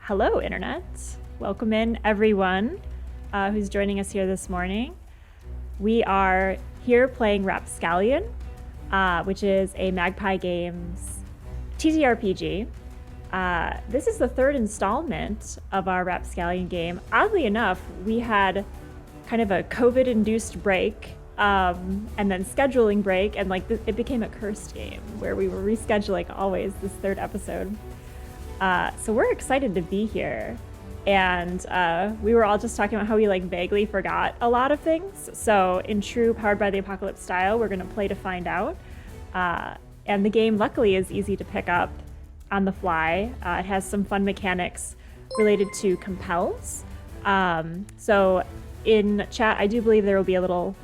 Hello, Internet. Welcome in, everyone who's joining us here this morning. We are here playing Rapscallion, which is a Magpie Games TTRPG. This is the third installment of our Rapscallion game. Oddly enough, we had kind of a COVID-induced break and then scheduling break, and it became a cursed game where we were rescheduling always this third episode. So we're excited to be here, and we were all just talking about how we vaguely forgot a lot of things. So in true Powered by the Apocalypse style, we're going to play to find out. And the game, luckily, is easy to pick up on the fly. It has some fun mechanics related to compels. So in chat, I do believe there will be a little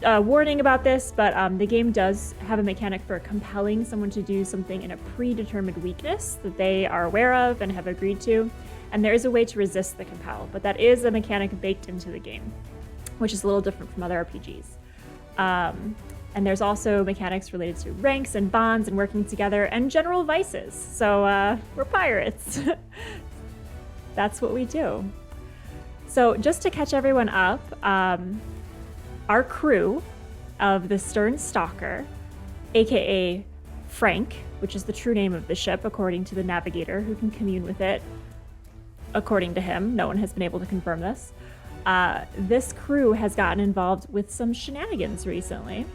warning about this, but the game does have a mechanic for compelling someone to do something in a predetermined weakness that they are aware of and have agreed to, and there is a way to resist the compel, but that is a mechanic baked into the game, which is a little different from other RPGs. And there's also mechanics related to ranks and bonds and working together and general vices. So we're pirates. That's what we do. So just to catch everyone up, our crew of the Stern Stalker, aka Frank, which is the true name of the ship according to the Navigator, who can commune with it according to him. No one has been able to confirm this. This crew has gotten involved with some shenanigans recently.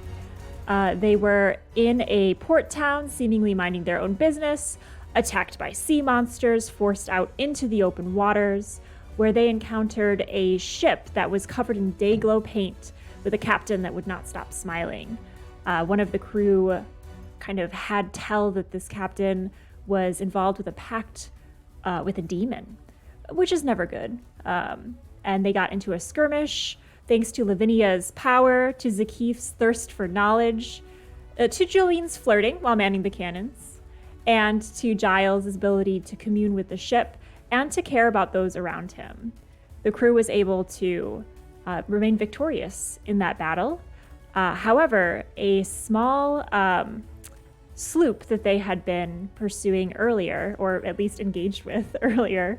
They were in a port town, seemingly minding their own business, attacked by sea monsters, forced out into the open waters, where they encountered a ship that was covered in day-glow paint with a captain that would not stop smiling. One of the crew kind of had tell that this captain was involved with a pact with a demon, which is never good. And they got into a skirmish, thanks to Lavinia's power, to Zakif's thirst for knowledge, to Jolene's flirting while manning the cannons, and to Giles' ability to commune with the ship and to care about those around him. The crew was able to remain victorious in that battle. However, a small sloop that they had been pursuing earlier, or at least engaged with earlier,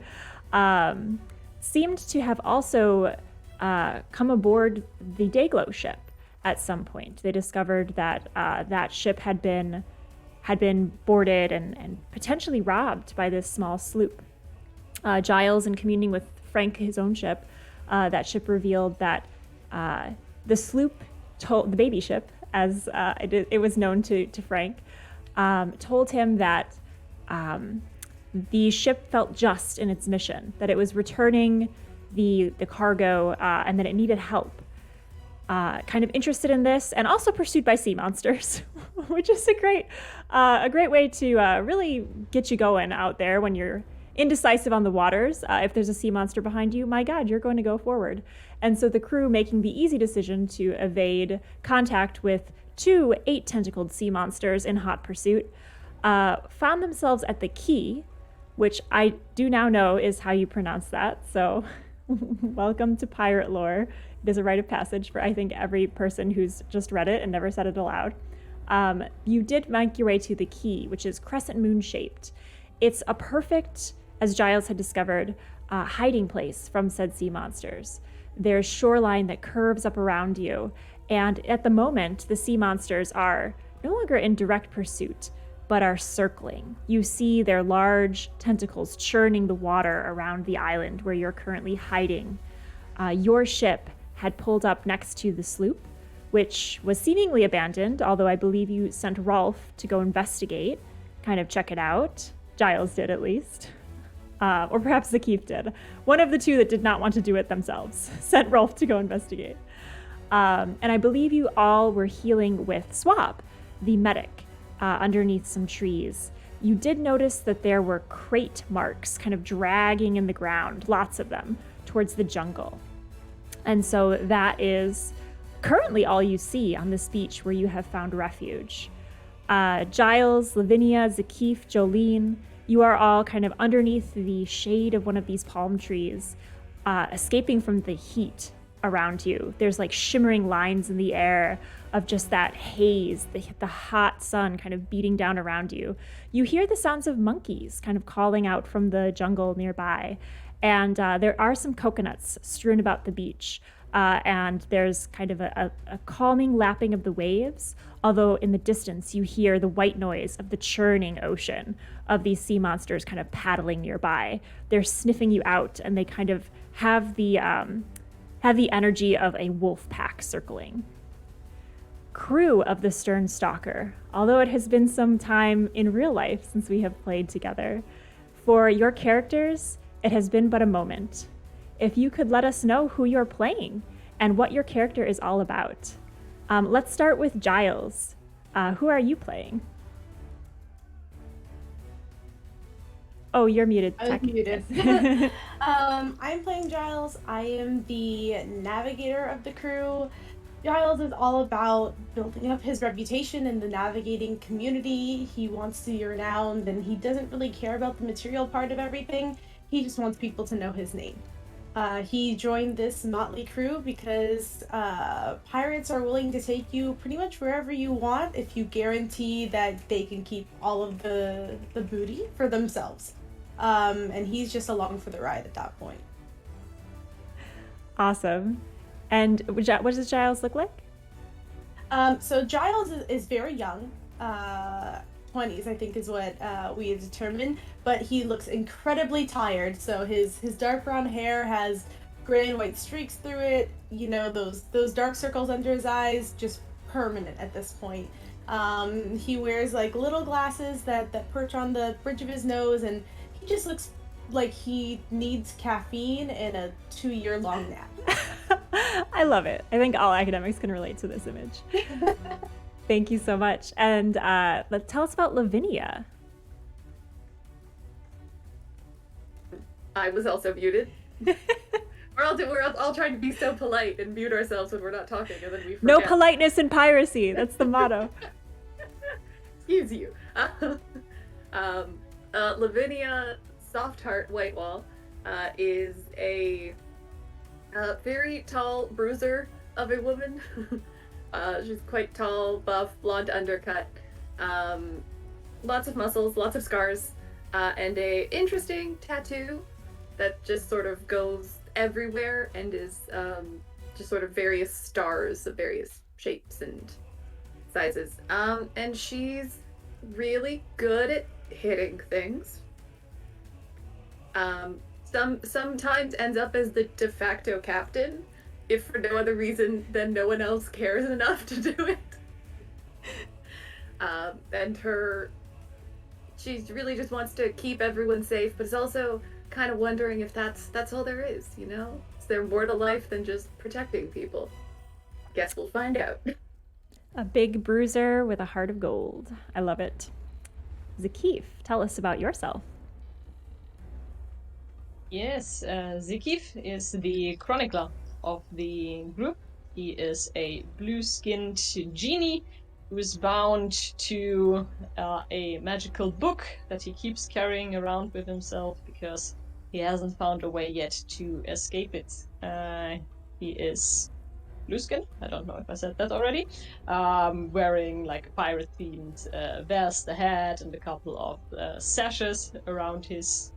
seemed to have also come aboard the Dayglow ship at some point. They discovered that that ship had been boarded and potentially robbed by this small sloop. Giles, in communing with Frank, his own ship, that ship revealed that the sloop told the baby ship, as it was known to Frank, told him that the ship felt just in its mission, that it was returning the cargo and that it needed help. Kind of interested in this, and also pursued by sea monsters, which is a great way to really get you going out there when you're indecisive on the waters. If there's a sea monster behind you, my God, you're going to go forward. And so the crew, making the easy decision to evade contact with two 8-tentacled sea monsters in hot pursuit, found themselves at the Key, which I do now know is how you pronounce that. So welcome to pirate lore. It is a rite of passage for, I think, every person who's just read it and never said it aloud. You did make your way to the Key, which is crescent moon shaped. It's a perfect, as Giles had discovered, hiding place from said sea monsters. There's shoreline that curves up around you, and at the moment, the sea monsters are no longer in direct pursuit, but are circling. You see their large tentacles churning the water around the island where you're currently hiding. Your ship had pulled up next to the sloop, which was seemingly abandoned, although I believe you sent Rolf to go investigate, kind of check it out. Giles did, at least. Or perhaps Zakif did. One of the two that did not want to do it themselves sent Rolf to go investigate. And I believe you all were healing with Swab, the medic, underneath some trees. You did notice that there were crate marks kind of dragging in the ground, lots of them, towards the jungle. And so that is currently all you see on this beach where you have found refuge. Giles, Lavinia, Zakif, Jolene, you are all kind of underneath the shade of one of these palm trees, escaping from the heat around you. There's shimmering lines in the air of just that haze, the hot sun kind of beating down around you. You hear the sounds of monkeys kind of calling out from the jungle nearby. And there are some coconuts strewn about the beach. And there's kind of a calming lapping of the waves, although in the distance you hear the white noise of the churning ocean of these sea monsters kind of paddling nearby. They're sniffing you out, and they kind of have the energy of a wolf pack circling. Crew of the Stern Stalker, although it has been some time in real life since we have played together, for your characters, it has been but a moment. If you could let us know who you're playing and what your character is all about. Let's start with Giles. Who are you playing? Oh, you're muted. I'm muted. I'm playing Giles. I am the navigator of the crew. Giles is all about building up his reputation in the navigating community. He wants to be renowned, and he doesn't really care about the material part of everything. He just wants people to know his name. He joined this motley crew because pirates are willing to take you pretty much wherever you want if you guarantee that they can keep all of the booty for themselves. And he's just along for the ride at that point. Awesome. And what does Giles look like? So Giles is very young. 20s, I think, is what we have determined, but he looks incredibly tired. So his dark brown hair has gray and white streaks through it. You know, those dark circles under his eyes, just permanent at this point. He wears like little glasses that perch on the bridge of his nose, and he just looks like he needs caffeine and a 2-year-long nap. I love it. I think all academics can relate to this image. Thank you so much. And tell us about Lavinia. I was also muted. we're all trying to be so polite and mute ourselves when we're not talking, and then we forget. No politeness in piracy. That's the motto. Excuse you. Lavinia Softheart Whitewall is a very tall bruiser of a woman. She's quite tall, buff, blonde undercut, lots of muscles, lots of scars, and a interesting tattoo that just sort of goes everywhere and is just sort of various stars of various shapes and sizes. And she's really good at hitting things. Sometimes ends up as the de facto captain, if for no other reason than no one else cares enough to do it. And she really just wants to keep everyone safe, but is also kind of wondering if that's all there is, you know? Is there more to life than just protecting people? Guess we'll find out. A big bruiser with a heart of gold. I love it. Zakif, tell us about yourself. Yes, Zakif is the chronicler of the group. He is a blue-skinned genie who is bound to a magical book that he keeps carrying around with himself because he hasn't found a way yet to escape it. He is blue-skinned, I don't know if I said that already, wearing like a pirate-themed vest, a hat, and a couple of sashes around his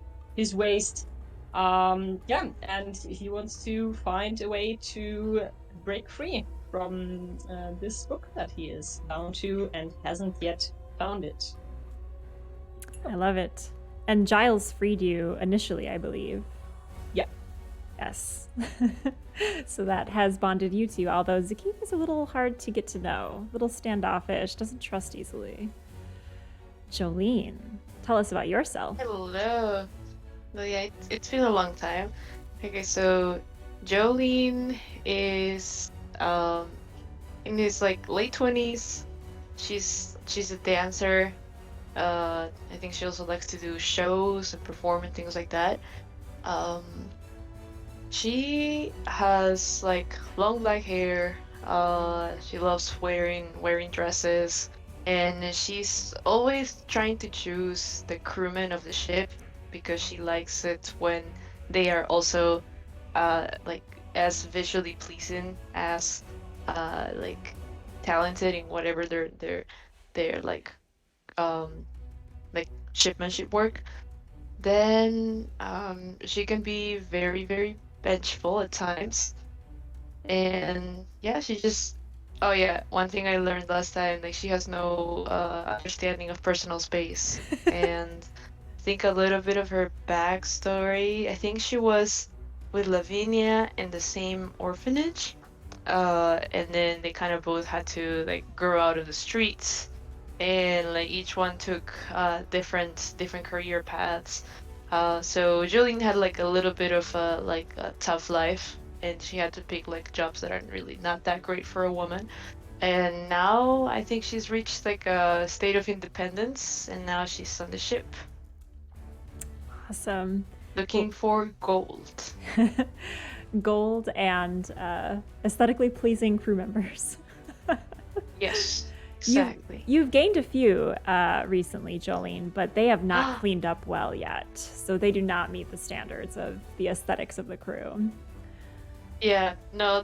waist. And he wants to find a way to break free from this book that he is bound to and hasn't yet found it. I love it. And Giles freed you initially, I believe. Yeah. Yes. So that has bonded you two, although Zakif is a little hard to get to know, a little standoffish, doesn't trust easily. Jolene, tell us about yourself. Hello. Well, yeah, it's been a long time. Okay, so Jolene is in his like late 20s. She's a dancer. I think she also likes to do shows and perform and things like that. She has like long black hair. She loves wearing dresses, and she's always trying to choose the crewmen of the ship because she likes it when they are also like as visually pleasing as like talented in whatever their like shipmanship work, then she can be very, very vengeful at times. And yeah, she just, oh yeah, one thing I learned last time, like she has no understanding of personal space. And I think a little bit of her backstory, I think she was with Lavinia in the same orphanage. And then they kind of both had to like grow out of the streets, and like each one took different career paths. So Jolene had like a little bit of a tough life, and she had to pick like jobs that aren't really not that great for a woman. And now I think she's reached like a state of independence, and now she's on the ship Awesome. looking for gold. Gold and aesthetically pleasing crew members. Yes, exactly. You've gained a few recently, Jolene, but they have not cleaned up well yet. So they do not meet the standards of the aesthetics of the crew. Yeah, no,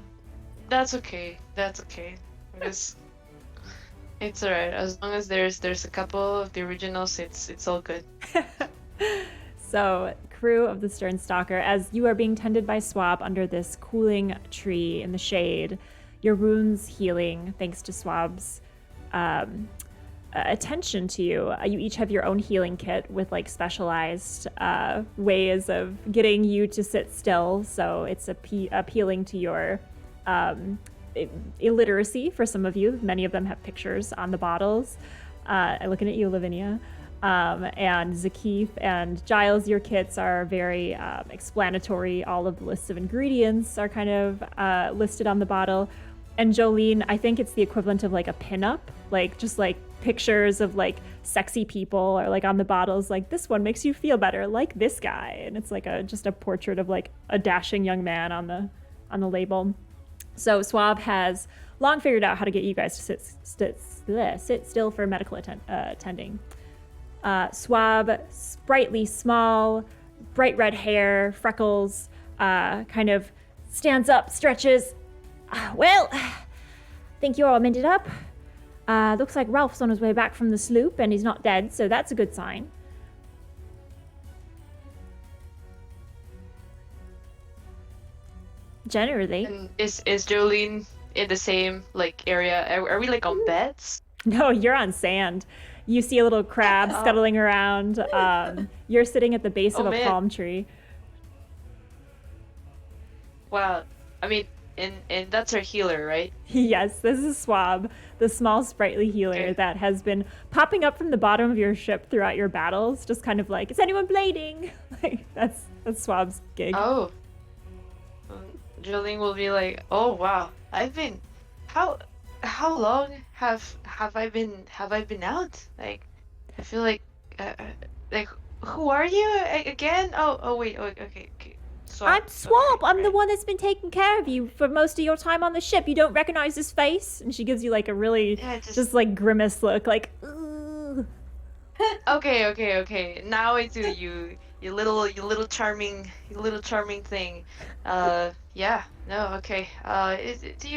that's okay. That's okay. It's alright. As long as there's a couple of the originals, it's all good. So, crew of the Stern Stalker, as you are being tended by Swab under this cooling tree in the shade, your wounds healing thanks to Swab's attention to you. You each have your own healing kit with like specialized ways of getting you to sit still. So it's appealing to your illiteracy for some of you. Many of them have pictures on the bottles. Looking at you, Lavinia. And Zakif and Giles, your kits are very explanatory. All of the lists of ingredients are kind of listed on the bottle. And Jolene, I think it's the equivalent of like a pinup, like just like pictures of like sexy people or like on the bottles, like this one makes you feel better, like this guy. And it's like just a portrait of like a dashing young man on the label. So Swab has long figured out how to get you guys to sit still for medical attending. Swab, sprightly, small, bright red hair, freckles, kind of stands up, stretches. Well, think you're all mended up. Looks like Ralph's on his way back from the sloop and he's not dead, so that's a good sign. Generally. And is Jolene in the same like area? Are we like on beds? No, you're on sand. You see a little crab scuttling around. You're sitting at the base of a palm tree. Wow. I mean, and that's our healer, right? Yes, this is Swab, the small sprightly healer that has been popping up from the bottom of your ship throughout your battles, just kind of like, is anyone blading? Like that's Swab's gig. Oh. Jolene will be like, oh wow, how long have I been out? Like, I feel like who are you again? Oh wait, okay. Swab. I'm Swab. I'm the right. one that's been taking care of you for most of your time on the ship. You don't recognize his face? And she gives you like a really just like grimace look, like, ooh. Okay. Now I do you little charming thing. Yeah. No. Okay. Do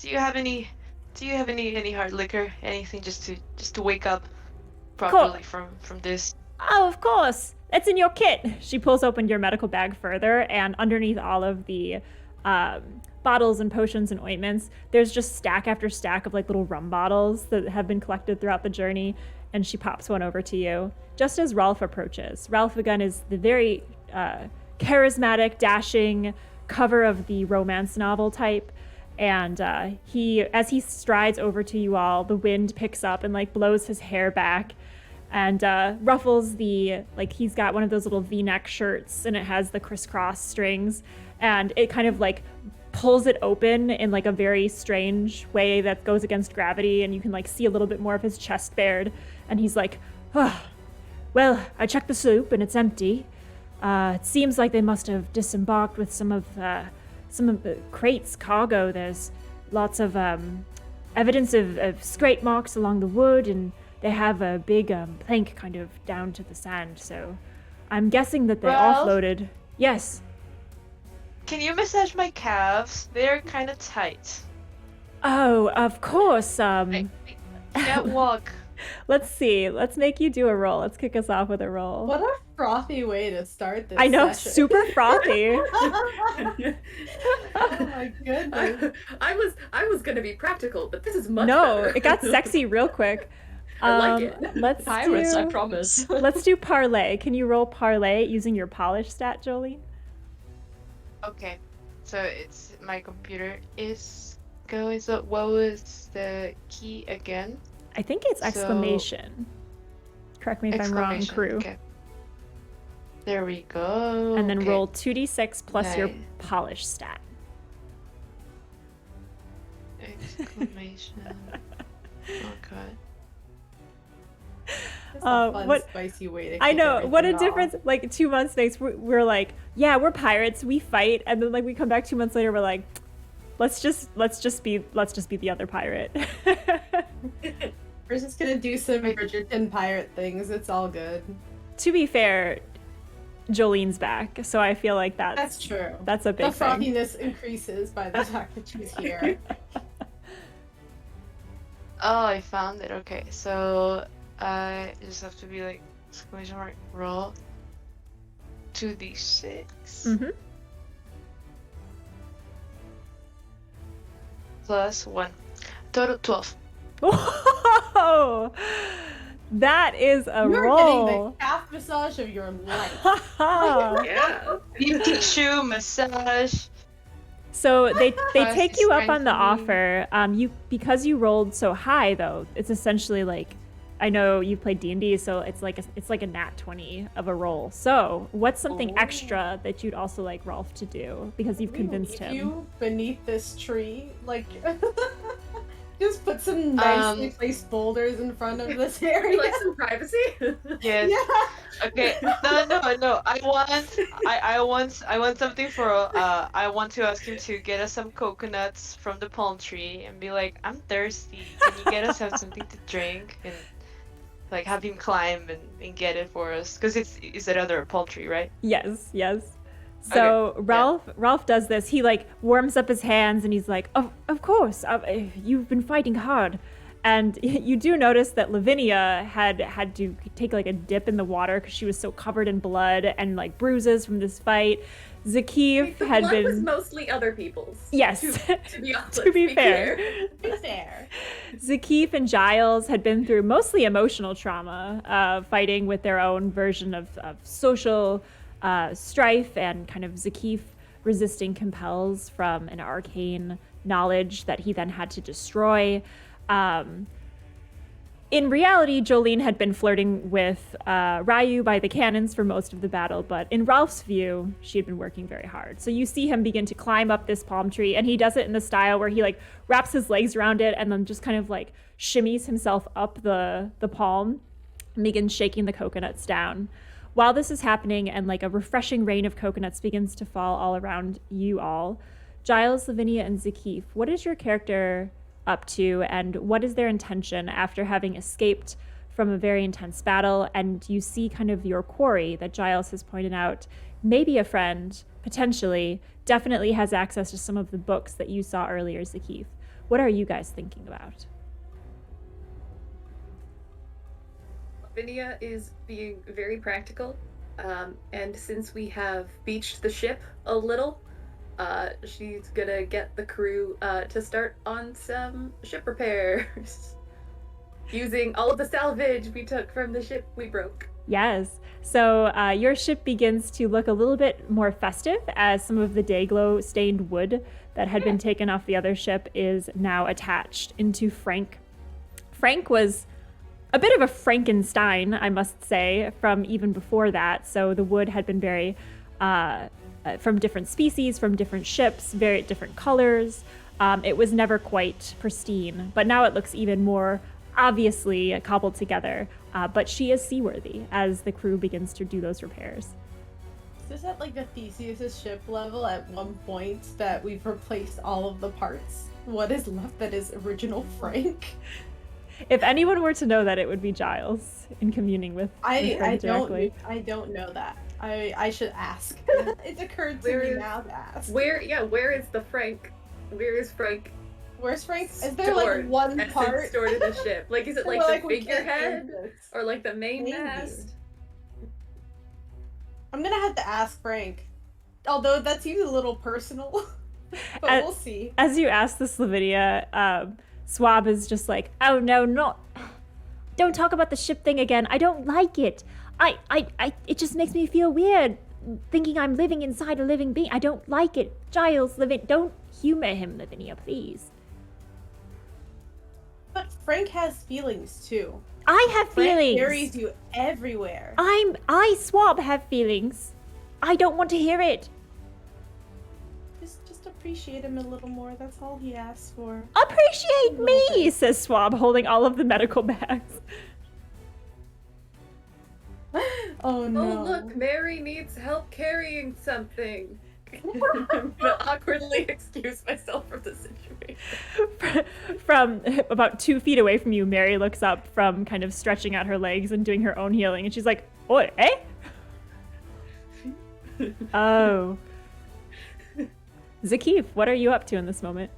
you have any hard liquor? Anything just to wake up properly from this? Oh, of course. That's in your kit. She pulls open your medical bag further, and underneath all of the bottles and potions and ointments, there's just stack after stack of like little rum bottles that have been collected throughout the journey. And she pops one over to you just as Ralph approaches. Ralph, again, is the very charismatic, dashing cover of the romance novel type. And as he strides over to you all, the wind picks up and like blows his hair back and ruffles he's got one of those little V-neck shirts and it has the crisscross strings and it kind of like pulls it open in like a very strange way that goes against gravity, and you can like see a little bit more of his chest bared, and he's like, oh, well, I checked the sloop and it's empty. It seems like they must have disembarked with some of the crates cargo. There's lots of evidence of scrape marks along the wood, and they have a big plank kind of down to the sand, so I'm guessing that they offloaded. Yes. Can you massage my calves? They're kind of tight. Oh, of course. I can't walk. Let's see. Let's make you do a roll. Let's kick us off with a roll. What a frothy way to start this I know, session. super frothy. Oh my goodness. I was gonna be practical, but this is much No, better. it got sexy real quick. I like it. Let's Pirates, I do, promise. let's do parlay. Can you roll parlay using your polish stat, Jolene? Okay, so it's my computer is going. So what was the key again? I think it's So- exclamation. Correct me if I'm wrong, Exclamation. crew. Okay. There we go. And then Okay. roll 2d6 plus your Nice. polish stat. Exclamation. Oh god. That's a fun, what- spicy way to I kick know, what a everything off. difference. Like 2 months makes, we're like, yeah, we're pirates, we fight, and then like we come back 2 months later, we're like, let's just be the other pirate. We're just gonna do some Bridgerton pirate things. It's all good. To be fair, Jolene's back, so I feel like That's true. that's a The big thing. frothiness increases by the fact that she's here. Oh, I found it. Okay, so I just have to be like exclamation mark roll 2d6 Mhm. plus 1. Total 12. Whoa! That is a You're roll. getting the calf massage of your life. Yeah. Pikachu massage. So they Plus take you up on the strengthening. offer. You because you rolled so high though. It's essentially like, I know you played D&D, so it's like a nat 20 of a roll. So what's something Oh. extra that you'd also like Rolf to do because you've convinced him? You beneath this tree, like just put some nicely placed boulders in front of this Would area. you like some privacy? Yes. Yeah. Okay. No. I want something for. I want to ask him to get us some coconuts from the palm tree and be like, I'm thirsty. Can you get us something to drink and like have him climb and get it for us? Because it's that other palm tree, right? Yes. So Okay, yeah. Ralph does this. He like warms up his hands and he's like, of course, you've been fighting hard. And you do notice that Lavinia had to take like a dip in the water because she was so covered in blood and like bruises from this fight. Zakif The had blood was been mostly other people's. Yes. To be honest. To be fair. Be fair. Zakif and Giles had been through mostly emotional trauma, fighting with their own version of social strife, and kind of Zakif resisting compels from an arcane knowledge that he then had to destroy. In reality, Jolene had been flirting with Ryu by the cannons for most of the battle, but in Ralph's view, she had been working very hard. So you see him begin to climb up this palm tree, and he does it in the style where he like wraps his legs around it and then just kind of like shimmies himself up the palm and begins shaking the coconuts down. While this is happening and like a refreshing rain of coconuts begins to fall all around you all, Giles, Lavinia, and Zakif, what is your character up to, and what is their intention after having escaped from a very intense battle? And you see kind of your quarry that Giles has pointed out, maybe a friend, potentially, definitely has access to some of the books that you saw earlier, Zakif. What are you guys thinking about? Lavinia is being very practical, and since we have beached the ship a little, she's gonna get the crew to start on some ship repairs using all of the salvage we took from the ship we broke. Yes. So your ship begins to look a little bit more festive as some of the Dayglow stained wood that had been taken off the other ship is now attached into Frank. Frank was a bit of a Frankenstein, I must say, from even before that. So the wood had been very from different species, from different ships, very different colors. It was never quite pristine, but now it looks even more obviously cobbled together. But she is seaworthy as the crew begins to do those repairs. Is this at like the Theseus' ship level at one point that we've replaced all of the parts? What is left that is original Frank? If anyone were to know that, it would be Giles in communing with Frank directly. I don't know that. I should ask. It occurred to Where me is- now to ask. Where is the Frank? Where is Frank Where's Frank? Is there stored, like one essence part? stored in the ship? Like, is it We're like the we can't figurehead use this. or like the main Maybe. mast? I'm gonna have to ask Frank. Although that seems a little personal. But we'll see. As you ask this, Lavinia, Swab is just like, oh no, not. Don't talk about the ship thing again. I don't like it. It just makes me feel weird thinking I'm living inside a living being. I don't like it. Giles, don't humor him, Lavinia, please. But Frank has feelings too. I have Frank feelings. carries you everywhere. I, Swab, have feelings. I don't want to hear it. Just appreciate him a little more. That's all he asks for. Appreciate me, says Swab, holding all of the medical bags. Oh no. Oh look, Mary needs help carrying something. I'm gonna awkwardly excuse myself from the situation. From about 2 feet away from you, Mary looks up from kind of stretching out her legs and doing her own healing, and she's like, "Oi, eh?" Oh. Zakif, what are you up to in this moment?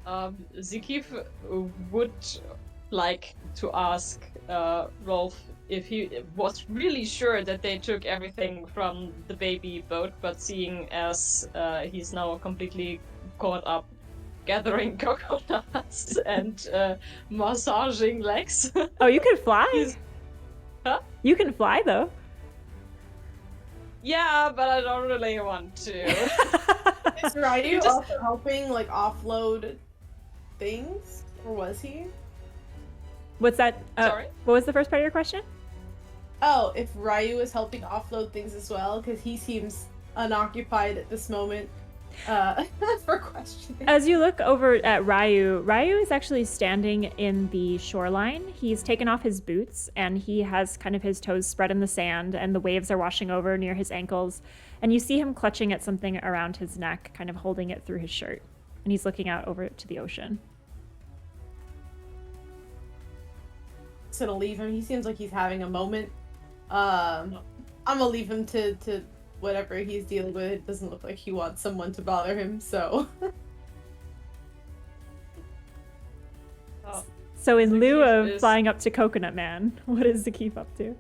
Zakif would like to ask Rolf if he was really sure that they took everything from the baby boat, but seeing as he's now completely caught up gathering coconuts and massaging legs. Oh, you can fly? Huh? You can fly, though. Yeah, but I don't really want to. Is Ryu also helping like offload things? Or was he? What's that? Sorry? What was the first part of your question? Oh, if Ryu is helping offload things as well, because he seems unoccupied at this moment. For questioning. As you look over at Ryu is actually standing in the shoreline. He's taken off his boots and he has kind of his toes spread in the sand and the waves are washing over near his ankles. And you see him clutching at something around his neck, kind of holding it through his shirt. And he's looking out over to the ocean. Just gonna leave him. He seems like he's having a moment. I'm gonna leave him to whatever he's dealing with. It doesn't look like he wants someone to bother him, so. So in lieu of is- flying up to Coconut Man, what is Zakif up to?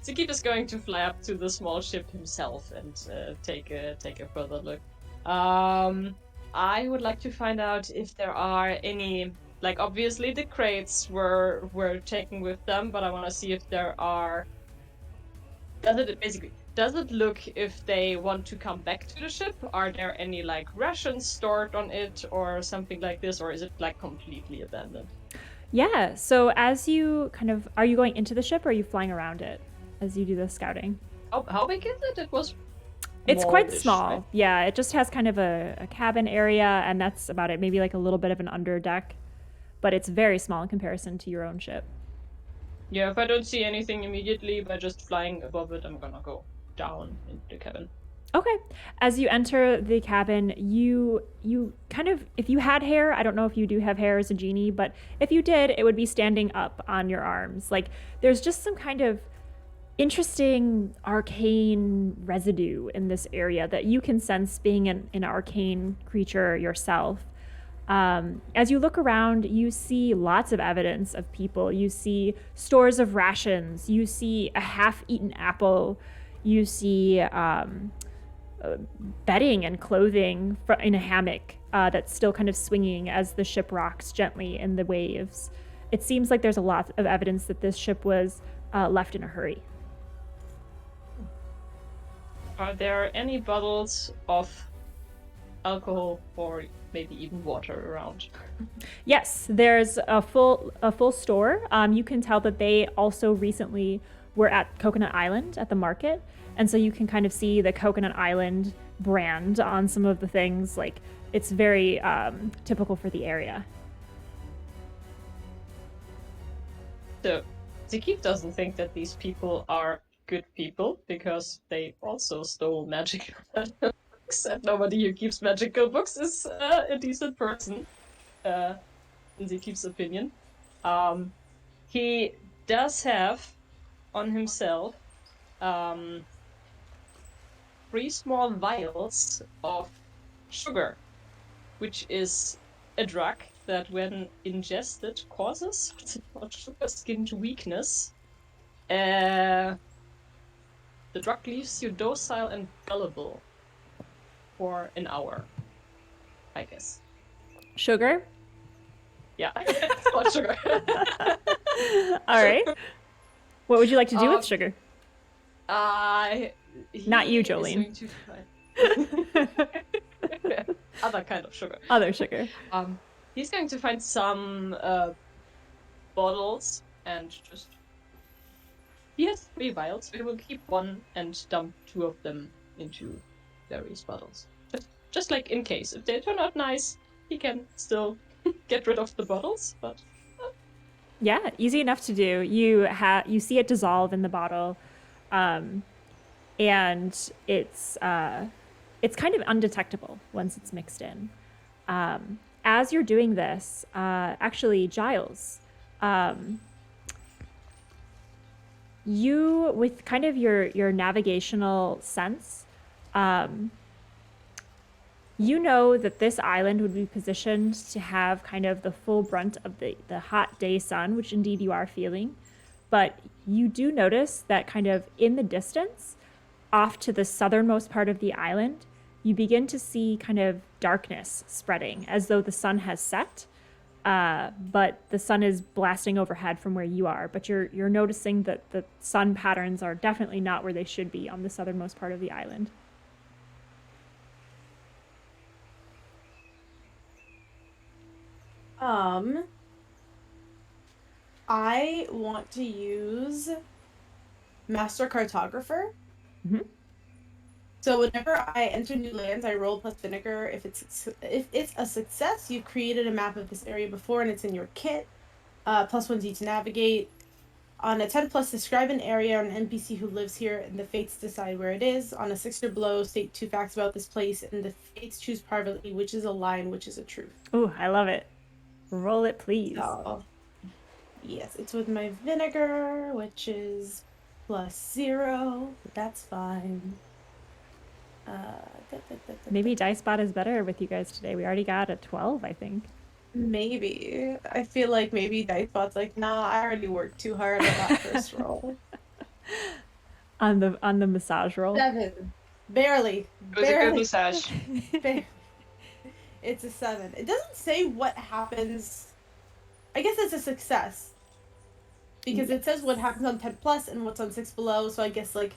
Zakif is going to fly up to the small ship himself and take a further look. I would like to find out if there are any, like obviously the crates were taken with them, but I want to see if there are. Does it look if they want to come back to the ship? Are there any like rations stored on it or something like this, or is it like completely abandoned? Yeah, so as you are you going into the ship or are you flying around it as you do the scouting? How big is it? It was. It's quite smallish, small. right? Yeah, it just has kind of a cabin area and that's about it. Maybe like a little bit of an underdeck, but it's very small in comparison to your own ship. Yeah, if I don't see anything immediately by just flying above it, I'm gonna go down into the cabin. Okay. As you enter the cabin, you kind of, if you had hair, I don't know if you do have hair as a genie, but if you did, it would be standing up on your arms. Like there's just some kind of interesting arcane residue in this area that you can sense being an arcane creature yourself. As you look around, you see lots of evidence of people. You see stores of rations. You see a half-eaten apple. You see bedding and clothing in a hammock that's still kind of swinging as the ship rocks gently in the waves. It seems like there's a lot of evidence that this ship was left in a hurry. Are there any bottles of alcohol or maybe even water around? Yes, there's a full store. You can tell that they also recently were at Coconut Island at the market, and so you can kind of see the Coconut Island brand on some of the things. Like it's very typical for the area. So Zakif doesn't think that these people are good people because they also stole magical books, and nobody who keeps magical books is a decent person, in Zakif's opinion. He does have on himself 3 small vials of sugar, which is a drug that, when ingested, causes what's it called? Sugar-skinned weakness. The drug leaves you docile and gullible for an hour, I guess. Sugar? Yeah, it's called sugar. All right. What would you like to do with sugar? Not you, He is Jolene. going to find other kind of sugar. Other sugar. He's going to find some bottles and just. He has 3 vials, so he will keep one and dump 2 of them into various bottles. Just like in case. If they turn out nice, he can still get rid of the bottles, but. Yeah, easy enough to do. You see it dissolve in the bottle, and it's kind of undetectable once it's mixed in. As you're doing this, actually, Giles, you, with kind of your navigational sense, you know that this island would be positioned to have kind of the full brunt of the hot day sun, which indeed you are feeling. But you do notice that kind of in the distance, off to the southernmost part of the island, you begin to see kind of darkness spreading as though the sun has set. But the sun is blasting overhead from where you are. But you're noticing that the sun patterns are definitely not where they should be on the southernmost part of the island. I want to use Master Cartographer. Mm-hmm. So whenever I enter new lands, I roll plus vinegar. If it's a success, you've created a map of this area before and it's in your kit. Plus 1d to navigate. On a 10 plus, describe an area or an NPC who lives here, and the fates decide where it is. On a 6 or below, state 2 facts about this place, and the fates choose privately which is a lie and which is a truth. Ooh, I love it. Roll it, please. Oh, yes, it's with my vinegar, which is plus 0. That's fine. Maybe Dicebot is better with you guys today. We already got a 12, I think. Maybe. I feel like maybe Dicebot's like, nah, I already worked too hard on that first roll. On the massage roll. 7. Barely. It was a good massage. It's a 7. It doesn't say what happens. I guess it's a success. Because it says what happens on 10 plus and what's on 6 below, so I guess like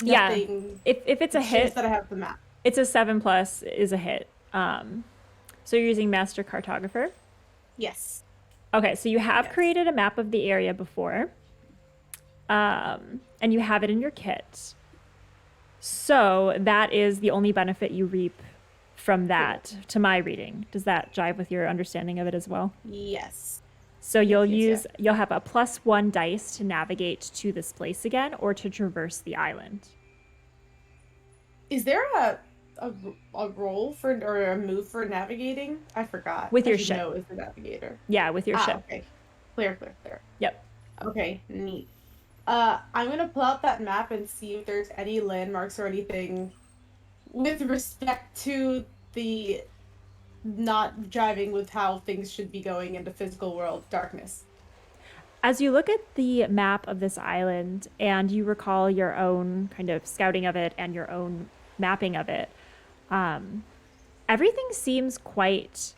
nothing. Yeah. If it's a hit, that I have the map. It's a 7 plus is a hit. So you're using Master Cartographer? Yes. Okay, so you have created a map of the area before. And you have it in your kit. So that is the only benefit you reap from that, to my reading. Does that jive with your understanding of it as well? Yes. So you'll have a +1 dice to navigate to this place again, or to traverse the island. Is there a roll for, or a move for navigating? I forgot. With your ship. No, is the navigator. Yeah, with your ship. Okay. Clear. Yep. Okay, neat. I'm gonna pull out that map and see if there's any landmarks or anything with respect to the not driving with how things should be going in the physical world, darkness. As you look at the map of this island and you recall your own kind of scouting of it and your own mapping of it, everything seems quite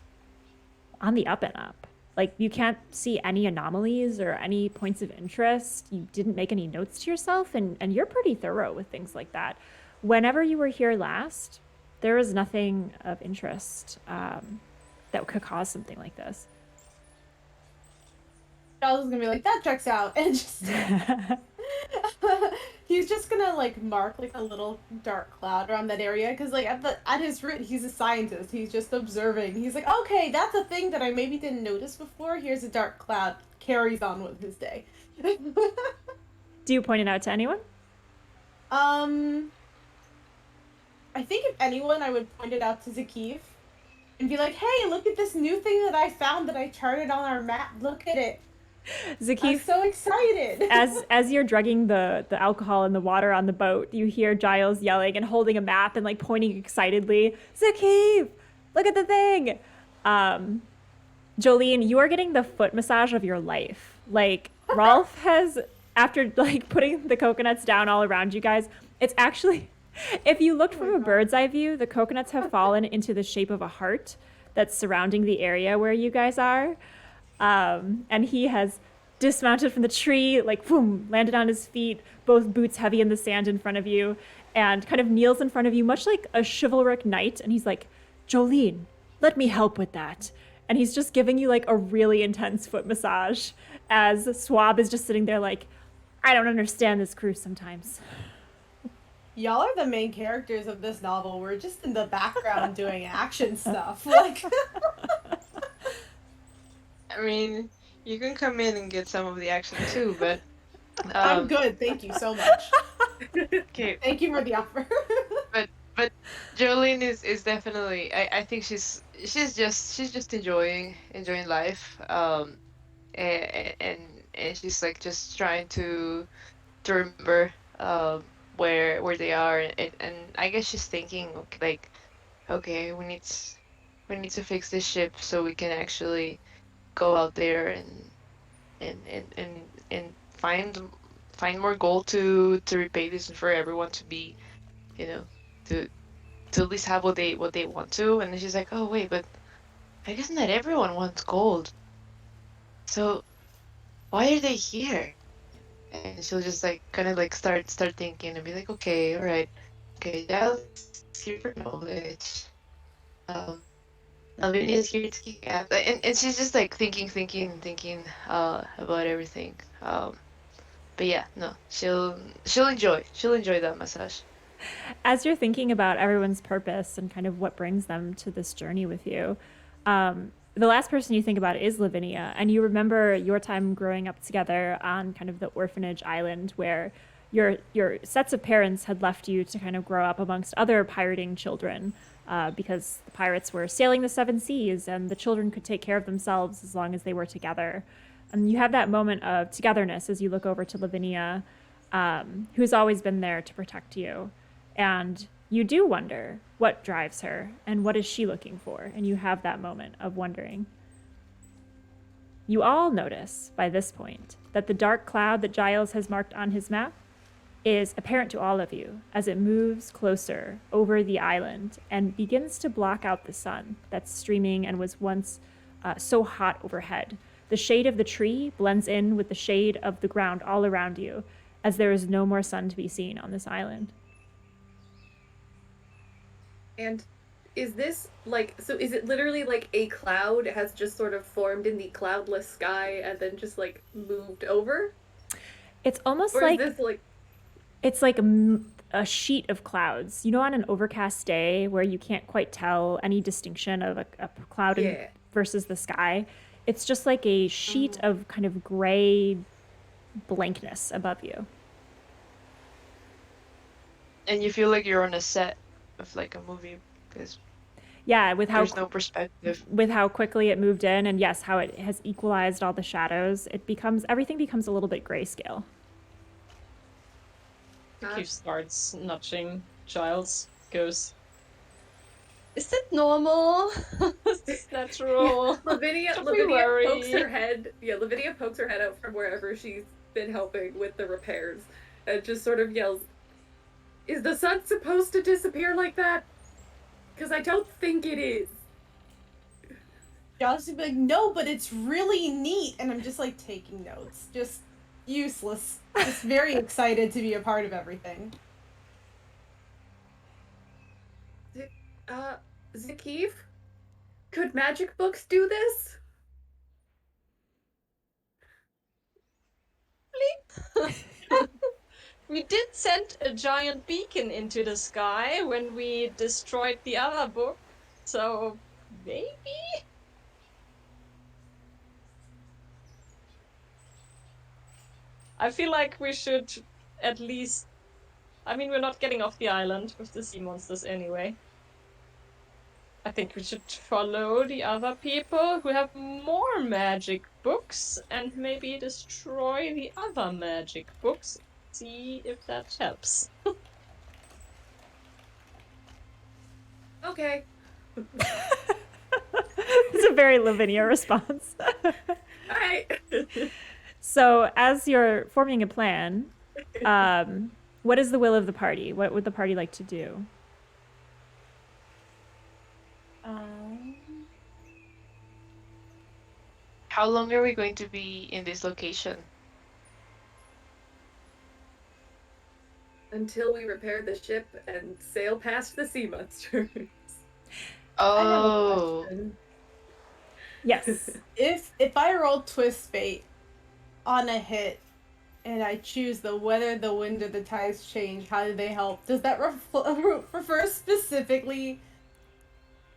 on the up and up. Like, you can't see any anomalies or any points of interest. You didn't make any notes to yourself, and you're pretty thorough with things like that. Whenever you were here last, there was nothing of interest that could cause something like this. Charles is gonna be like, that checks out, and just he's just gonna like mark like a little dark cloud around that area, because like at his root he's a scientist. He's just observing. He's like, okay, that's a thing that I maybe didn't notice before. Here's a dark cloud. Carries on with his day. Do you point it out to anyone? I think if anyone, I would point it out to Zakif and be like, hey, look at this new thing that I found that I charted on our map. Look at it. I'm Zakif, so excited. as you're drugging the alcohol in the water on the boat, you hear Giles yelling and holding a map and like pointing excitedly. Zakif, look at the thing. Um, Jolene, you are getting the foot massage of your life. Like Rolf has, after like putting the coconuts down all around you guys, it's actually, if you looked Oh from my a God. bird's eye view, the coconuts have fallen into the shape of a heart that's surrounding the area where you guys are. And he has dismounted from the tree, like boom, landed on his feet, both boots heavy in the sand in front of you, and kind of kneels in front of you, much like a chivalric knight. And he's like, Jolene, let me help with that. And he's just giving you like a really intense foot massage as Swab is just sitting there like, I don't understand this crew sometimes. Y'all are the main characters of this novel. We're just in the background doing action stuff. Like, I mean, you can come in and get some of the action too, but I'm good. Thank you so much. okay. Thank you for the offer. But Jolene is definitely. I think she's just enjoying life. And she's like just trying to remember where they are, and I guess she's thinking like, okay, we need to fix this ship so we can actually go out there and find more gold to repay this and for everyone to be, you know, to at least have what they want to. And then she's like, oh wait, but I guess not everyone wants gold. So why are they here? And she'll just like kind of like start thinking and be like, okay, all right, okay, that's here for knowledge. Um, Lavinia is here to kick ass, and she's just like thinking about everything. But yeah, no, she'll enjoy that massage. As you're thinking about everyone's purpose and kind of what brings them to this journey with you, the last person you think about is Lavinia, and you remember your time growing up together on kind of the orphanage island where your sets of parents had left you to kind of grow up amongst other pirating children, because the pirates were sailing the seven seas and the children could take care of themselves as long as they were together. And you have that moment of togetherness as you look over to Lavinia, who's always been there to protect you. And you do wonder what drives her and what is she looking for. And you have that moment of wondering. You all notice by this point that the dark cloud that Giles has marked on his map is apparent to all of you as it moves closer over the island and begins to block out the sun that's streaming and was once so hot overhead. The shade of the tree blends in with the shade of the ground all around you, as there is no more sun to be seen on this island. And is this like, so is it literally like a cloud has just sort of formed in the cloudless sky and then just like moved over? It's almost Or like is this like, it's like a sheet of clouds. You know, on an overcast day where you can't quite tell any distinction of a cloud Yeah. versus the sky, it's just like a sheet of kind of gray blankness above you. And you feel like you're on a set of like a movie because Yeah, with how there's no perspective. with how quickly it moved in, and yes, how it has equalized all the shadows, everything becomes a little bit grayscale. Keith starts nudging Giles, goes, is that normal? Is this natural? Lavinia Don't be worried. pokes her head. Yeah, Lavinia pokes her head out from wherever she's been helping with the repairs, and just sort of yells, "Is the sun supposed to disappear like that? Because I don't think it is." Josh would be like, no, but it's really neat. And I'm just like taking notes. Just useless. Just very excited to be a part of everything. Zakif, could magic books do this? We did send a giant beacon into the sky when we destroyed the other book, so maybe? I feel like we should at least... I mean, we're not getting off the island with the sea monsters anyway. I think we should follow the other people who have more magic books and maybe destroy the other magic books. See if that helps. Okay. It's a very Lavinia response. Alright. So, as you're forming a plan, what is the will of the party? What would the party like to do? How long are we going to be in this location? Until we repair the ship and sail past the sea monsters. Oh. Yes. If I roll twist fate on a hit and I choose the weather, the wind, or the tides change, how do they help? Does that refer specifically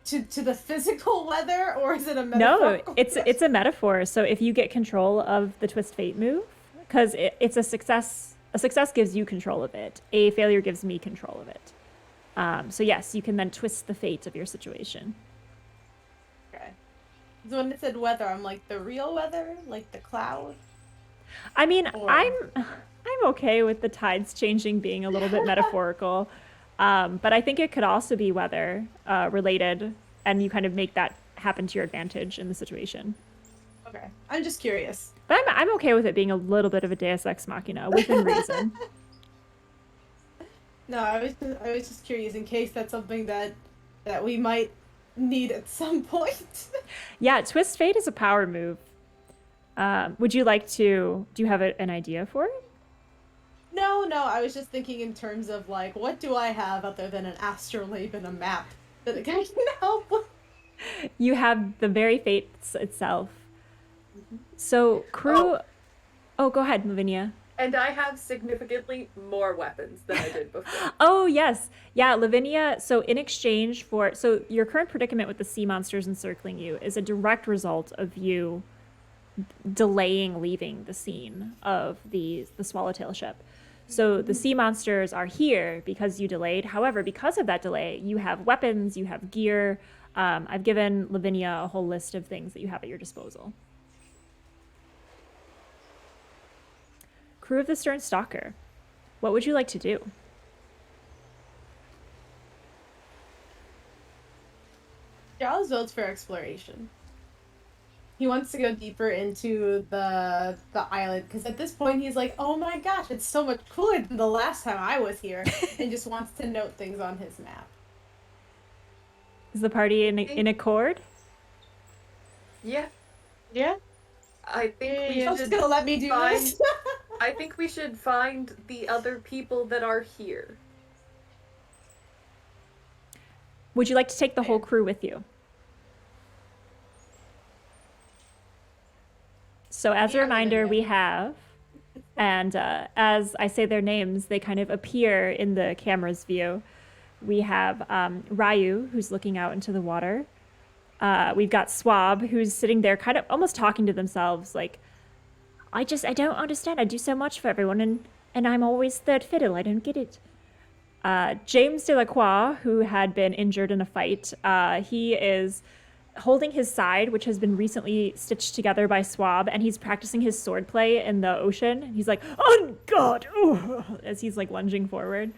to the physical weather, or is it a No, metaphor? it's a metaphor. So if you get control of the twist fate move, because it's a success gives you control of it. A failure gives me control of it. So yes, you can then twist the fate of your situation. Okay. So when it said weather, I'm like the real weather, like the cloud. I mean, Or- I'm okay with the tides changing being a little bit metaphorical, but I think it could also be weather related, and you kind of make that happen to your advantage in the situation. Okay, I'm just curious. But I'm okay with it being a little bit of a Deus Ex Machina within reason. No, I was just curious in case that's something that we might need at some point. Yeah, twist fate is a power move. Would you like to? Do you have an idea for it? No, I was just thinking in terms of like, what do I have other than an astrolabe and a map that I can help with? You have the very fates itself. So crew. Oh, go ahead, Lavinia. And I have significantly more weapons than I did before. Oh, yes. Yeah, Lavinia. So in exchange for your current predicament with the sea monsters encircling you is a direct result of you delaying leaving the scene of the Swallowtail ship. So the sea monsters are here because you delayed. However, because of that delay, you have weapons, you have gear. I've given Lavinia a whole list of things that you have at your disposal. Crew of the Stern Stalker, what would you like to do? Giles votes for exploration. He wants to go deeper into the island because at this point he's like, oh my gosh, it's so much cooler than the last time I was here, and just wants to note things on his map. Is the party in accord? Yeah, Yeah? I think we You're just should gonna let me do find. this? I think we should find the other people that are here. Would you like to take the whole crew with you? So as a Yeah, reminder, Lavinia. we have, and as I say their names, they kind of appear in the camera's view. We have Ryu, who's looking out into the water. We've got Swab, who's sitting there kind of almost talking to themselves, like, I don't understand. I do so much for everyone, and I'm always third fiddle. I don't get it. James Delacroix, who had been injured in a fight, he is holding his side, which has been recently stitched together by Swab, and he's practicing his swordplay in the ocean. He's like, oh God, ooh, as he's like lunging forward.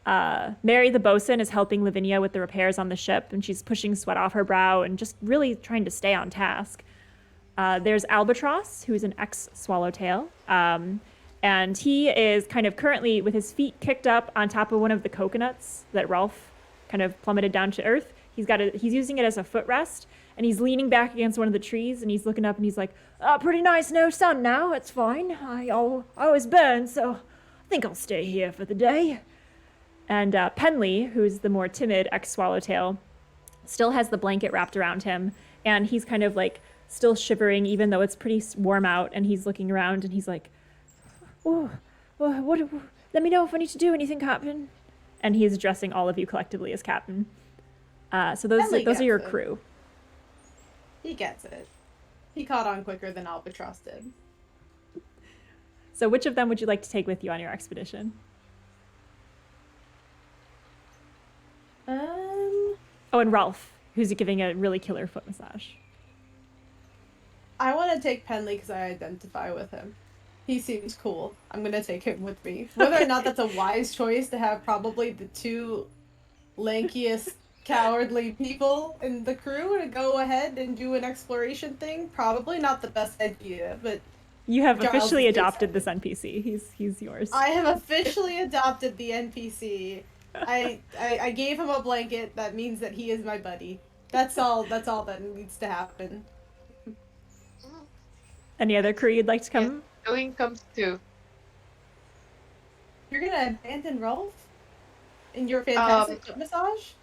Mary the bosun is helping Lavinia with the repairs on the ship, and she's pushing sweat off her brow and just really trying to stay on task. There's Albatross, who's an ex-Swallowtail, and he is kind of currently with his feet kicked up on top of one of the coconuts that Rolf kind of plummeted down to earth. He's using it as a footrest, and he's leaning back against one of the trees, and he's looking up, and he's like, pretty nice, no sun now, it's fine. I always burn, so I think I'll stay here for the day. And Penley, who's the more timid ex-Swallowtail, still has the blanket wrapped around him, and he's kind of like still shivering, even though it's pretty warm out, and he's looking around, and he's like, oh, what, let me know if I need to do anything, Captain. And he's addressing all of you collectively as Captain. So those are your crew. He gets it. He caught on quicker than Albatross did. So which of them would you like to take with you on your expedition? Um, Oh, and Ralph, who's giving a really killer foot massage. I want to take Penley because I identify with him. He seems cool. I'm gonna take him with me. Whether or not that's a wise choice to have probably the two lankiest, cowardly people in the crew to go ahead and do an exploration thing, probably not the best idea, but You have Giles officially is adopted this excited. NPC. He's yours. I have officially adopted the NPC. I gave him a blanket. That means that he is my buddy. That's all that needs to happen. Any other crew you'd like to Yeah, come? Jolene comes too. You're gonna abandon Rolf in your fantastic foot massage?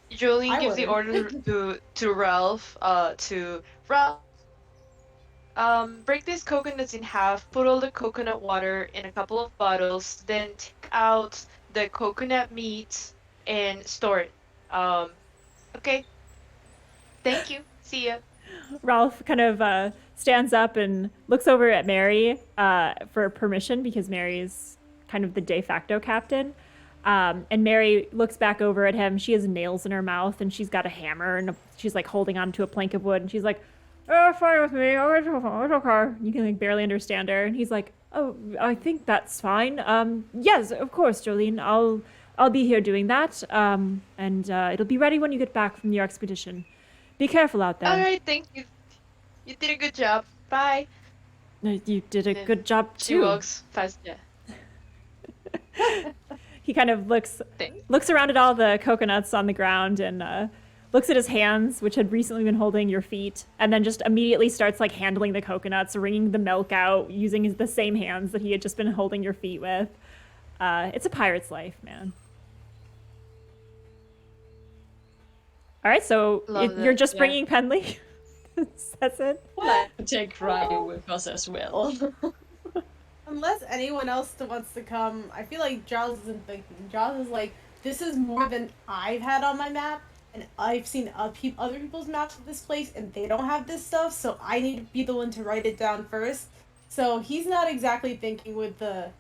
Jolene I gives the wouldn't. order to Ralph, to Ralph, break these coconuts in half, put all the coconut water in a couple of bottles, then take out the coconut meat and store it. Okay. Thank you. See ya. Ralph kind of stands up and looks over at Mary for permission because Mary's kind of the de facto captain. And Mary looks back over at him. She has nails in her mouth and she's got a hammer and she's like holding onto a plank of wood and she's like, "Oh, fine with me. Oh, it's okay." You can like barely understand her. And he's like, "Oh, I think that's fine. Yes, of course, Jolene. I'll be here doing that. And it'll be ready when you get back from your expedition. Be careful out there." All right. Thank you. You did a good job. Bye. No, you did a Then good job She too. walks past. Yeah. He kind of looks Thanks. around at all the coconuts on the ground and looks at his hands, which had recently been holding your feet, and then just immediately starts like handling the coconuts, wringing the milk out, using the same hands that he had just been holding your feet with. It's a pirate's life, man. All right, so Love you're that, just yeah. bringing Penley. That's it. Well, I take Ryu with us as well. Unless anyone else wants to come, I feel like Giles isn't thinking. Giles is like, this is more than I've had on my map, and I've seen other people's maps of this place, and they don't have this stuff, so I need to be the one to write it down first. So he's not exactly thinking with the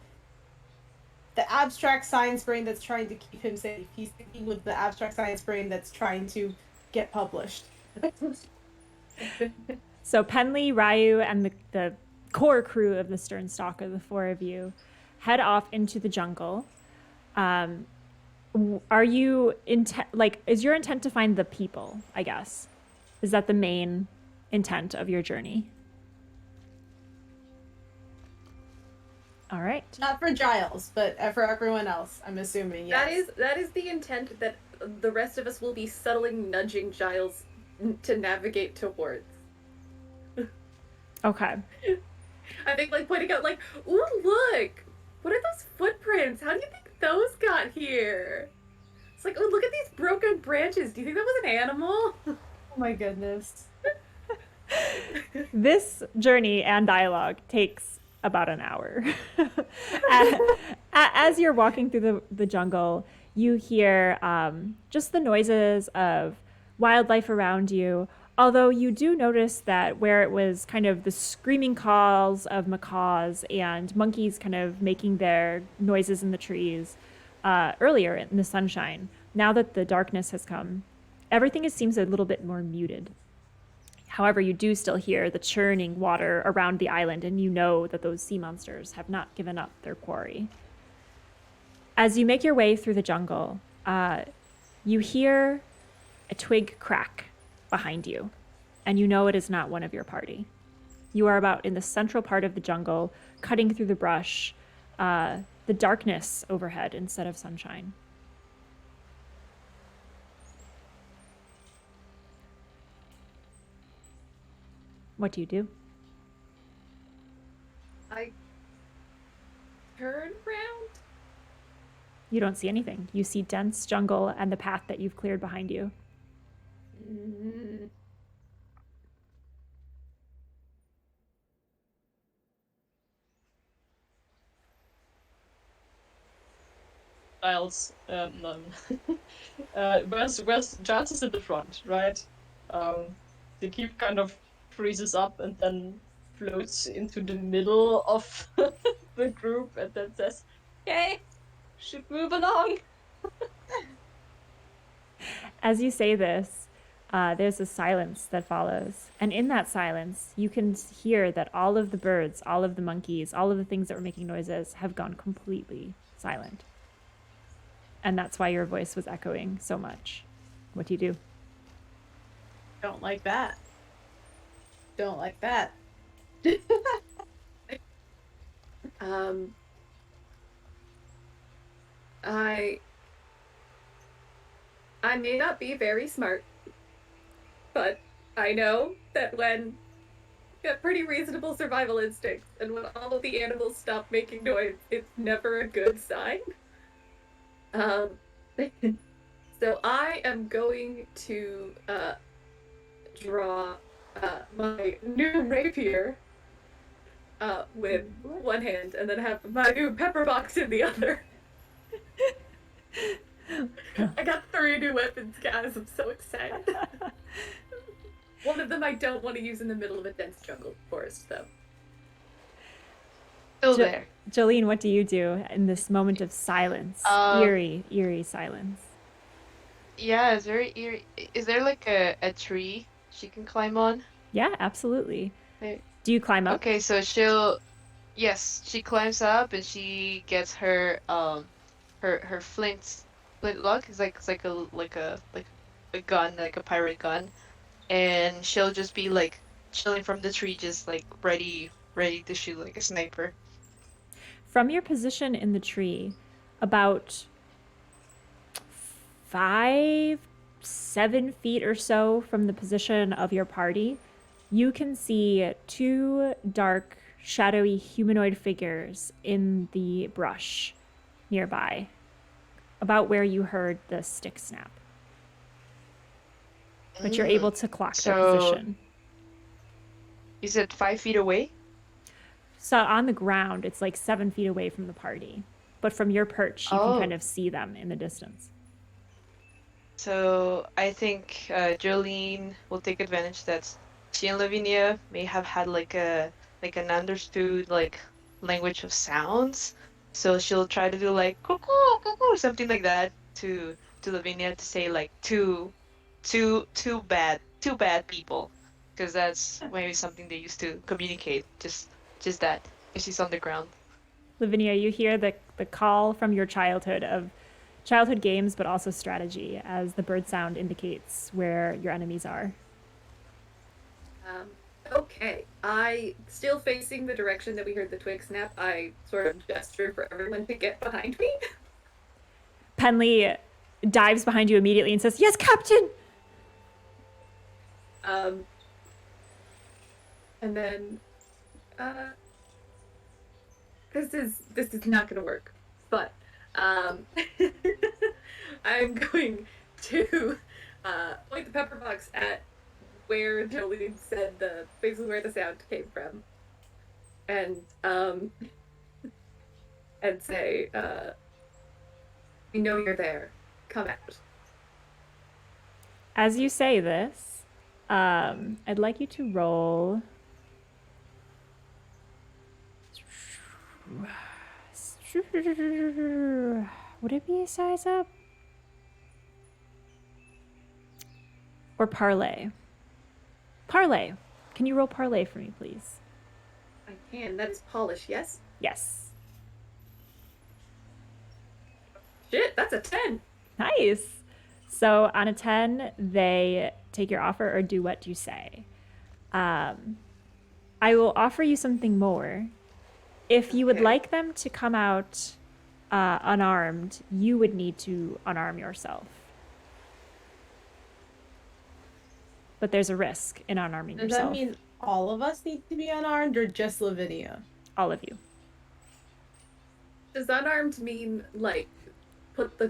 abstract science brain that's trying to keep him safe. He's thinking with the abstract science brain that's trying to get published. So Penley, Ryu, and the core crew of the Stern Stalker, the four of you, head off into the jungle. Are you is your intent to find the people, I guess? Is that the main intent of your journey? All right. Not for Giles, but for everyone else, I'm assuming, yes. That is the intent that the rest of us will be subtly nudging Giles to navigate towards. Okay. I think like pointing out like, ooh, look! What are those footprints? How do you think those got here? It's like, oh, look at these broken branches. Do you think that was an animal? Oh my goodness. This journey and dialogue takes about an hour. As you're walking through the jungle, you hear just the noises of wildlife around you. Although you do notice that where it was kind of the screaming calls of macaws and monkeys kind of making their noises in the trees earlier in the sunshine, now that the darkness has come, everything seems a little bit more muted. However, you do still hear the churning water around the island, and you know that those sea monsters have not given up their quarry. As you make your way through the jungle, you hear a twig crack behind you, and you know it is not one of your party. You are about in the central part of the jungle, cutting through the brush, the darkness overhead instead of sunshine. What do you do? I turn around. You don't see anything. You see dense jungle and the path that you've cleared behind you. Mm-hmm. Giles, where's Giles is in the front, right? The keep kind of freezes up and then floats into the middle of the group and then says, "Okay, should move along." As you say this, there's a silence that follows. And in that silence, you can hear that all of the birds, all of the monkeys, all of the things that were making noises have gone completely silent. And that's why your voice was echoing so much. What do you do? Don't like that. Don't like that. I may not be very smart, but I know that when you have pretty reasonable survival instincts and when all of the animals stop making noise, it's never a good sign. So I am going to draw my new rapier with one hand and then have my new pepper box in the other. I got 3 new weapons, guys. I'm so excited. One of them I don't want to use in the middle of a dense jungle forest, though. Still there. Jolene, what do you do in this moment of silence? Eerie silence. Yeah, it's very eerie. Is there like a tree she can climb on? Yeah, absolutely. There. Do you climb up? Okay, so yes, she climbs up and she gets her her flintlock. It's like a gun, like a pirate gun, and she'll just be like chilling from the tree, just like ready to shoot like a sniper. From your position in the tree, about 5-7 feet or so from the position of your party, you can see 2 dark, shadowy humanoid figures in the brush nearby, about where you heard the stick snap. But you're able to clock their position. Is it 5 feet away? So on the ground, it's like 7 feet away from the party. But from your perch, you can kind of see them in the distance. So I think Jolene will take advantage that she and Lavinia may have had like an understood like language of sounds. So she'll try to do like cuckoo, cuckoo, something like that to Lavinia to say like two bad people, because that's maybe something they used to communicate. Just that if she's on the ground. Lavinia, you hear the call from your childhood games, but also strategy, as the bird sound indicates where your enemies are. Okay, I still facing the direction that we heard the twig snap. I sort of gesture for everyone to get behind me. Penley dives behind you immediately and says, "Yes, Captain!" And then, this is not gonna work, but, I'm going to, point the pepper box at where Jolene said basically where the sound came from, and say, we know you're there, come out. As you say this, I'd like you to roll. Would it be a size up? Or parlay? Parlay. Can you roll parlay for me, please? I can. That is polish, yes? Yes. Shit, that's a 10. Nice. So on a 10, they take your offer or do what you say. I will offer you something more. If you would like them to come out unarmed, you would need to unarm yourself. But there's a risk in unarming Does yourself. that mean all of us need to be unarmed or just Lavinia? All of you. Does unarmed mean, like,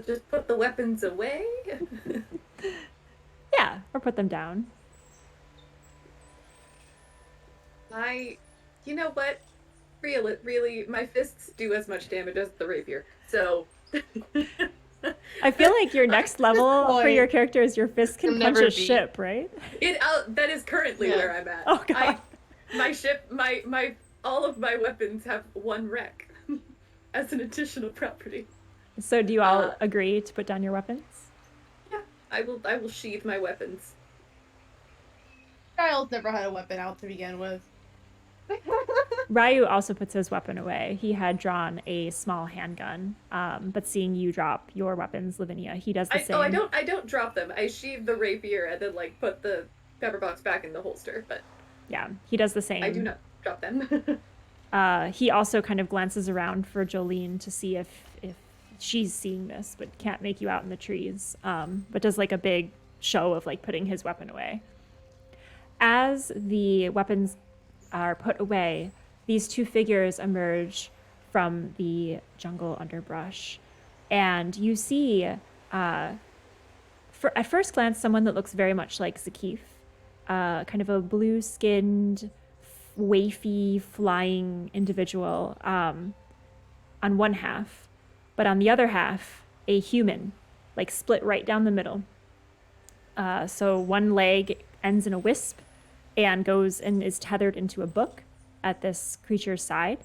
just put the weapons away? Yeah, or put them down. You know what? Really, my fists do as much damage as the rapier, so... I feel like your next level for your character is your fist can punch a ship, right? That is currently where I'm at. Oh god. My ship, all of my weapons have 1 wreck as an additional property. So do you all agree to put down your weapons? Yeah, I will sheathe my weapons. Giles never had a weapon out to begin with. Ryu also puts his weapon away. He had drawn a small handgun, but seeing you drop your weapons, Lavinia, he does the same. I don't drop them. I sheathe the rapier and then like put the pepper box back in the holster. But yeah, he does the same. I do not drop them. He also kind of glances around for Jolene to see if she's seeing this, but can't make you out in the trees. But does like a big show of like putting his weapon away. As the weapons are put away, these two figures emerge from the jungle underbrush, and you see, at first glance, someone that looks very much like Zakif, kind of a blue-skinned, wafy, flying individual on one half, but on the other half, a human, like split right down the middle. So one leg ends in a wisp and goes and is tethered into a book at this creature's side,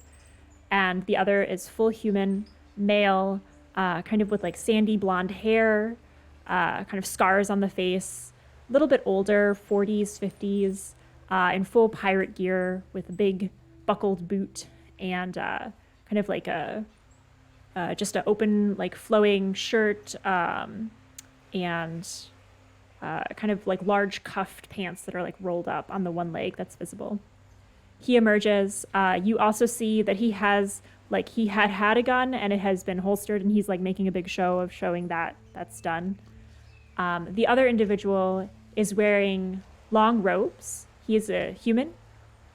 and the other is full human, male, kind of with like sandy blonde hair, kind of scars on the face, a little bit older, 40s, 50s, in full pirate gear with a big buckled boot and kind of like a just an open, like flowing shirt, and kind of like large cuffed pants that are like rolled up on the one leg that's visible. He emerges. You also see that he has, like, he had a gun and it has been holstered, and he's like making a big show of showing that that's done. The other individual is wearing long robes. He is a human,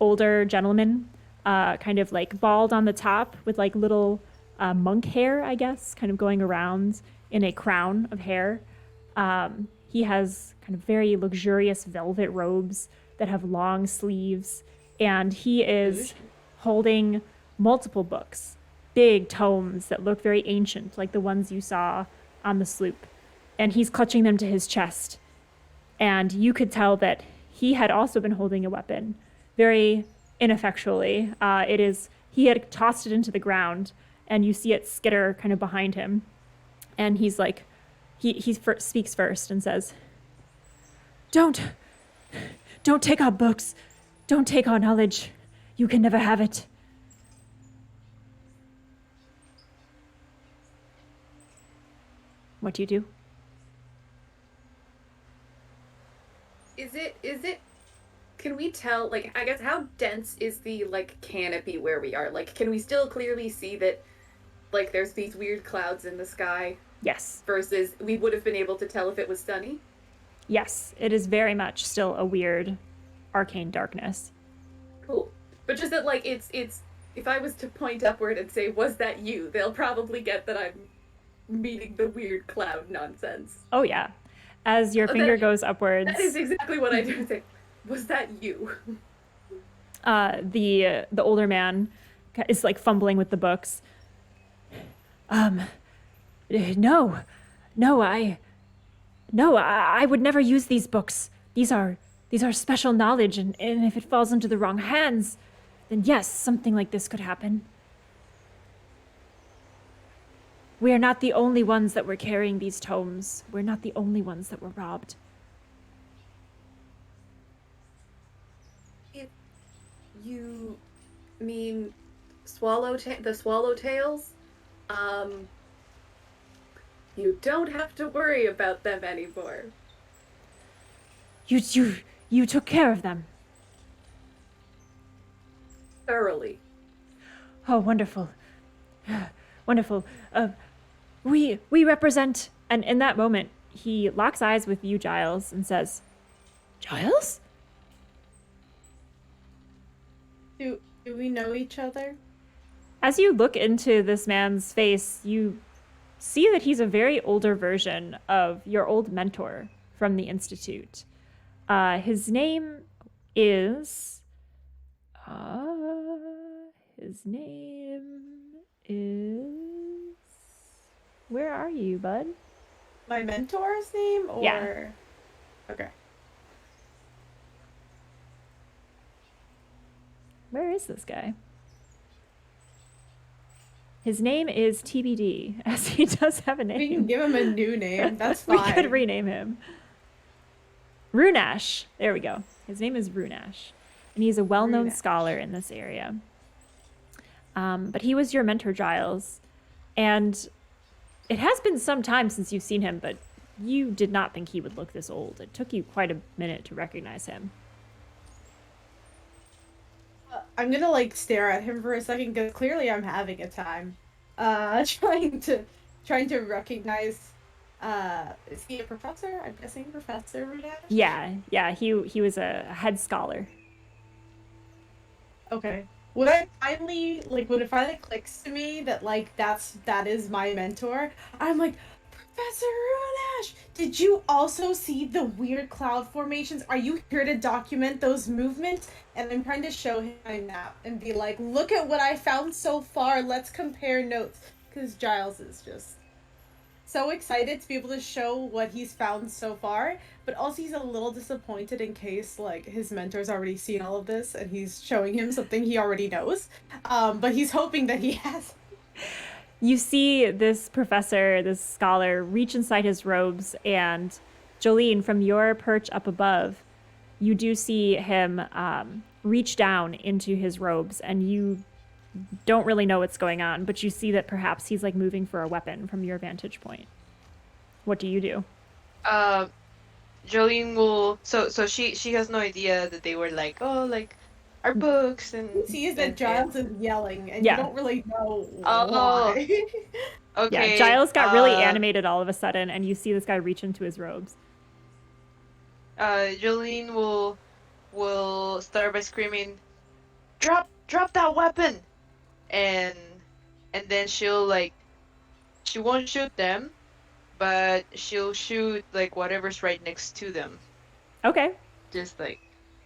older gentleman, kind of like bald on the top with like little monk hair, I guess, kind of going around in a crown of hair. He has kind of very luxurious velvet robes that have long sleeves, and he is holding multiple books, big tomes that look very ancient, like the ones you saw on the sloop. And he's clutching them to his chest. And you could tell that he had also been holding a weapon, very ineffectually. He had tossed it into the ground, and you see it skitter kind of behind him. And he's like, he speaks first and says, Don't take our books. Don't take our knowledge. You can never have it. What do you do? Is it, can we tell, like, I guess, how dense is the, like, canopy where we are? Like, can we still clearly see that, like, there's these weird clouds in the sky? Yes. Versus we would have been able to tell if it was sunny? Yes, it is very much still a weird arcane darkness. Cool. But just that, like, it's if I was to point upward and say, was that you, they'll probably get that I'm meaning the weird cloud nonsense. Oh, yeah. As your finger goes upwards. That is exactly what I do. Say, was that you? The older man is, like, fumbling with the books. No, I would never use these books. These are special knowledge, and if it falls into the wrong hands, then yes, something like this could happen. We are not the only ones that were carrying these tomes. We're not the only ones that were robbed. If you mean the swallowtails, you don't have to worry about them anymore. You took care of them. Thoroughly. Oh, wonderful. Wonderful. We represent, and in that moment, he locks eyes with you, Giles, and says, Giles? Do we know each other? As you look into this man's face, you see that he's a very older version of your old mentor from the Institute. His name is... Where are you, bud? My mentor's name, or... Yeah. Okay. Where is this guy? His name is TBD, as he does have a name. We can give him a new name. That's We fine. could rename him. Runash. There we go. His name is Runesh, and he's a well-known Runesh. scholar in this area. But he was your mentor, Giles, and it has been some time since you've seen him, but you did not think he would look this old. It took you quite a minute to recognize him. I'm gonna like stare at him for a second because clearly I'm having a time. Trying to recognize. Is he a professor? I'm guessing Professor Runesh? Yeah. He was a head scholar. Okay. When it finally clicks to me that like that is my mentor, I'm like, Professor Runesh, did you also see the weird cloud formations? Are you here to document those movements? And I'm trying to show him my map and be like, look at what I found so far. Let's compare notes. Because Giles is just so excited to be able to show what he's found so far, but also he's a little disappointed in case like his mentor's already seen all of this and he's showing him something he already knows. But he's hoping that he has. You see this professor, this scholar, reach inside his robes, and Jolene, from your perch up above, you do see him reach down into his robes, and you don't really know what's going on, but you see that perhaps he's like moving for a weapon from your vantage point. What do you do? Jolene will. So she has no idea that they were like, oh, like our books and. He sees that Giles is yelling, and Yeah. you don't really know Oh. why. Okay. Yeah, Giles got really animated all of a sudden, and you see this guy reach into his robes. Jolene will start by screaming, drop that weapon, and then she won't shoot them, but she'll shoot like whatever's right next to them. Okay. Just like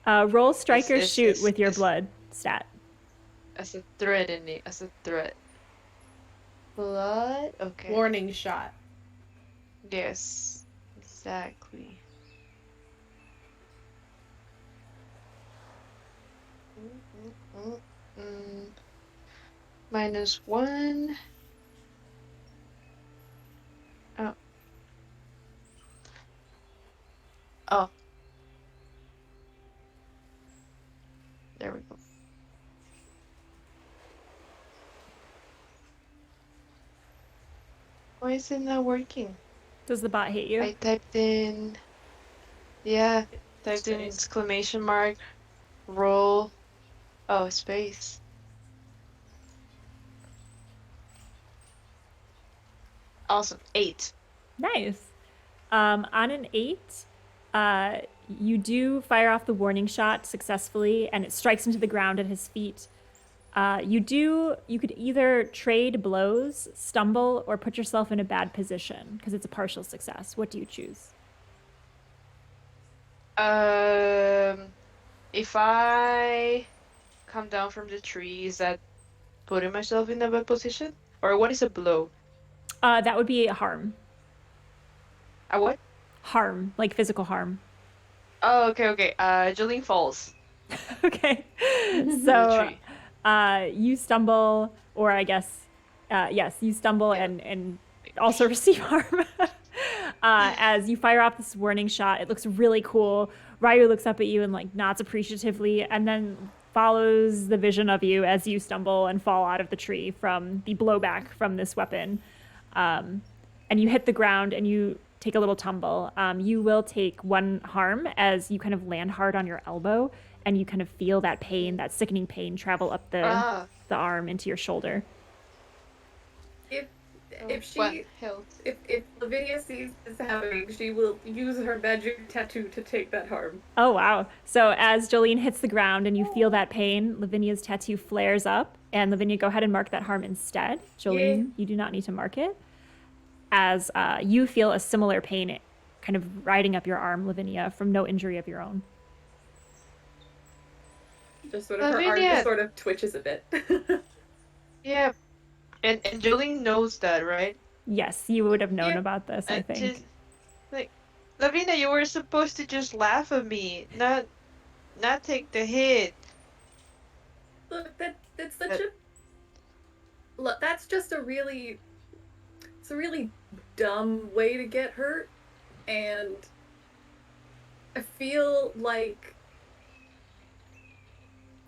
roll strike or it's- shoot it's- with your it's- blood stat. as a threat as a threat. Blood. Okay. Warning shot. Yes. Exactly. -1. Oh. Oh. There we go. Why is it not working? Does the bot hate you? I typed in. Yeah. Typed in Space. exclamation mark. Roll. Oh, space. Awesome. 8. Nice. On an 8, you do fire off the warning shot successfully, and it strikes into the ground at his feet. You could either trade blows, stumble, or put yourself in a bad position because it's a partial success. What do you choose? If I come down from the tree, is that putting myself in a bad position? Or what is a blow? That would be harm. A what? Harm, like physical harm. Oh, okay. Jolene falls. Okay. The So, tree. you stumble, or I guess, yes, you stumble Yeah. and also receive harm. As you fire off this warning shot, it looks really cool. Ryu looks up at you and like nods appreciatively, and then follows the vision of you as you stumble and fall out of the tree from the blowback from this weapon. And you hit the ground and you take a little tumble. You will take 1 harm as you kind of land hard on your elbow, and you kind of feel that pain, that sickening pain, travel up the arm into your shoulder. If What she health? if Lavinia sees this happening, she will use her magic tattoo to take that harm. Oh, wow. So as Jolene hits the ground and you feel that pain, Lavinia's tattoo flares up. And Lavinia, go ahead and mark that harm instead. Jolene, you do not need to mark it. As you feel a similar pain kind of riding up your arm, Lavinia, from no injury of your own. Just sort of her arm Lavinia! just sort of twitches a bit. Yeah. And Jolene knows that, right? Yes, you would have known Yeah, about this, I think. Just, like, Lavina, you were supposed to just laugh at me, not take the hit. Look, that's such a look. That's just a really, it's a really dumb way to get hurt, and I feel like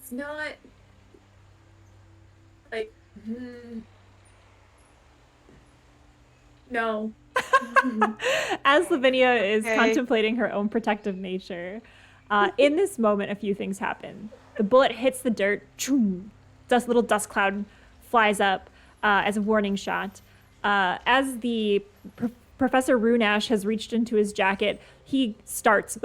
It's not like no. As Lavinia is Okay. contemplating her own protective nature, in this moment, a few things happen. The bullet hits the dirt. Little dust cloud flies up as a warning shot. As the Professor Runash has reached into his jacket, he starts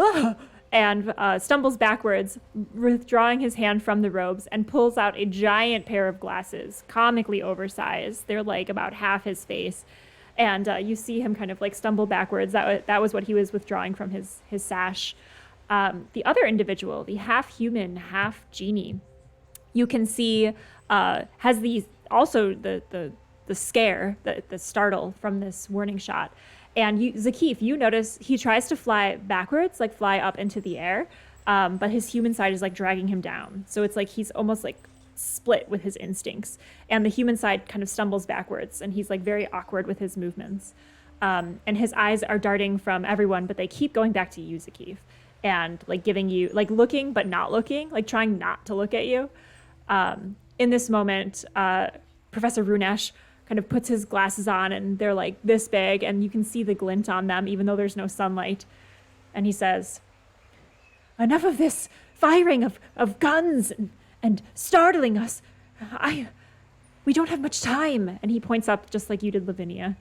and stumbles backwards, withdrawing his hand from the robes, and pulls out a giant pair of glasses, comically oversized. They're like about half his face. And you see him kind of like stumble backwards. That was what he was withdrawing from his sash. The other individual, the half human, half genie, you can see has these also the scare, the startle from this warning shot. And Zakif, you notice he tries to fly backwards, like fly up into the air, but his human side is like dragging him down. So it's like he's almost like split with his instincts, and the human side kind of stumbles backwards, and he's like very awkward with his movements. And his eyes are darting from everyone, but they keep going back to you, Zakif, and like giving you like looking but not looking, like trying not to look at you. In this moment, Professor Runash kind of puts his glasses on, and they're like this big, and you can see the glint on them even though there's no sunlight. And he says, "Enough of this firing of guns and startling us. We don't have much time." And he points up just like you did, Lavinia.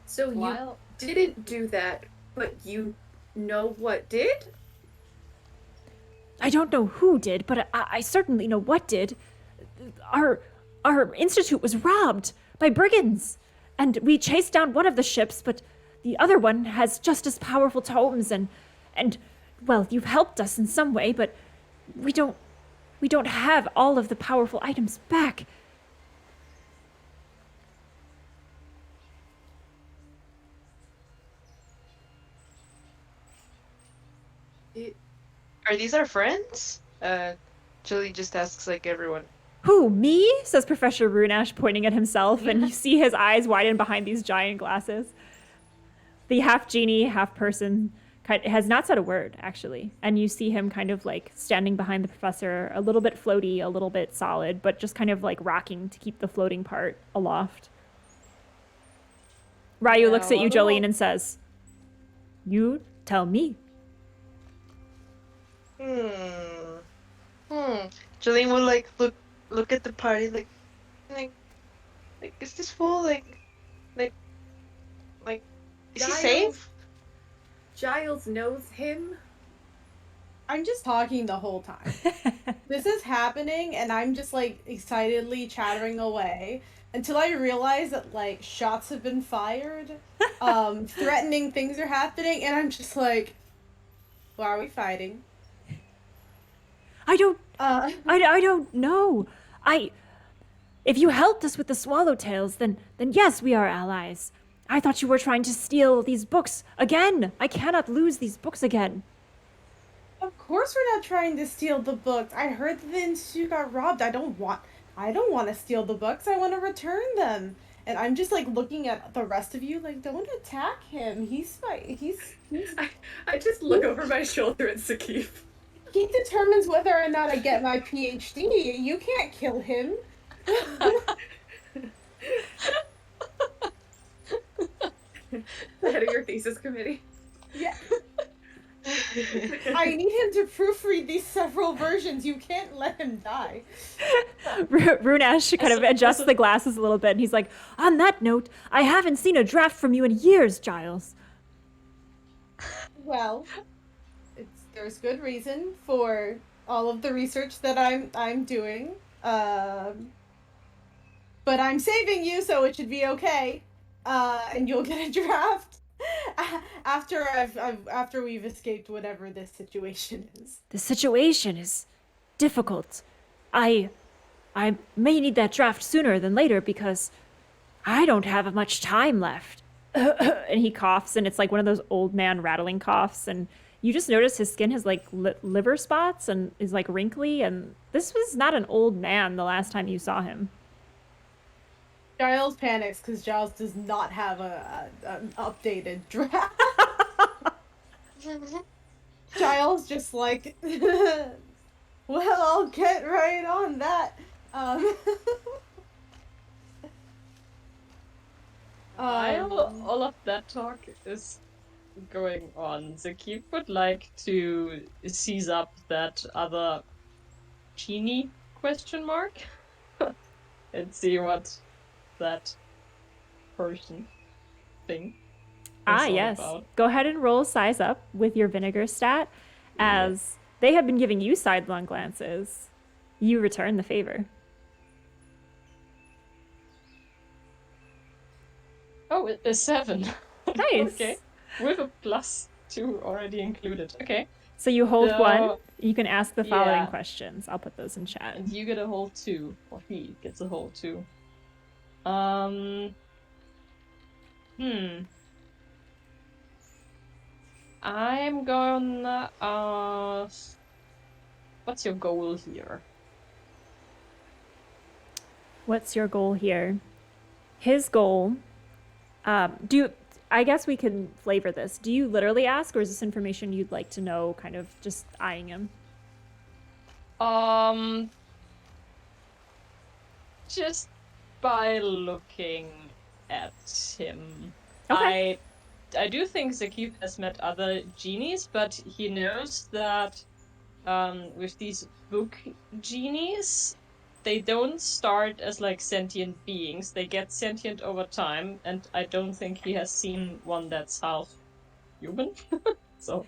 So you didn't do that, but you know what did? I don't know who did, but I certainly know what did. Our institute was robbed by brigands, and we chased down one of the ships, but the other one has just as powerful tomes, and well, you've helped us in some way, but we don't have all of the powerful items back. Are these our friends? Julie just asks like everyone. Who, me? Says Professor Runash, pointing at himself, and you see his eyes widen behind these giant glasses. The half genie, half person has not said a word, actually. And you see him kind of like standing behind the professor, a little bit floaty, a little bit solid, but just kind of like rocking to keep the floating part aloft. Ryu looks at you, Jolene, and says, "You tell me." Jolene will like look at the party like is this fool like is he safe? Giles knows him. I'm just talking the whole time. This is happening, and I'm just like excitedly chattering away until I realize that like shots have been fired, threatening things are happening, and I'm just like, why are we fighting? I don't know. If you helped us with the swallowtails, then yes, we are allies. I thought you were trying to steal these books again. I cannot lose these books again. Of course we're not trying to steal the books. I heard that the institute got robbed. I don't want to steal the books. I want to return them. And I'm just like looking at the rest of you like, don't attack him. He's I just look over my shoulder at Zakif. He determines whether or not I get my PhD. You can't kill him. The head of your thesis committee. Yeah. I need him to proofread these several versions. You can't let him die. Runash kind of adjusts the glasses a little bit, and he's like, "On that note, I haven't seen a draft from you in years, Giles." Well, there's good reason for all of the research that I'm doing. But I'm saving you, so it should be okay. And you'll get a draft after we've escaped whatever this situation is. The situation is difficult. I may need that draft sooner than later because I don't have much time left. And he coughs, and it's like one of those old man rattling coughs, and you just notice his skin has like liver spots and is like wrinkly, and this was not an old man the last time you saw him. Giles panics because Giles does not have an updated draft. Giles just like, well, I'll get right on that. While all of that talk is going on, Zakif would like to seize up that other genie question mark and see what that person thing is all Yes. about. Go ahead and roll size up with your vinegar stat, as they have been giving you sidelong glances. You return the favor. Oh, a 7. Nice. Okay. With a +2 already included. Okay. So you hold So- one. You can ask the following Yeah. questions. I'll put those in chat. And you get a whole 2. Or he gets a whole 2. I'm gonna ask, what's your goal here? What's your goal here? His goal. I guess we can flavor this. Do you literally ask, or is this information you'd like to know, kind of just eyeing him? Just by looking at him. Okay. I do think Zakif has met other genies, but he knows that with these book genies, they don't start as like sentient beings. They get sentient over time, and I don't think he has seen one that's half human. So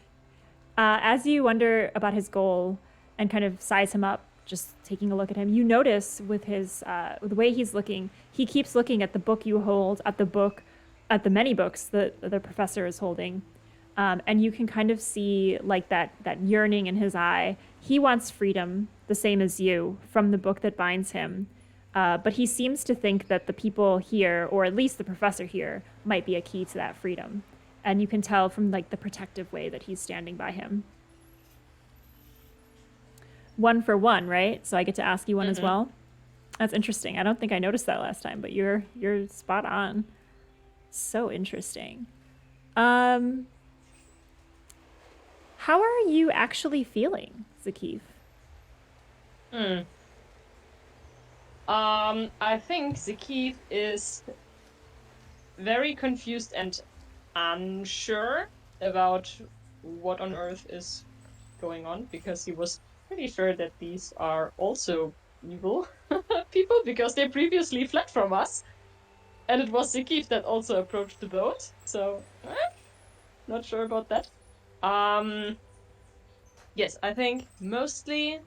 As you wonder about his goal and kind of size him up, just taking a look at him, you notice with his the way he's looking, he keeps looking at the book you hold, at the many books that the professor is holding, and you can kind of see like that yearning in his eye. He wants freedom, the same as you, from the book that binds him. But he seems to think that the people here, or at least the professor here, might be a key to that freedom. And you can tell from like the protective way that he's standing by him. 1 for 1, right? So I get to ask you one as well. That's interesting. I don't think I noticed that last time, but you're spot on. So interesting. How are you actually feeling, Zakif? I think Zakif is very confused and unsure about what on earth is going on, because he was pretty sure that these are also evil people, because they previously fled from us. And it was Zakif that also approached the boat, so not sure about that. Yes, I think mostly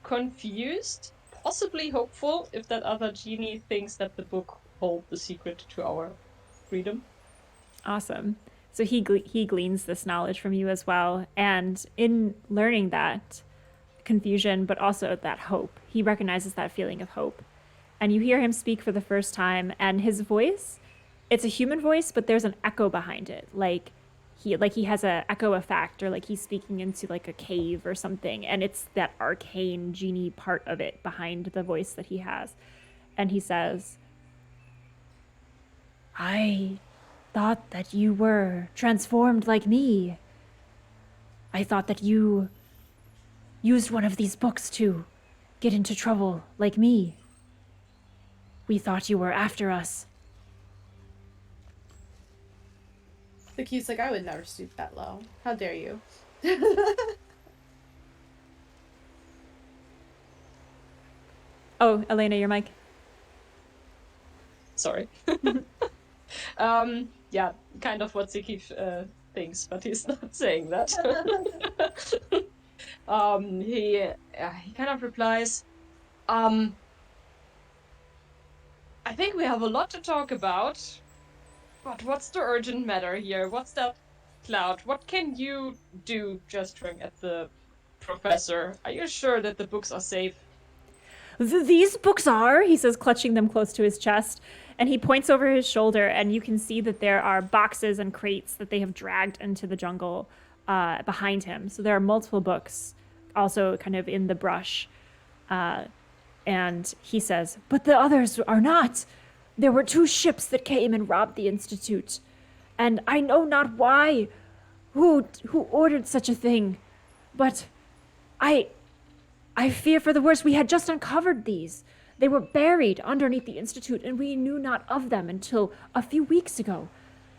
confused, possibly hopeful if that other genie thinks that the book holds the secret to our freedom. Awesome. So he gleans this knowledge from you as well, and in learning that confusion, but also that hope, he recognizes that feeling of hope. And you hear him speak for the first time, and his voice, it's a human voice, but there's an echo behind it. Like he has a echo effect, or like he's speaking into like a cave or something, and it's that arcane genie part of it behind the voice that he has. And he says, I thought that you were transformed like me. I thought that you used one of these books to get into trouble like me. We thought you were after us. The cute's like, I would never stoop that low. How dare you? Oh, Elena, your mic. Sorry. Yeah, kind of what Zakif thinks, but he's not saying that. He kind of replies, I think we have a lot to talk about, but what's the urgent matter here? What's that cloud? What can you do gesturing at the professor? Are you sure that the books are safe? These books are, he says, clutching them close to his chest. And he points over his shoulder, and you can see that there are boxes and crates that they have dragged into the jungle behind him. So there are multiple books also kind of in the brush. And he says, "But the others are not. There were 2 ships that came and robbed the Institute. And I know not why, who ordered such a thing. But I fear for the worst. We had just uncovered these. They were buried underneath the Institute, and we knew not of them until a few weeks ago.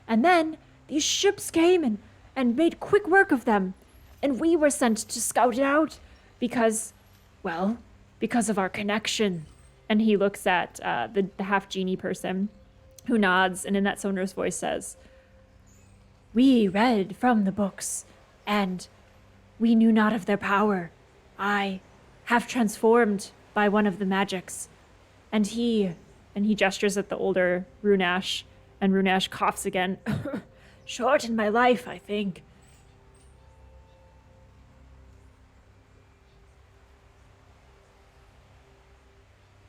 And then these ships came and made quick work of them. And we were sent to scout it out because of our connection." And he looks at the half genie person who nods and in that sonorous voice says, "We read from the books, and we knew not of their power. I half transformed by one of the magics." And he gestures at the older Runash, and Runash coughs again. "Shortened my life, I think."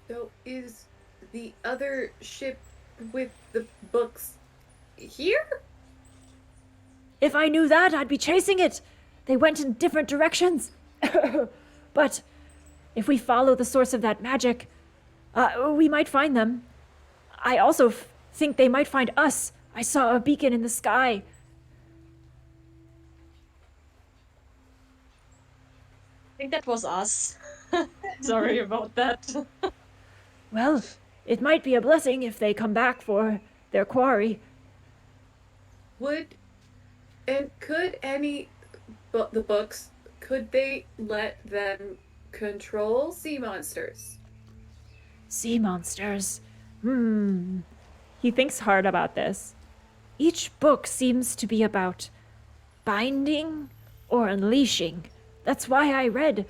So is the other ship with the books here? If I knew that, I'd be chasing it. They went in different directions. But if we follow the source of that magic, we might find them. I also think they might find us. I saw a beacon in the sky. I think that was us. Sorry about that. Well, it might be a blessing if they come back for their quarry. Could the books, could they let them control sea monsters? Sea monsters. He thinks hard about this. Each book seems to be about binding or unleashing. That's why I read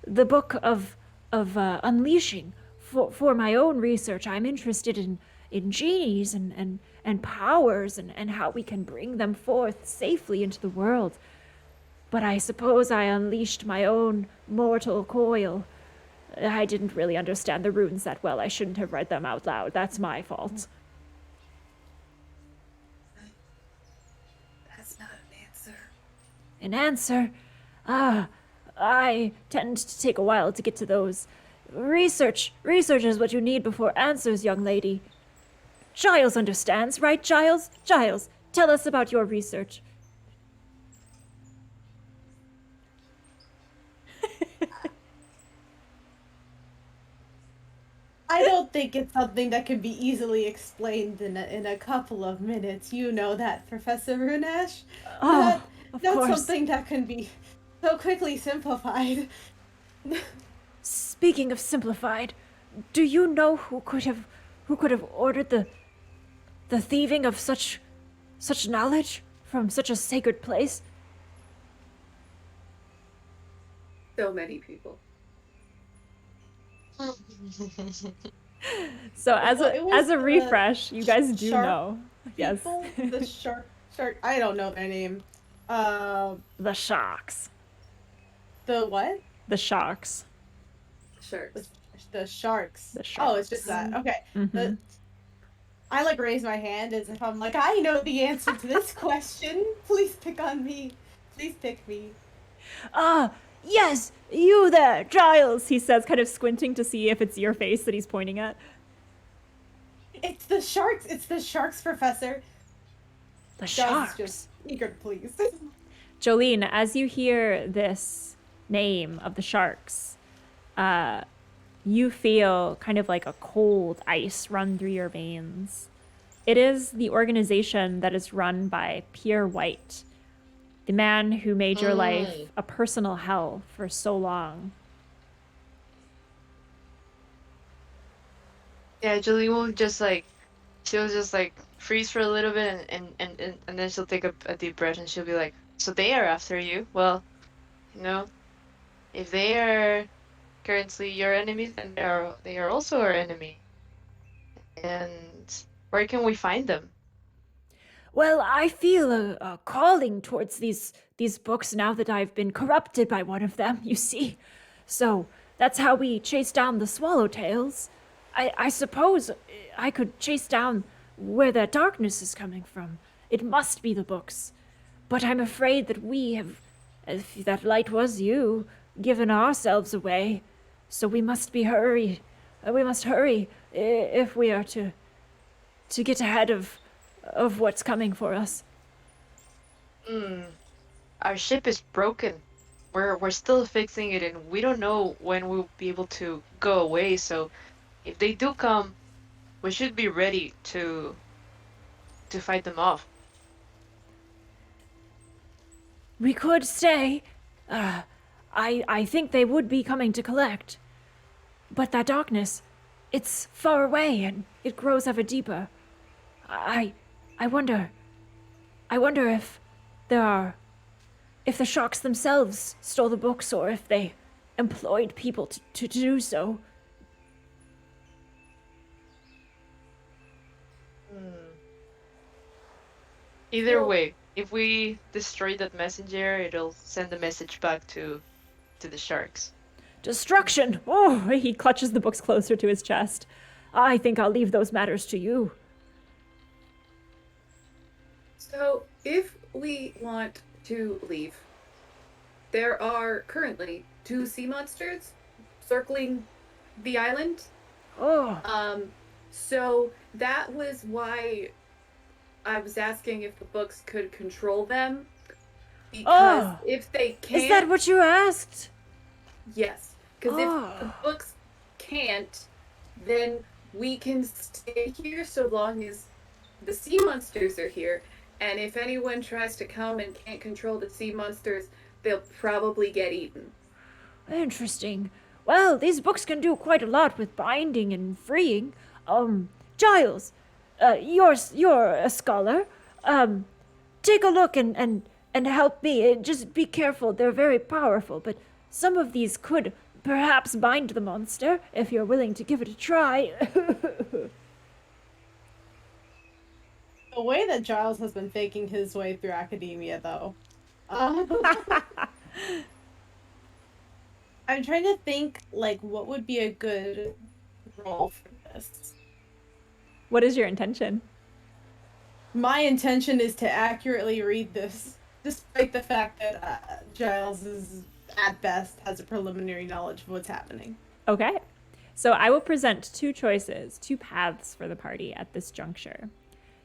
the book of unleashing. For my own research, I'm interested in genies and powers and how we can bring them forth safely into the world. But I suppose I unleashed my own mortal coil. I didn't really understand the runes that well. I shouldn't have read them out loud. That's my fault. That's not an answer. An answer? I tend to take a while to get to those. Research is what you need before answers, young lady. Giles understands, right, Giles? Giles, tell us about your research. I don't think it's something that can be easily explained in a couple of minutes. You know that, Professor Runash. Oh, of That's course. something that can be so quickly simplified. Speaking of simplified, do you know who could have ordered the thieving of such knowledge from such a sacred place? So many people. So as Well, it was a the refresh, you guys do shark know. Yes. People, the shark. I don't know their name. The sharks. The what? The sharks. Sure. The sharks. The Oh, it's sharks. just that. Okay. Mhm. I raise my hand as if I'm like, I know the answer to this question. Please pick on me. Please pick me. Ah, yes, you there, Giles, he says, kind of squinting to see if it's your face that he's pointing at. It's the sharks. It's the sharks, Professor. The Giles sharks. is just eager, please. Jolene, as you hear this name of the sharks, you feel kind of like a cold ice run through your veins. It is the organization that is run by Pierre White, the man who made your life a personal hell for so long. Yeah, Julie will just she'll just freeze for a little bit and then she'll take a deep breath and she'll be like, so they are after you. Well, if they are currently your enemies, then they are also our enemy. And where can we find them? Well, I feel a calling towards these books now that I've been corrupted by one of them, you see. So that's how we chase down the swallowtails. I suppose I could chase down where that darkness is coming from. It must be the books. But I'm afraid that we have, if that light was you, given ourselves away. So we must be hurried. We must hurry if we are to get ahead of what's coming for us. Our ship is broken. We're still fixing it, and we don't know when we'll be able to go away. So if they do come, we should be ready to fight them off. We could stay. I think they would be coming to collect. But that darkness, it's far away and it grows ever deeper. I wonder if the sharks themselves stole the books or if they employed people to do so. Either way, if we destroy that messenger, it'll send a message back to the sharks. Destruction! Oh, he clutches the books closer to his chest. I think I'll leave those matters to you. So, if we want to leave, there are currently 2 sea monsters circling the island. Oh. So that was why I was asking if the books could control them. Because if they can't... Is that what you asked? Yes. Because if the books can't, then we can stay here so long as the sea monsters are here. And if anyone tries to come and can't control the sea monsters, they'll probably get eaten. Interesting. Well, these books can do quite a lot with binding and freeing. Giles, you're a scholar. Take a look and help me. Just be careful. They're very powerful, but some of these could perhaps bind the monster if you're willing to give it a try. The way that Giles has been faking his way through academia, though. I'm trying to think, like, what would be a good role for this. What is your intention? My intention is to accurately read this, despite the fact that Giles is, at best, has a preliminary knowledge of what's happening. Okay. So I will present 2 choices, 2 paths for the party at this juncture.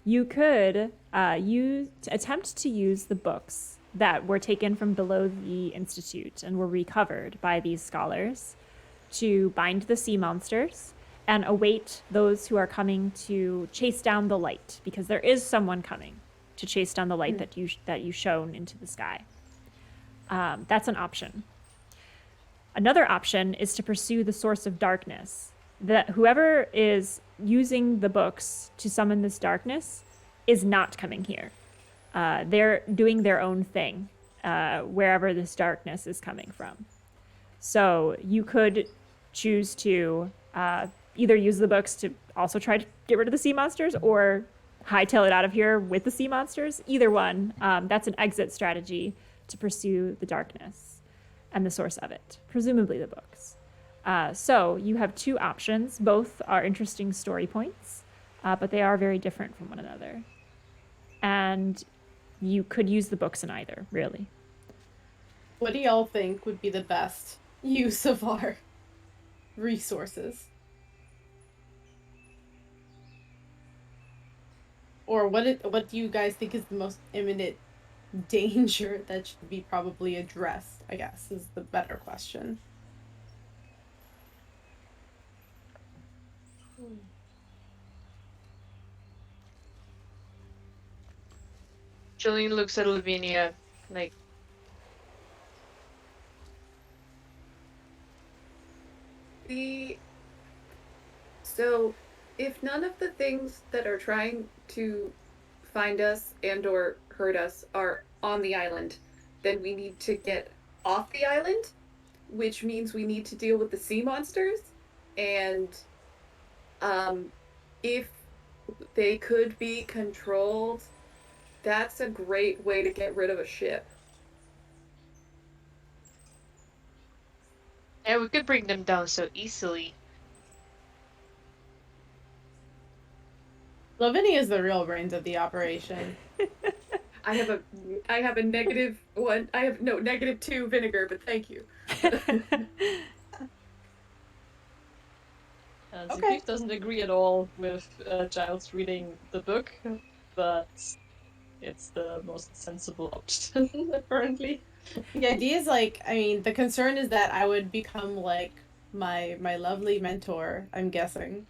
You could attempt to use the books that were taken from below the Institute and were recovered by these scholars to bind the sea monsters and await those who are coming to chase down the light, because there is someone coming to chase down the light that you shone into the sky. That's an option. Another option is to pursue the source of darkness. That whoever is using the books to summon this darkness is not coming here. They're doing their own thing wherever this darkness is coming from. So you could choose to either use the books to also try to get rid of the sea monsters or hightail it out of here with the sea monsters. Either one. That's an exit strategy to pursue the darkness and the source of it, presumably the books. So you have 2 options. Both are interesting story points, but they are very different from one another. And you could use the books in either, really. What do y'all think would be the best use of our resources? Or what do you guys think is the most imminent danger that should be probably addressed, I guess, is the better question. Jolene looks at Lavinia like, So, if none of the things that are trying to find us and or hurt us are on the island, then we need to get off the island, which means we need to deal with the sea monsters. And if they could be controlled, that's a great way to get rid of a ship. yeah, we could bring them down so easily. Lavinia is the real brains of the operation. I have a negative 1. I have -2 vinegar, but thank you. Okay. Zikif doesn't agree at all with Giles reading the book, but it's the most sensible option, apparently. The idea is like, I mean, the concern is that I would become like my lovely mentor, I'm guessing.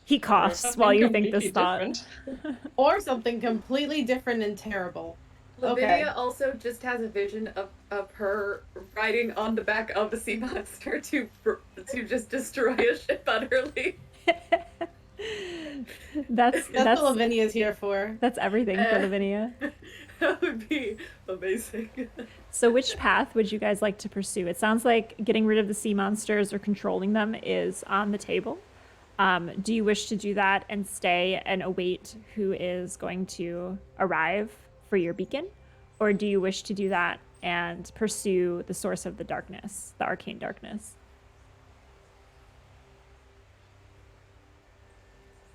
He Or coughs while something you think this completely thought. different. Or something completely different and terrible. Lavinia Okay. also just has a vision of her riding on the back of a sea monster to just destroy a ship utterly. That's That's what Lavinia is here for. that's everything for Lavinia. That would be amazing. So which path would you guys like to pursue? It sounds like getting rid of the sea monsters or controlling them is on the table. Do you wish to do that and stay and await who is going to arrive for your beacon? Or do you wish to do that and pursue the source of the darkness, the arcane darkness?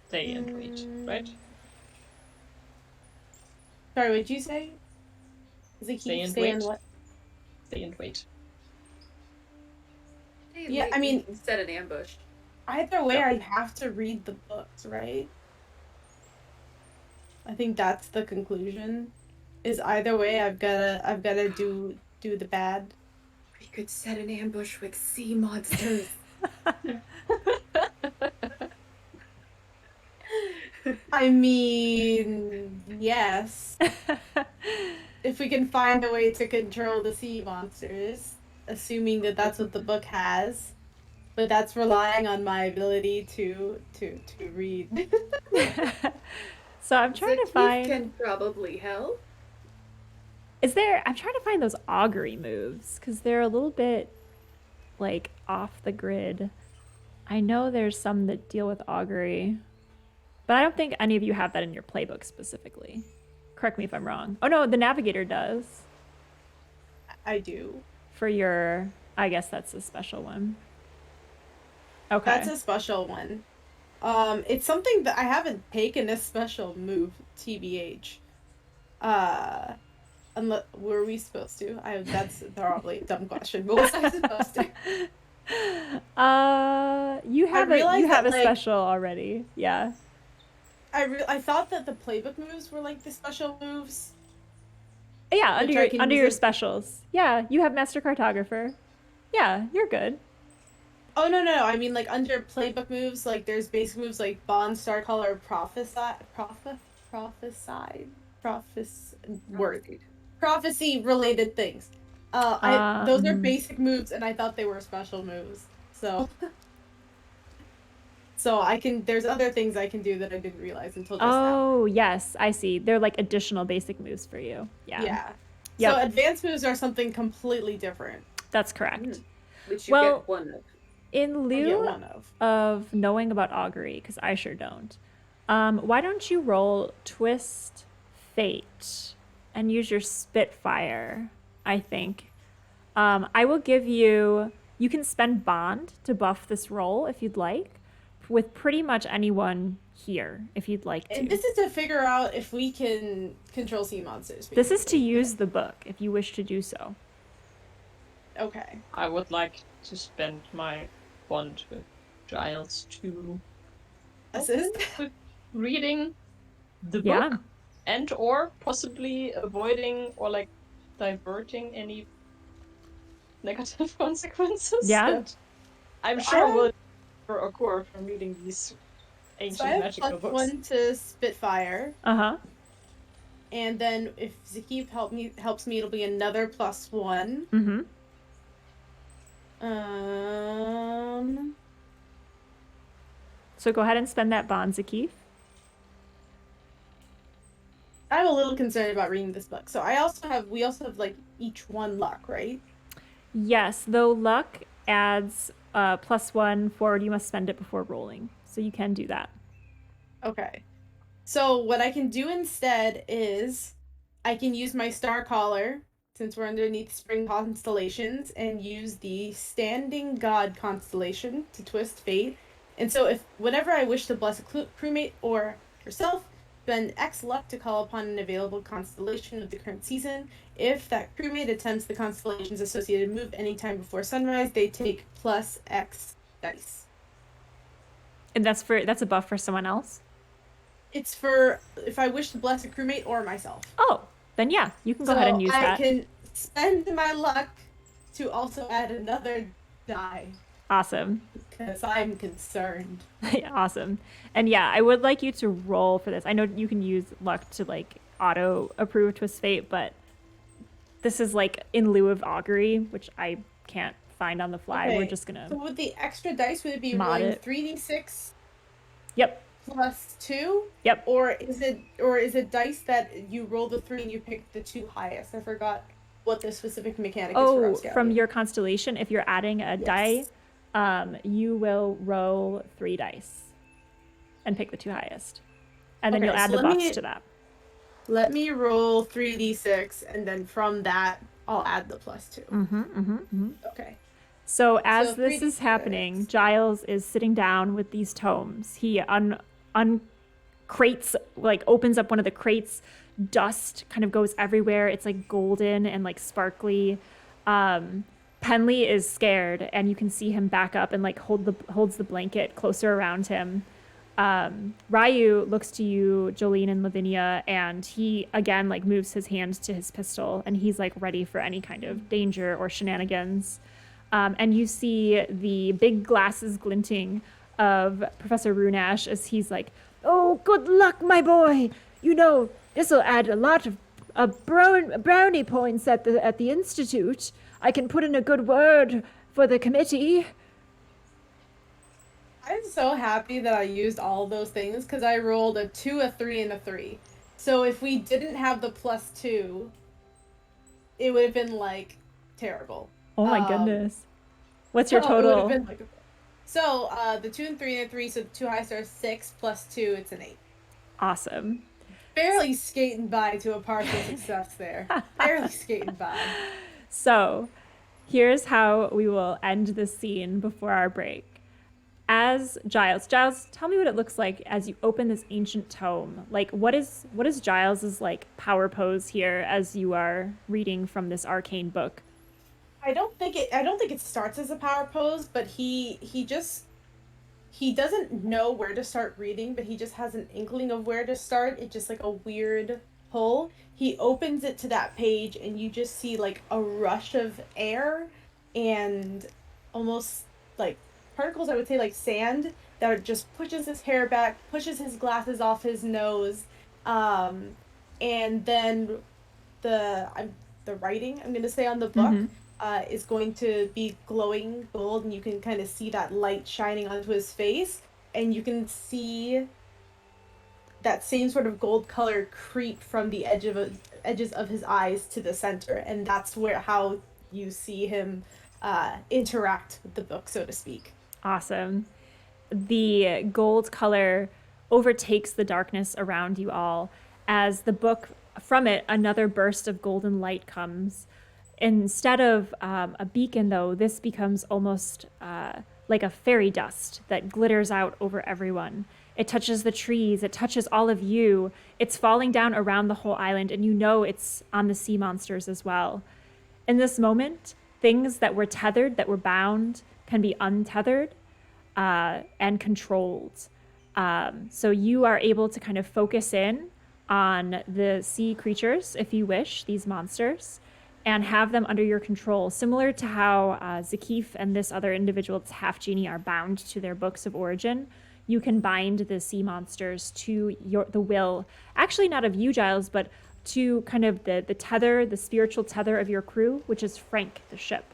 Stay and wait, right? Sorry, what'd you say? Stay and stay wait. what? Stay and wait. Yeah, I mean, set an ambush. Either way, I have to read the books, right? I think that's the conclusion. Is either way, I've gotta do the bad. We could set an ambush with sea monsters. I mean, yes. If we can find a way to control the sea monsters, assuming that that's what the book has, but that's relying on my ability to read. So I'm trying to find. Can probably help. I'm trying to find those augury moves because they're a little bit like off the grid. I know there's some that deal with augury, but I don't think any of you have that in your playbook specifically. Correct me if I'm wrong. Oh no, the Navigator does. I do. For your, I guess that's a special one. Okay. That's a special one. It's something that I haven't taken a special move, TBH. Unless, were we supposed to? That's probably a dumb question. But was I supposed to? You have a like, special already. Yeah. I thought that the playbook moves were like the special moves. Yeah, under your specials. Yeah, you have Master Cartographer. Yeah, you're good. Oh no, I mean like under playbook moves, like there's basic moves like Bond, Star Color, prophecy related things. Those are basic moves, and I thought they were special moves. So, there's other things I can do that I didn't realize until just now. Oh yes, I see. They're like additional basic moves for you. Yeah. Yeah. Yep. So advanced moves are something completely different. That's correct. Which you get one of. In lieu of knowing about augury, because I sure don't, why don't you roll Twist Fate and use your Spitfire, I think. I will give you can spend Bond to buff this roll if you'd like, with pretty much anyone here, if you'd like to. And this is to figure out if we can control sea monsters. Basically. This is to use the book, if you wish to do so. Okay. I would like to spend my bond with Giles to assist with reading the book and or possibly avoiding or like diverting any negative consequences. Yeah. I'm sure will occur from reading these ancient magical books. One to Spitfire. Uh-huh. And then if Zikif helps me, it'll be another +1. Mm-hmm. So go ahead and spend that bond, Zikif. I'm a little concerned about reading this book. So we also have like each one luck, right? Yes, though luck adds +1 forward, you must spend it before rolling. So you can do that. Okay. So what I can do instead is I can use my Star Collar, since we're underneath Spring Constellations, and use the Standing God Constellation to twist fate. And so whenever I wish to bless a crewmate or herself, spend X luck to call upon an available constellation of the current season. If that crewmate attempts the constellation's associated move anytime before sunrise, they take +X dice. And that's a buff for someone else? It's for if I wish to bless a crewmate or myself. Oh, then yeah, you can go ahead and use I that. can spend my luck to also add another die. Awesome. Because I'm concerned. Awesome. And yeah, I would like you to roll for this. I know you can use luck to like auto approve Twist Fate, but this is like in lieu of augury, which I can't find on the fly. Okay. We're just gonna. So with the extra dice, would it be mod rolling it. 3d6 Yep. plus 2? Yep. Or is it dice that you roll the 3 and you pick the 2 highest? I forgot what the specific mechanic is for Rapscallion. From your constellation, if you're adding a die, you will roll 3 dice and pick the 2 highest. And then Okay, you'll add so the let buffs me- to that. Let me roll 3d6, and then from that, I'll add the plus 2. Okay. So as So this is 3d6. happening, Giles is sitting down with these tomes. He crates, like opens up one of the crates. Dust kind of goes everywhere. It's like golden and like sparkly. Penley is scared, and you can see him back up and like holds the blanket closer around him. Ryu looks to you, Jolene and Lavinia, and he again like moves his hand to his pistol, and he's like ready for any kind of danger or shenanigans. And you see the big glasses glinting of Professor Runash as he's like, "Oh, good luck, my boy. You know, this'll add a lot of brownie points at the institute. I can put in a good word for the committee." I'm so happy that I used all of those things because I rolled a 2, a 3, and a 3. So if we didn't have the plus 2, it would have been like terrible. Oh my goodness. What's your So it would total? have been like so the 2 and 3 and a 3, so the 2 highest are 6 plus 2, it's an 8. Awesome. Barely skating by to a partial success there. Barely skating by. So here's how we will end the scene before our break. As Giles, tell me what it looks like as you open this ancient tome. Like, what is Giles's like power pose here as you are reading from this arcane book? I don't think it starts as a power pose, but he doesn't know where to start reading, but he just has an inkling of where to start. It's just like a weird pull. He opens it to that page, and you just see like a rush of air and almost like particles, I would say like sand, that just pushes his hair back, pushes his glasses off his nose, and then the writing, I'm gonna say, on the book is going to be glowing gold, and you can kind of see that light shining onto his face, and you can see that same sort of gold color creep from the edges of his eyes to the center, and that's how you see him interact with the book, so to speak. Awesome. The gold color overtakes the darkness around you all as the book, from it, another burst of golden light comes. Instead of a beacon, though, this becomes almost like a fairy dust that glitters out over everyone. It touches the trees. It touches all of you. It's falling down around the whole island, and you know it's on the sea monsters as well. In this moment, things that were tethered, that were bound, can be untethered and controlled. So you are able to kind of focus in on the sea creatures, if you wish, these monsters, and have them under your control, similar to how Zakif and this other individual, this half genie, are bound to their books of origin. You can bind the sea monsters to the will, actually not of you, Giles, but to kind of the tether, the spiritual tether of your crew, which is Frank, the ship.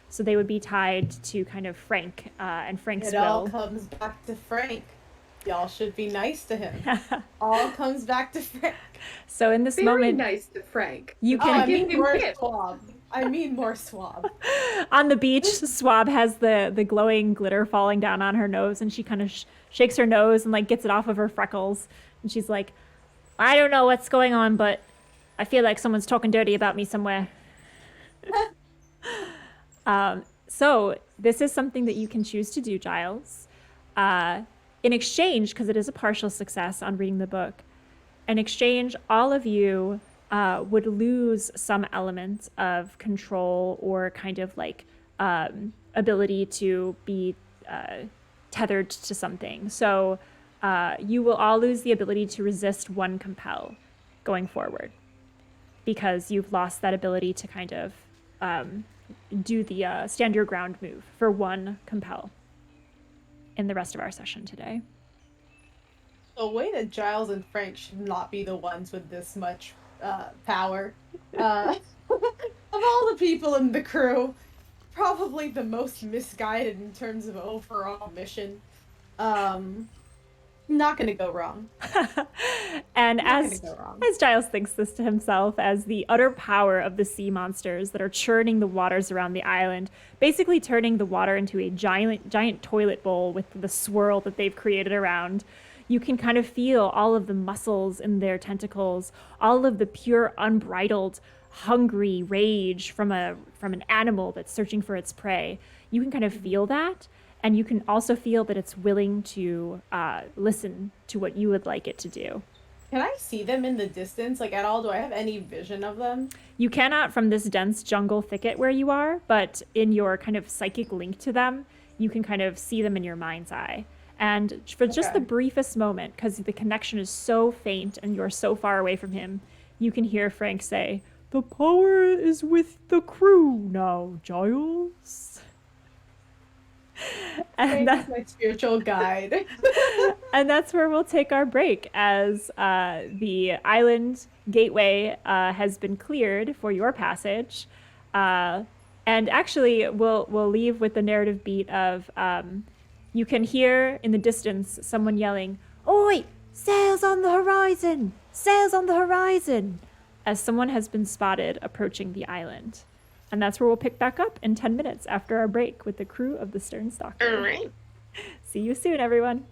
So they would be tied to kind of Frank and Frank's will. It all comes back to Frank. Y'all should be nice to him. All comes back to Frank. So in this Very moment, nice to Frank. you I can mean him more gifts. swab. I mean more swab. on the beach. Swab has the glowing glitter falling down on her nose, and she kind of shakes her nose and like gets it off of her freckles, and she's like, "I don't know what's going on, but I feel like someone's talking dirty about me somewhere." So this is something that you can choose to do, Giles. In exchange, because it is a partial success on reading the book, in exchange, all of you would lose some element of control or kind of like ability to be tethered to something. So you will all lose the ability to resist one compel going forward, because you've lost that ability to kind of do the stand your ground move for one compel in the rest of our session today. The way that Giles and Frank should not be the ones with this much power. Of all the people in the crew, probably the most misguided in terms of overall mission. Not gonna go wrong. And Not as gonna go wrong. Giles thinks this to himself, as the utter power of the sea monsters that are churning the waters around the island, basically turning the water into a giant toilet bowl with the swirl that they've created around, you can kind of feel all of the muscles in their tentacles, all of the pure, unbridled, hungry rage from an animal that's searching for its prey. You can kind of feel that, and you can also feel that it's willing to listen to what you would like it to do. Can I see them in the distance, like, at all? Do I have any vision of them? You cannot from this dense jungle thicket where you are, but in your kind of psychic link to them, you can kind of see them in your mind's eye. And for just the briefest moment, because the connection is so faint and you're so far away from him, you can hear Frank say, "The power is with the crew now, Giles." And Frank is my spiritual guide. And that's where we'll take our break, as the island gateway has been cleared for your passage. And actually, we'll leave with the narrative beat of you can hear in the distance someone yelling, "Oi! Sails on the horizon! Sails on the horizon!" as someone has been spotted approaching the island. And that's where we'll pick back up in 10 minutes after our break with the crew of the Stern Stalker. All right. See you soon, everyone.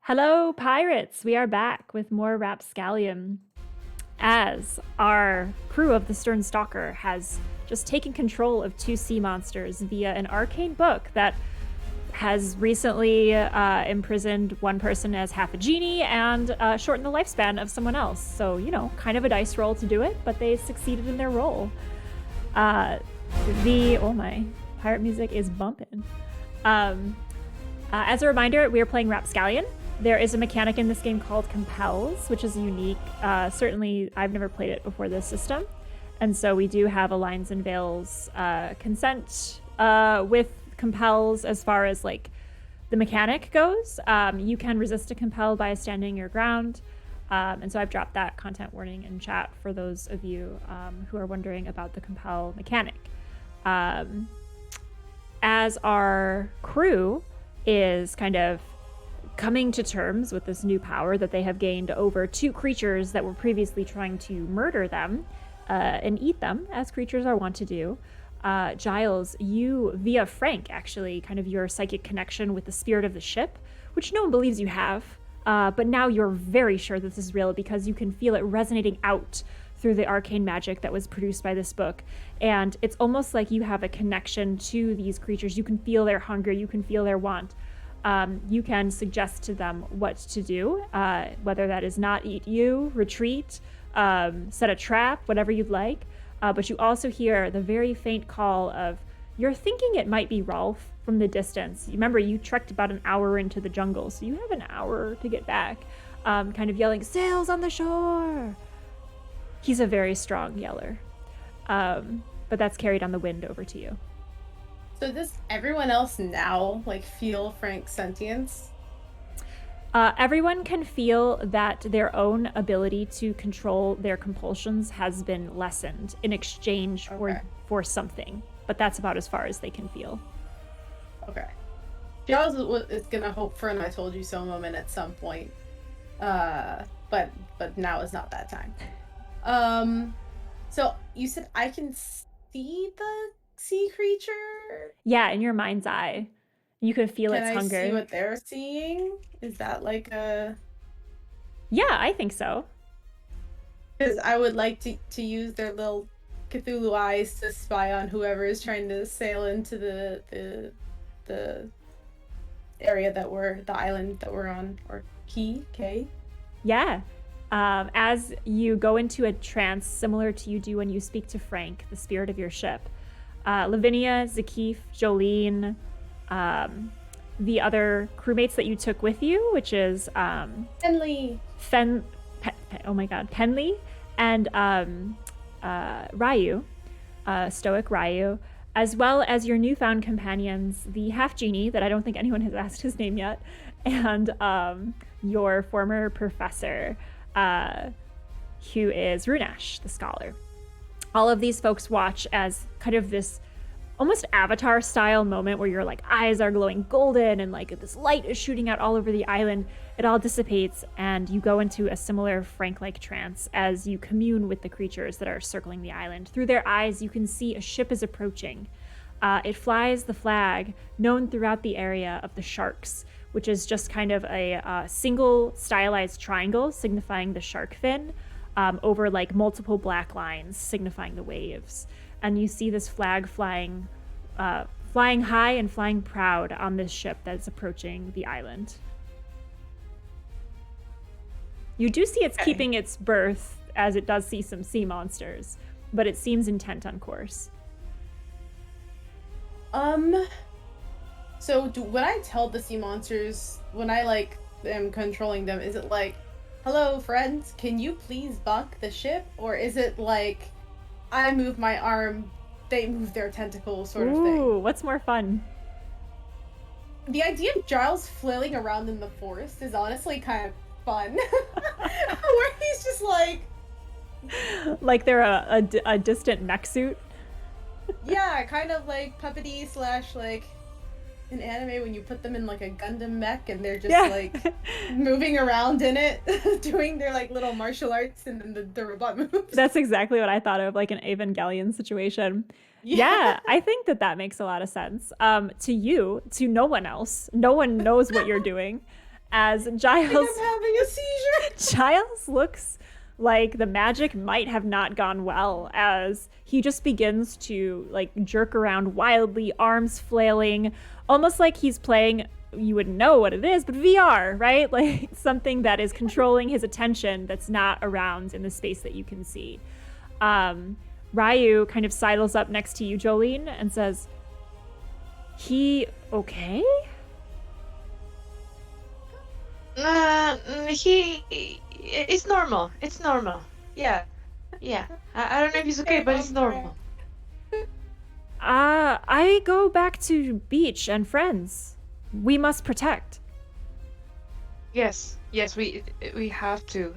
Hello, pirates! We are back with more Rapscallion as our crew of the Stern Stalker has just taken control of 2 sea monsters via an arcane book that has recently imprisoned one person as half a genie and shortened the lifespan of someone else. So, you know, kind of a dice roll to do it, but they succeeded in their role. Oh my, pirate music is bumping. As a reminder, we are playing Rapscallion. There is a mechanic in this game called Compels, which is unique. Certainly, I've never played it before this system. And so we do have a Lines and Veils consent with Compels as far as like the mechanic goes. You can resist a Compel by standing your ground. And so I've dropped that content warning in chat for those of you who are wondering about the Compel mechanic. As our crew is kind of coming to terms with this new power that they have gained over 2 creatures that were previously trying to murder them and eat them, as creatures are wont to do. Giles, you, via Frank, actually, kind of your psychic connection with the spirit of the ship, which no one believes you have, but now you're very sure that this is real because you can feel it resonating out through the arcane magic that was produced by this book. And it's almost like you have a connection to these creatures. You can feel their hunger, you can feel their want. You can suggest to them what to do, whether that is not eat you, retreat, set a trap, whatever you'd like. But you also hear the very faint call of, you're thinking it might be Rolf from the distance. Remember, you trekked about an hour into the jungle, so you have an hour to get back, kind of yelling, sails on the shore. He's a very strong yeller, but that's carried on the wind over to you. So does everyone else now like feel Frank's sentience? Everyone can feel that their own ability to control their compulsions has been lessened in exchange for something, but that's about as far as they can feel. Okay. Giles is gonna hope for an "I told you so" moment at some point, but now is not that time. So you said I can see the sea creature? Yeah, in your mind's eye. You can feel its hunger. Can I see what they're seeing? Is that like a... Yeah, I think so. Because I would like to use their little Cthulhu eyes to spy on whoever is trying to sail into the area the island that we're on, or K. Yeah. As you go into a trance similar to you do when you speak to Frank, the spirit of your ship, Lavinia, Zakif, Jolene, the other crewmates that you took with you, which is Penley, Penley, and Ryu, Stoic Ryu, as well as your newfound companions, the half genie that I don't think anyone has asked his name yet, and your former professor, who is Runash, the scholar. All of these folks watch as kind of this almost Avatar style moment where your like eyes are glowing golden and like this light is shooting out all over the island. It all dissipates and you go into a similar Frank-like trance as you commune with the creatures that are circling the island. Through their eyes, you can see a ship is approaching. It flies the flag known throughout the area of the Sharks, which is just kind of a single stylized triangle signifying the shark fin over like multiple black lines signifying the waves. And you see this flag flying high and flying proud on this ship that is approaching the island. You do see it's keeping its berth as it does see some sea monsters, but it seems intent on course. So when I tell the sea monsters, when I like am controlling them, is it like, hello friends, can you please bunk the ship? Or is it like, I move my arm, they move their tentacles sort of thing? Ooh, what's more fun? The idea of Giles flailing around in the forest is honestly kind of fun. Where he's just like they're a distant mech suit. Yeah, kind of like puppety / like in anime when you put them in like a Gundam mech and they're just like moving around in it, doing their like little martial arts and then the robot moves. That's exactly what I thought of, like an Evangelion situation. Yeah, I think that makes a lot of sense. To you, to no one else. No one knows what you're doing. as I think Giles I'm having a seizure. Giles looks like the magic might have not gone well, as he just begins to like jerk around wildly, arms flailing, almost like he's playing, you wouldn't know what it is, but VR, right? Like something that is controlling his attention that's not around in the space that you can see. Ryu kind of sidles up next to you, Jolene, and says, "He okay?" It's normal. It's normal. Yeah. I don't know if he's okay, but it's normal. I go back to beach and friends. We must protect. Yes, we have to.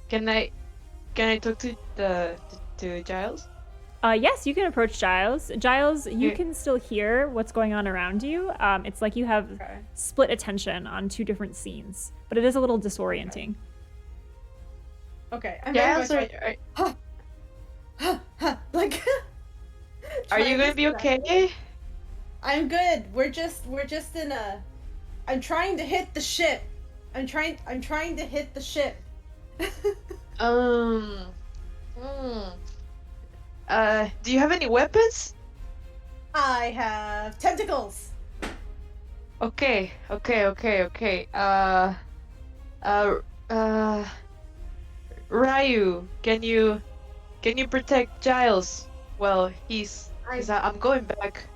Can I talk to Giles? Yes, you can approach Giles. Giles, you Okay. can still hear what's going on around you. It's like you have Okay. split attention on two different scenes, but it is a little disorienting. Okay, I'm Giles, very much like, are you gonna be okay? I'm good. We're just in a. I'm trying to hit the ship. I'm trying to hit the ship. Hmm. Do you have any weapons? I have tentacles. Okay. Ryu, can you protect Giles? Well, I'm going back.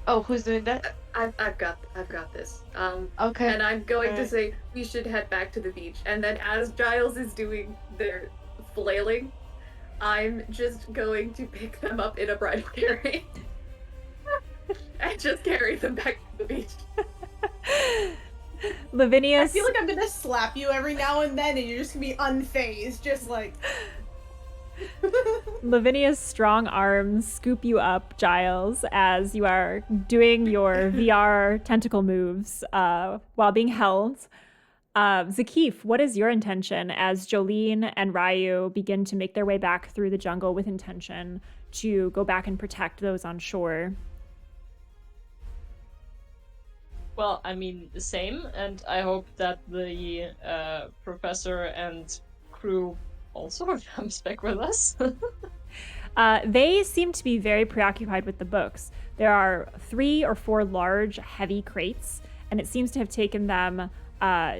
Oh, who's doing that? I've got this. Okay. And I'm going to Alright. say we should head back to the beach. And then as Giles is doing their flailing, I'm just going to pick them up in a bridal carry. And just carry them back to the beach. Lavinia, I feel like I'm gonna slap you every now and then, and you're just gonna be unfazed, just like. Lavinia's strong arms scoop you up, Giles, as you are doing your VR tentacle moves while being held. Zakif, what is your intention as Jolene and Ryu begin to make their way back through the jungle with intention to go back and protect those on shore? Well, I mean, the same, and I hope that the professor and crew also comes back with us. They seem to be very preoccupied with the books. There are 3 or 4 large, heavy crates, and it seems to have taken them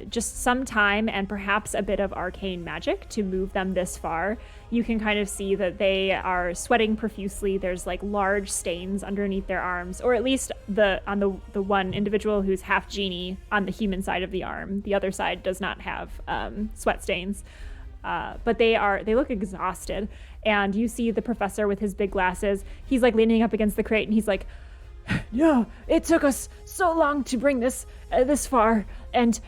just some time and perhaps a bit of arcane magic to move them this far. You can kind of see that they are sweating profusely. There's like large stains underneath their arms, or at least on the one individual who's half genie on the human side of the arm. The other side does not have sweat stains. But they look exhausted, and you see the professor with his big glasses. He's like leaning up against the crate, and he's like, "No, it took us so long to bring this far, and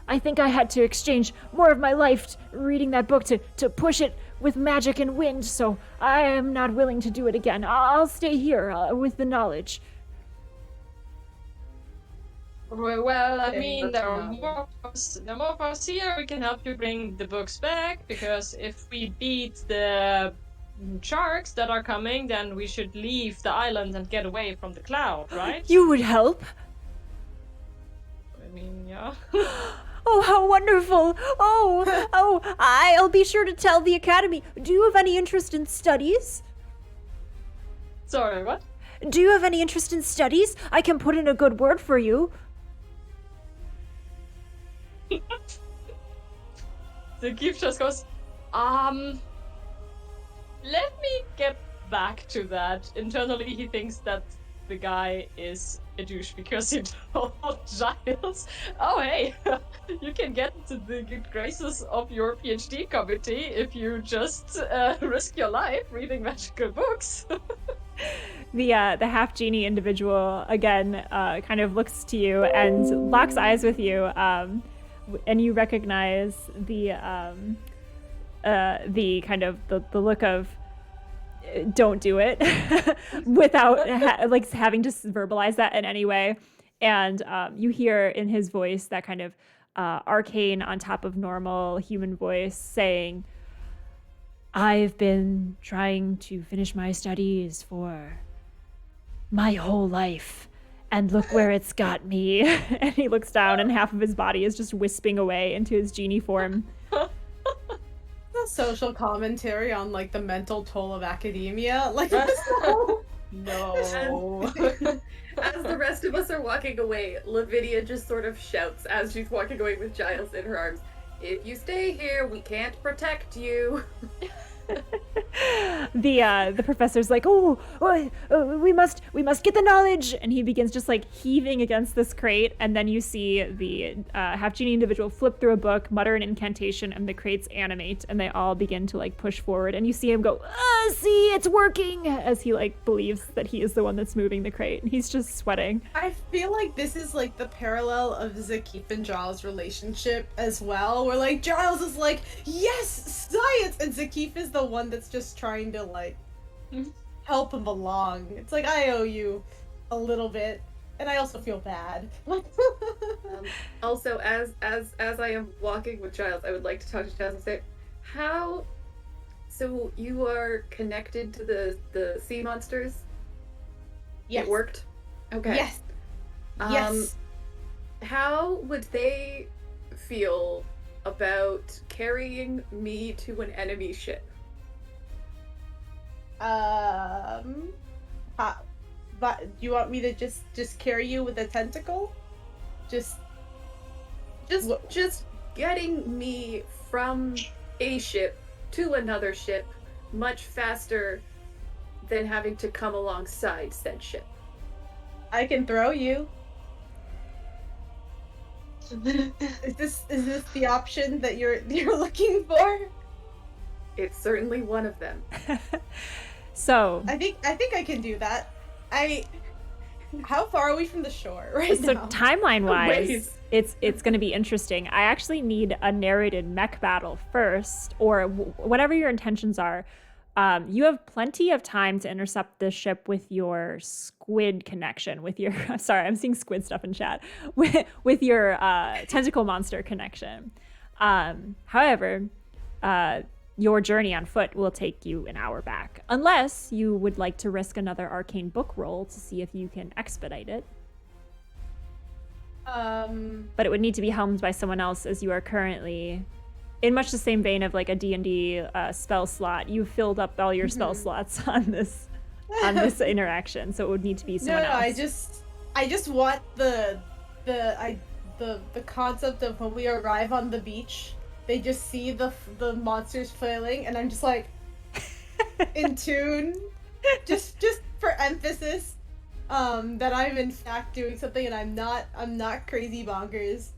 I think I had to exchange more of my life reading that book to push it with magic and wind. So I am not willing to do it again. I'll stay here with the knowledge." Well, I Okay, mean, that's there are enough. more of us here. We can help you bring the books back, because if we beat the sharks that are coming, then we should leave the island and get away from the cloud, right? You would help? I mean, yeah. Oh, how wonderful! Oh, I'll be sure to tell the academy. Do you have any interest in studies? Sorry, what? Do you have any interest in studies? I can put in a good word for you. The gift just goes, let me get back to that. Internally, he thinks that the guy is a douche because he told Giles, "Oh, hey, you can get into the good graces of your PhD committee if you just risk your life reading magical books." The half genie individual again kind of looks to you and locks eyes with you, and you recognize the kind of the look of don't do it without like having to verbalize that in any way. And you hear in his voice that kind of arcane on top of normal human voice saying, "I've been trying to finish my studies for my whole life, And look where it's got me. And he looks down and half of his body is just wisping away into his genie form. The social commentary on like the mental toll of academia. Like No. As the rest of us are walking away, Lavinia just sort of shouts as she's walking away with Giles in her arms, "If you stay here, we can't protect you." The professor's like, we must get the knowledge, and he begins just like heaving against this crate, and then you see the half genie individual flip through a book, mutter an incantation, and the crates animate, and they all begin to like push forward, and you see him go, see, it's working, as he like believes that he is the one that's moving the crate, and he's just sweating. I feel like this is like the parallel of Zakif and Giles' relationship as well, where like Giles is like, yes, science, and Zakif is the one that's just trying to like help him along. It's like, I owe you a little bit, and I also feel bad. Also, as I am walking with Giles, I would like to talk to Giles and say, how? So you are connected to the sea monsters? Yes. It worked? Okay. Yes. Yes. How would they feel about carrying me to an enemy ship? But do you want me to just carry you with a tentacle? Just getting me from a ship to another ship much faster than having to come alongside said ship. I can throw you. Is this the option that you're looking for? It's certainly one of them. So I think I can do that. How far are we from the shore right so now? timeline Ways. wise, it's going to be interesting. I actually need a narrated mech battle first, or whatever your intentions are. You have plenty of time to intercept the ship with your squid connection, with your sorry, I'm seeing squid stuff in chat, with your tentacle monster connection. However, your journey on foot will take you an hour back, unless you would like to risk another arcane book roll to see if you can expedite it. But it would need to be helmed by someone else, as you are currently in much the same vein of like a D&D spell slot. You've filled up all your spell slots on this interaction, so it would need to be someone else. I just want the concept of when we arrive on the beach, they just see the monsters flailing, and I'm just like in tune, just for emphasis, that I'm in fact doing something, and I'm not crazy bonkers.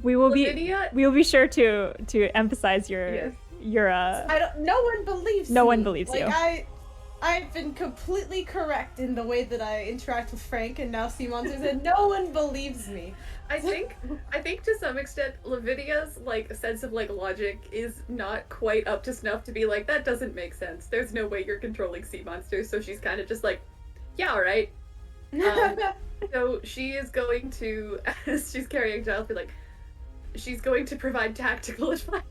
We will be sure to emphasize your no one believes no me. one believes like, you. I've been completely correct in the way that I interact with Frank and now sea monsters, and no one believes me. I think to some extent Lavinia's like sense of like logic is not quite up to snuff to be like, that doesn't make sense. There's no way you're controlling sea monsters, so she's kind of just like, yeah, all right. So she is going to, as she's carrying Giles, be like, she's going to provide tactical advice.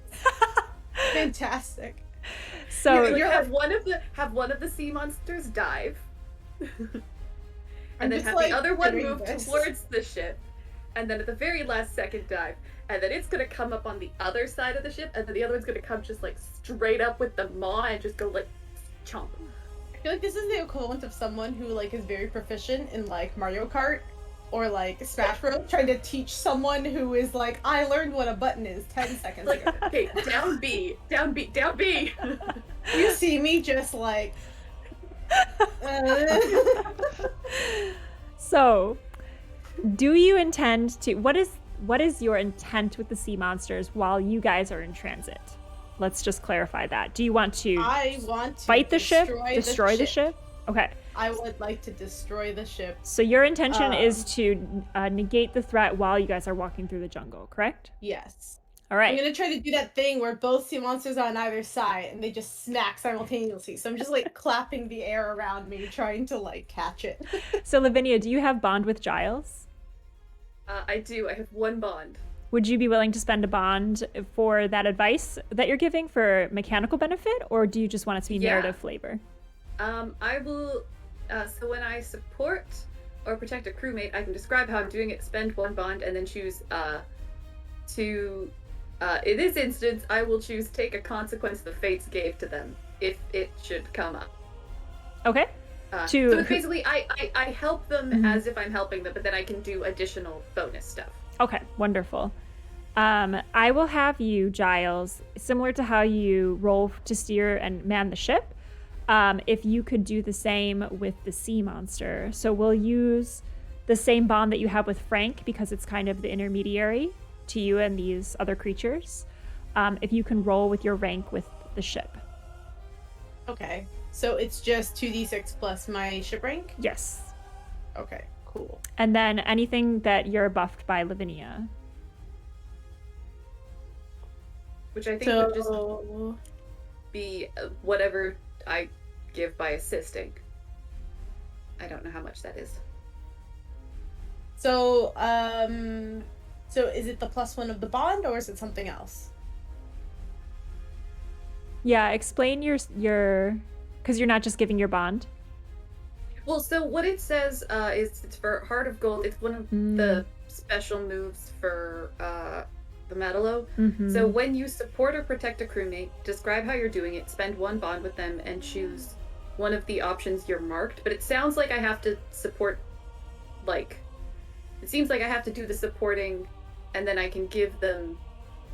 Fantastic. So have one of the sea monsters dive, and then have the other one move towards the ship, and then at the very last second dive, and then it's gonna come up on the other side of the ship, and then the other one's gonna come just like straight up with the maw and just go like chomp. I feel like this is the equivalent of someone who like is very proficient in like Mario Kart or like Smash Bros. Trying to teach someone who is like, I learned what a button is 10 seconds ago. Okay, down B. You see me just like So, do you intend to, what is your intent with the sea monsters while you guys are in transit? Let's just clarify that. Do you want to I want to fight the ship? Destroy the ship? Okay. I would like to destroy the ship. So your intention is to negate the threat while you guys are walking through the jungle, correct? Yes. All right. I'm gonna try to do that thing where both sea monsters are on either side and they just smack simultaneously. So I'm just like clapping the air around me, trying to like catch it. So Lavinia, do you have bond with Giles? I do. I have one bond. Would you be willing to spend a bond for that advice that you're giving for mechanical benefit, or do you just want it to be narrative flavor? I will. So when I support or protect a crewmate, I can describe how I'm doing it, spend 1 bond, and then choose to in this instance, I will choose take a consequence the fates gave to them if it should come up. Okay. So it's basically, I help them as if I'm helping them, but then I can do additional bonus stuff. Okay, wonderful. I will have you, Giles, similar to how you roll to steer and man the ship, if you could do the same with the sea monster. So we'll use the same bond that you have with Frank because it's kind of the intermediary to you and these other creatures. If you can roll with your rank with the ship. Okay. So it's just 2d6 plus my ship rank? Yes. Okay, cool. And then anything that you're buffed by Lavinia. Which I think would just be whatever I give by assisting. I don't know how much that is. So, so is it the +1 of the bond, or is it something else? Yeah, explain your because you're not just giving your bond. Well, so what it says is it's for Heart of Gold. It's one of the special moves for the Matalo. So when you support or protect a crewmate, describe how you're doing it, spend 1 bond with them, and choose one of the options you're marked. But it sounds like I have to support, like, it seems like I have to do the supporting, and then I can give them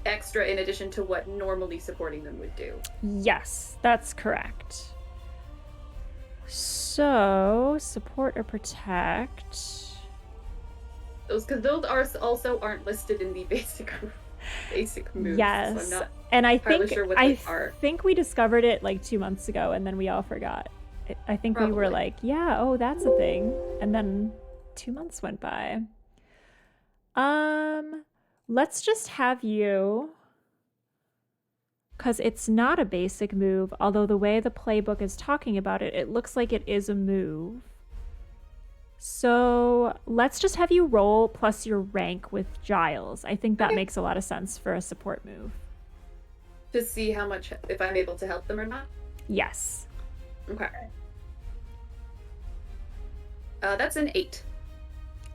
extra in addition to what normally supporting them would do. Yes, that's correct. So, support or protect. Those, because those also aren't listed in the basic moves. Yes, so I'm not and I entirely think sure what I they are. think we discovered it like 2 months ago, and then we all forgot. I think we were Probably. like, yeah, oh, that's a thing, and then 2 months went by. Let's just have you, because it's not a basic move, although the way the playbook is talking about it, it looks like it is a move. So let's just have you roll plus your rank with Giles. I think that makes a lot of sense for a support move. To see how much, if I'm able to help them or not? Yes. Okay. That's an 8.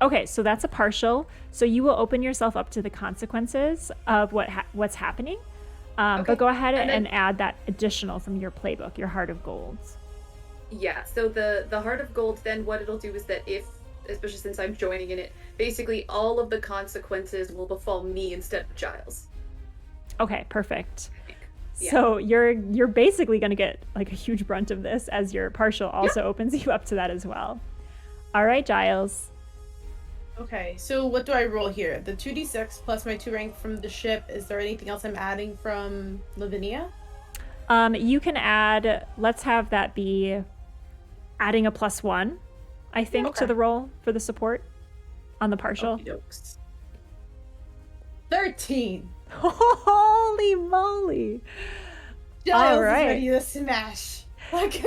Okay, so that's a partial. So you will open yourself up to the consequences of what's happening. Okay. But go ahead And and then- add that additional from your playbook, your Heart of Gold. Yeah, so the Heart of Gold, then what it'll do is that if, especially since I'm joining in it, basically all of the consequences will befall me instead of Giles. Okay, perfect. Yeah. So you're basically going to get like a huge brunt of this, as your partial also opens you up to that as well. All right, Giles. Okay, so what do I roll here? The 2d6 plus my 2 rank from the ship. Is there anything else I'm adding from Lavinia? You can add, let's have that be adding a +1, I think, to the roll for the support on the partial. Okey-dokes. 13. Holy moly. Giles All right. is ready to smash. Like,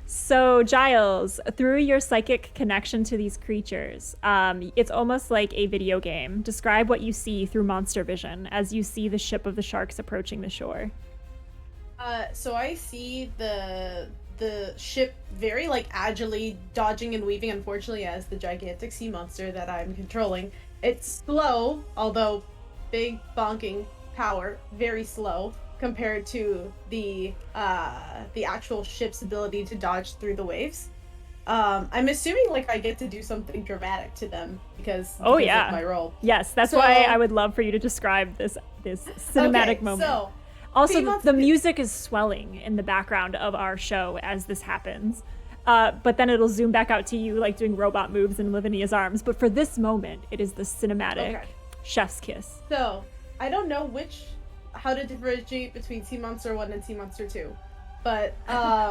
So, Giles, through your psychic connection to these creatures, it's almost like a video game. Describe what you see through monster vision as you see the ship of the sharks approaching the shore. so I see the ship very like agilely dodging and weaving, unfortunately, as the gigantic sea monster that I'm controlling. It's slow, although big bonking power, very slow compared to the actual ship's ability to dodge through the waves. I'm assuming like I get to do something dramatic to them because of my role. Yes, that's So- why I would love for you to describe this cinematic moment. So Also, Female- the music is swelling in the background of our show as this happens. But then it'll zoom back out to you, like doing robot moves in Lavinia's arms. But for this moment, it is the cinematic chef's kiss. So I don't know how to differentiate between Sea Monster 1 and Sea Monster 2. But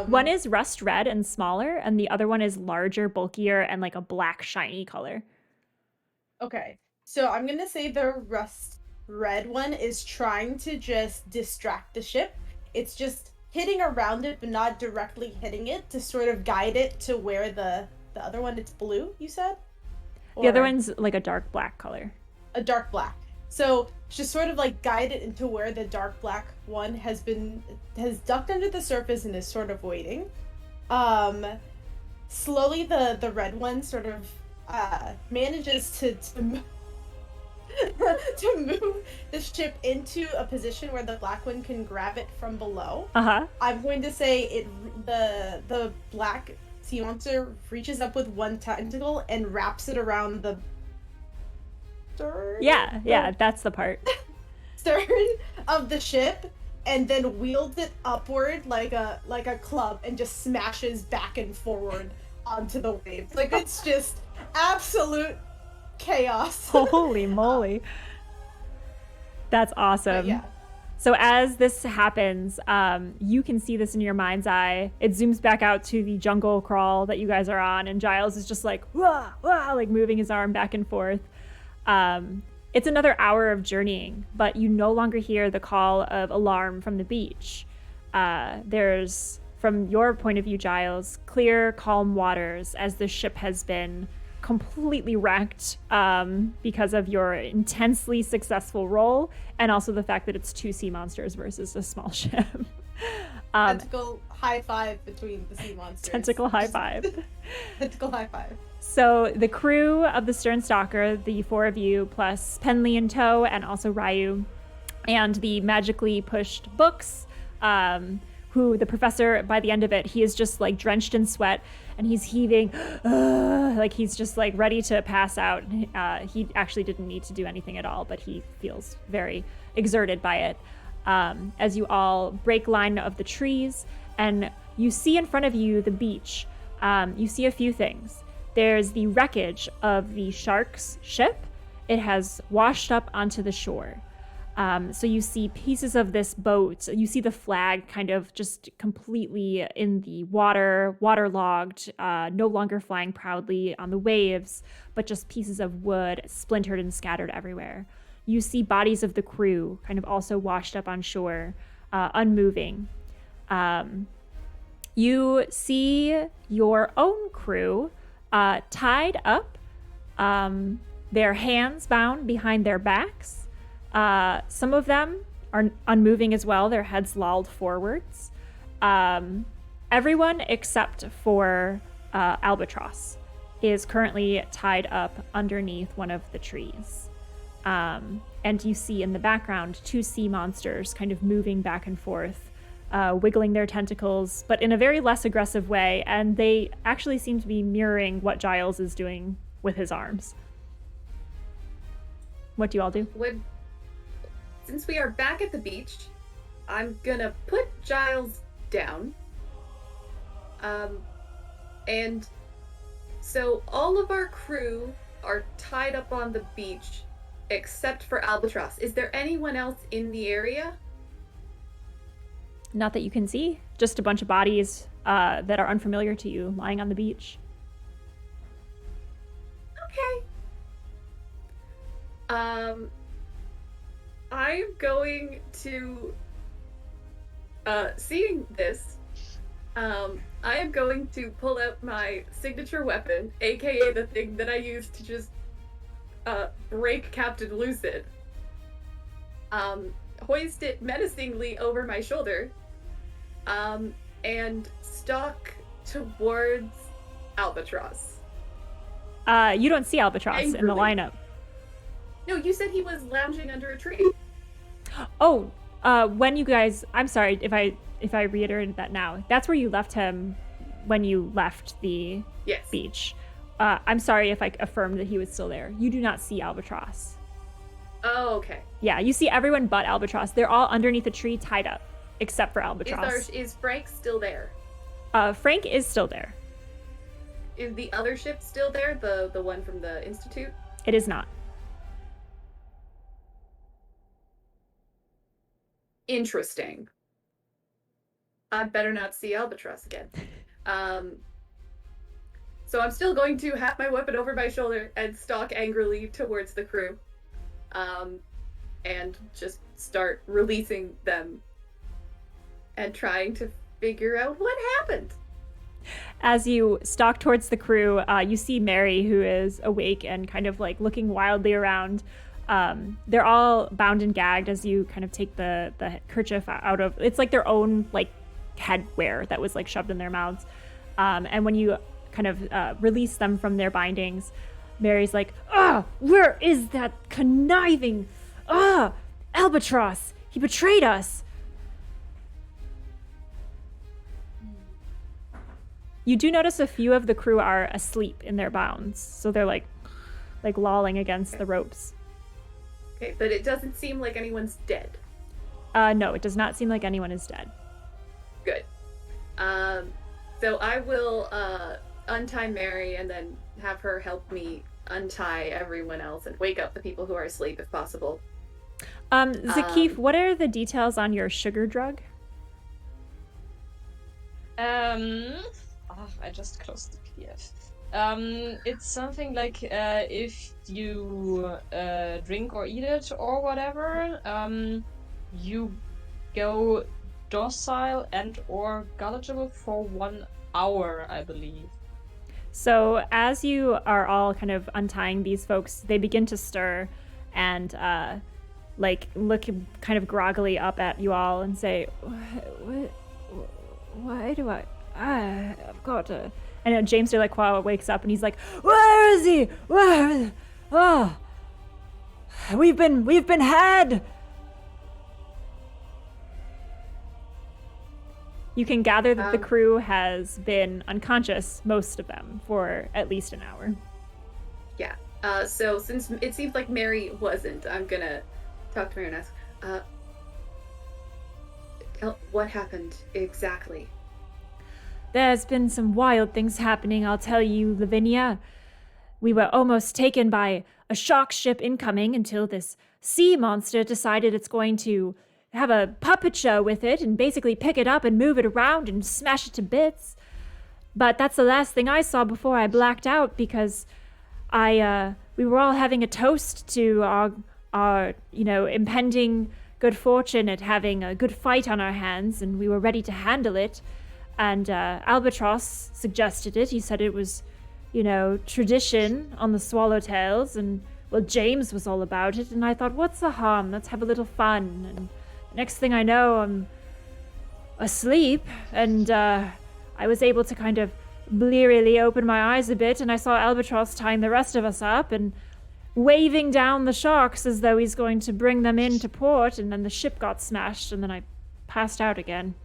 One is rust red and smaller, and the other one is larger, bulkier, and like a black, shiny color. okay. So I'm gonna say the rust red one is trying to just distract the ship. It's just hitting around it, but not directly hitting it to sort of guide it to where the other one, it's blue, you said? The other Or one's like a dark black color. a dark black. So just sort of like guide it into where the dark black one has ducked under the surface and is sort of waiting. slowly the red one sort of manages to to move the ship into a position where the black one can grab it from below. I'm going to say the black sea monster reaches up with one tentacle and wraps it around the stern. Yeah, that's the part. Stern of the ship, and then wields it upward like a club and just smashes back and forward onto the waves. Like, it's just absolute chaos. Holy moly. That's awesome. But yeah. So as this happens, you can see this in your mind's eye. It zooms back out to the jungle crawl that you guys are on, and Giles is just like, wah, wah, like moving his arm back and forth. It's another hour of journeying, but you no longer hear the call of alarm from the beach. There's, from your point of view, Giles, clear, calm waters as the ship has been completely wrecked because of your intensely successful roll, and also the fact that it's 2 sea monsters versus a small ship. Tentacle high five between the sea monsters. Tentacle high five. Tentacle high five. So the crew of the Stern Stalker, the 4 of you, plus Penley in tow, and also Ryu, and the magically pushed books, who the professor, by the end of it, he is just like drenched in sweat and he's heaving, like he's just like ready to pass out. He actually didn't need to do anything at all, but he feels very exerted by it. As you all break line of the trees and you see in front of you the beach, you see a few things. There's the wreckage of the shark's ship. It has washed up onto the shore. So you see pieces of this boat. You see the flag kind of just completely in the water, waterlogged, no longer flying proudly on the waves, but just pieces of wood splintered and scattered everywhere. You see bodies of the crew kind of also washed up on shore, unmoving. You see your own crew tied up, their hands bound behind their backs. Some of them are unmoving as well, their heads lolled forwards. Everyone except for Albatross is currently tied up underneath one of the trees. And you see in the background 2 sea monsters kind of moving back and forth, wiggling their tentacles, but in a very less aggressive way, and they actually seem to be mirroring what Giles is doing with his arms. What do you all do? Since we are back at the beach, I'm gonna put Giles down. And so all of our crew are tied up on the beach except for Albatross. Is there anyone else in the area? Not that you can see, just a bunch of bodies that are unfamiliar to you lying on the beach. Okay. I'm going to, seeing this, I am going to pull out my signature weapon, aka the thing that I use to just break Captain Lucid. Hoist it menacingly over my shoulder, and stalk towards Albatross. You don't see Albatross in the lineup. No, you said he was lounging under a tree. Oh, when you guys, I'm sorry if I reiterated that now. That's where you left him when you left the beach. I'm sorry if I affirmed that he was still there. You do not see Albatross. Oh, okay. Yeah, you see everyone but Albatross. They're all underneath a tree tied up, except for Albatross. Is Frank still there? Frank is still there. Is the other ship still there? The one from the Institute? It is not. Interesting. I better not see Albatross again. So I'm still going to have my weapon over my shoulder and stalk angrily towards the crew. And just start releasing them and trying to figure out what happened. As you stalk towards the crew, you see Mary, who is awake and kind of like looking wildly around. They're all bound and gagged as you kind of take the kerchief out of, it's like their own like headwear that was like shoved in their mouths. And when you kind of release them from their bindings. Mary's like, where is that conniving, Albatross? He betrayed us. You do notice a few of the crew are asleep in their bounds, so they're like lolling against the ropes. Okay, but it doesn't seem like anyone's dead. No, it does not seem like anyone is dead. Good. So I will untie Mary and then have her help me untie everyone else and wake up the people who are asleep if possible. Zakif, what are the details on your sugar drug? I just closed the PDF. It's something like if you drink or eat it or whatever, you go docile and or gullible for 1 hour, I believe. So as you are all kind of untying these folks, they begin to stir and look kind of groggily up at you all and say, why do I've got to... And James Delacroix wakes up and he's like, where is he? Where is he? Oh, we've been had. You can gather that the crew has been unconscious, most of them, for at least an hour. Yeah. So since it seems like Mary wasn't, I'm gonna talk to Mary and ask, what happened exactly? There's been some wild things happening, I'll tell you, Lavinia. We were almost taken by a shark ship incoming until this sea monster decided it's going to have a puppet show with it and basically pick it up and move it around and smash it to bits. But that's the last thing I saw before I blacked out because we were all having a toast to our impending good fortune at having a good fight on our hands, and we were ready to handle it. And Albatross suggested it. He said it was, tradition on the Swallowtails, and well, James was all about it. And I thought, what's the harm? Let's have a little fun. And next thing I know, I'm asleep, and I was able to kind of blearily open my eyes a bit, and I saw Albatross tying the rest of us up and waving down the sharks as though he's going to bring them into port, and then the ship got smashed, and then I passed out again.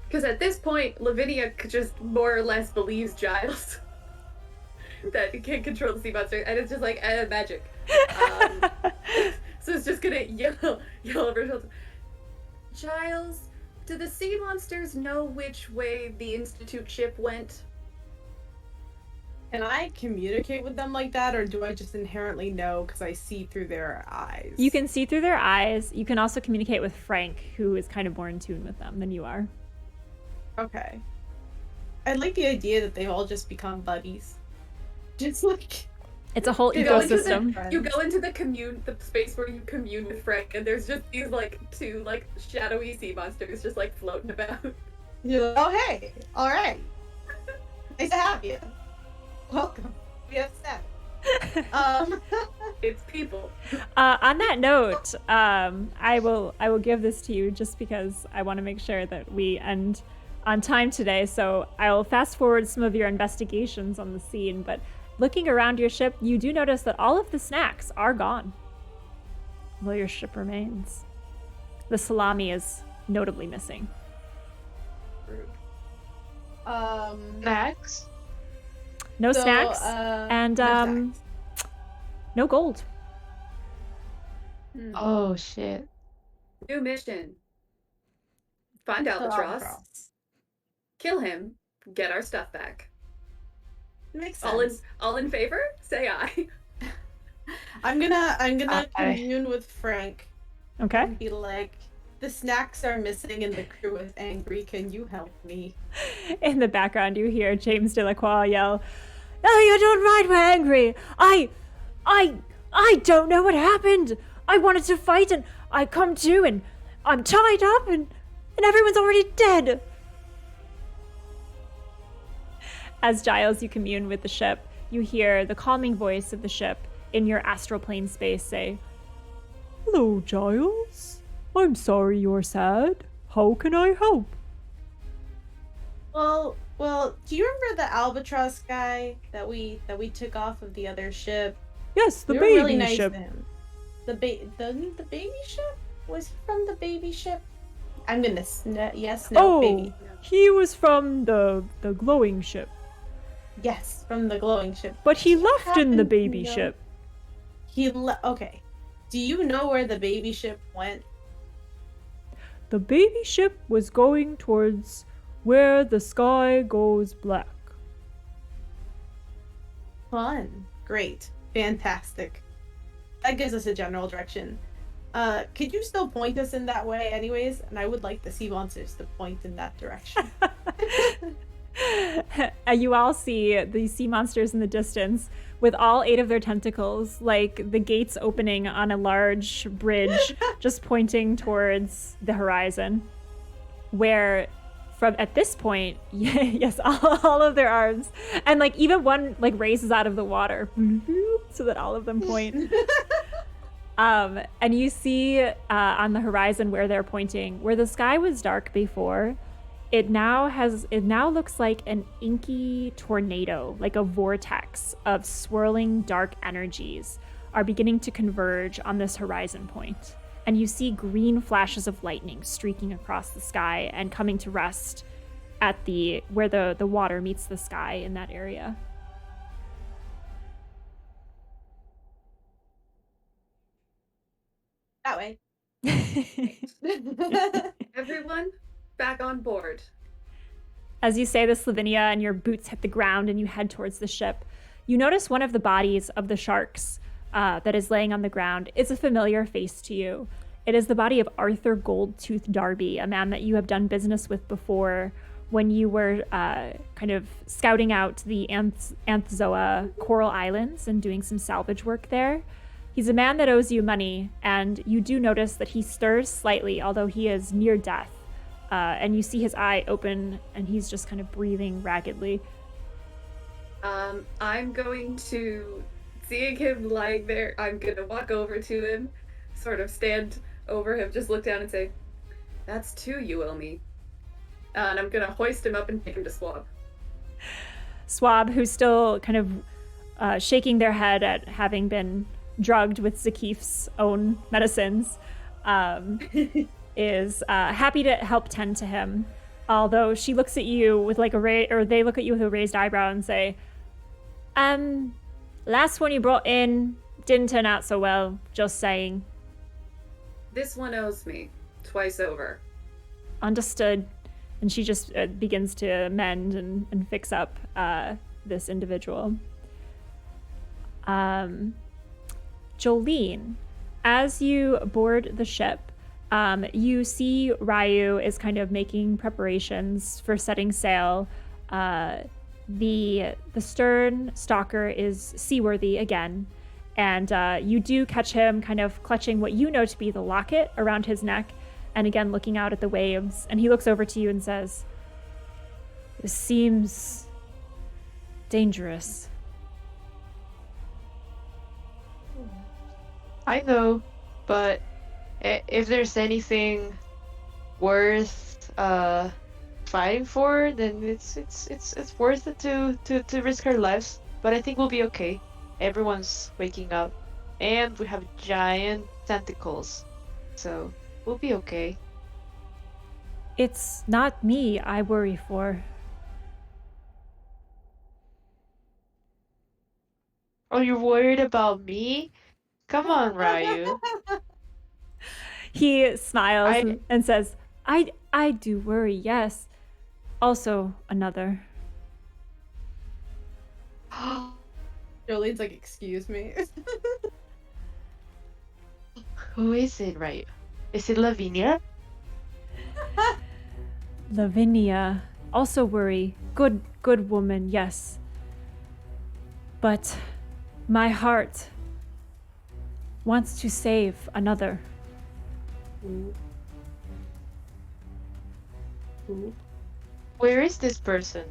Because at this point, Lavinia just more or less believes Giles that he can't control the sea monster, and it's just like magic. So it's just gonna yell over her shoulder. Giles, do the sea monsters know which way the Institute ship went? Can I communicate with them like that, or do I just inherently know because I see through their eyes? You can see through their eyes. You can also communicate with Frank, who is kind of more in tune with them than you are. Okay. I like the idea that they've all just become buddies. Just like... It's a whole ecosystem. You go into the space where you commune with Frank, and there's just these two shadowy sea monsters just floating about. You're like, oh hey, all right, nice to have you. Welcome. We have sex. It's people. On that note, I will give this to you just because I want to make sure that we end on time today. So I'll fast forward some of your investigations on the scene, but looking around your ship, you do notice that all of the snacks are gone, though your ship remains. The salami is notably missing. Rude. Snacks? No snacks, and no gold. Oh shit. New mission. Find Albatross. Kill him. Get our stuff back. Makes sense. All in favor? Say aye. I'm gonna commune with Frank. Okay. And be like, the snacks are missing and the crew is angry. Can you help me? In the background, you hear James Delacroix yell, "No, you don't mind we're angry. I don't know what happened. I wanted to fight and I come to and I'm tied up and everyone's already dead." As Giles, you commune with the ship, you hear the calming voice of the ship in your astral plane space say, "Hello, Giles. I'm sorry you're sad. How can I help? Well, do you remember the albatross guy that we took off of the other ship? Yes, the We were baby really nice ship. to him. The baby ship? Was he from the baby ship? I'm gonna yes, no, Oh, baby. he was from the glowing ship. Yes, from the glowing ship. But he Do you left in the happen to baby know- ship. Okay. Do you know where the baby ship went? The baby ship was going towards where the sky goes black. Fun. Great. Fantastic. That gives us a general direction. Could you still point us in that way anyways? And I would like the sea monsters to point in that direction. You all see the sea monsters in the distance with all 8 of their tentacles, like the gates opening on a large bridge, just pointing towards the horizon. Where from at this point, yes, all of their arms, and like even one like raises out of the water so that all of them point. And you see on the horizon where they're pointing, where the sky was dark before, it now looks like an inky tornado, like a vortex of swirling dark energies are beginning to converge on this horizon point. And you see green flashes of lightning streaking across the sky and coming to rest at where the water meets the sky in that area. That way. Everyone, back on board. As you say this, Lavinia, and your boots hit the ground and you head towards the ship, you notice one of the bodies of the sharks that is laying on the ground is a familiar face to you. It is the body of Arthur Goldtooth Darby, a man that you have done business with before when you were kind of scouting out the Anthzoa Coral Islands and doing some salvage work there. He's a man that owes you money, and you do notice that he stirs slightly, although he is near death. And you see his eye open, and he's just kind of breathing raggedly. I'm going to, seeing him lying there, I'm going to walk over to him, sort of stand over him, just look down and say, "That's 2 you owe me." And I'm going to hoist him up and take him to Swab. Swab, who's still kind of shaking their head at having been drugged with Zakif's own medicines, is happy to help tend to him. Although she looks at you with like they look at you with a raised eyebrow and say, last one you brought in didn't turn out so well, just saying. This one owes me, twice over. Understood. And she just begins to mend and fix up this individual. Jolene, as you board the ship, you see Ryu is kind of making preparations for setting sail. The stern Stalker is seaworthy again, and you do catch him kind of clutching what you know to be the locket around his neck, and again looking out at the waves. And he looks over to you and says, "This seems dangerous." I know, but if there's anything worth fighting for, then it's worth it to risk our lives. But I think we'll be okay. Everyone's waking up, and we have giant tentacles, so we'll be okay. It's not me I worry for. Oh, you're worried about me? Come on, Ryu. He smiles and says, I do worry, yes. Also another. Jolene's like, excuse me. Who is it, Ryu? Is it Lavinia? Lavinia. Also worry. Good woman, yes. But my heart wants to save another. Where is this person?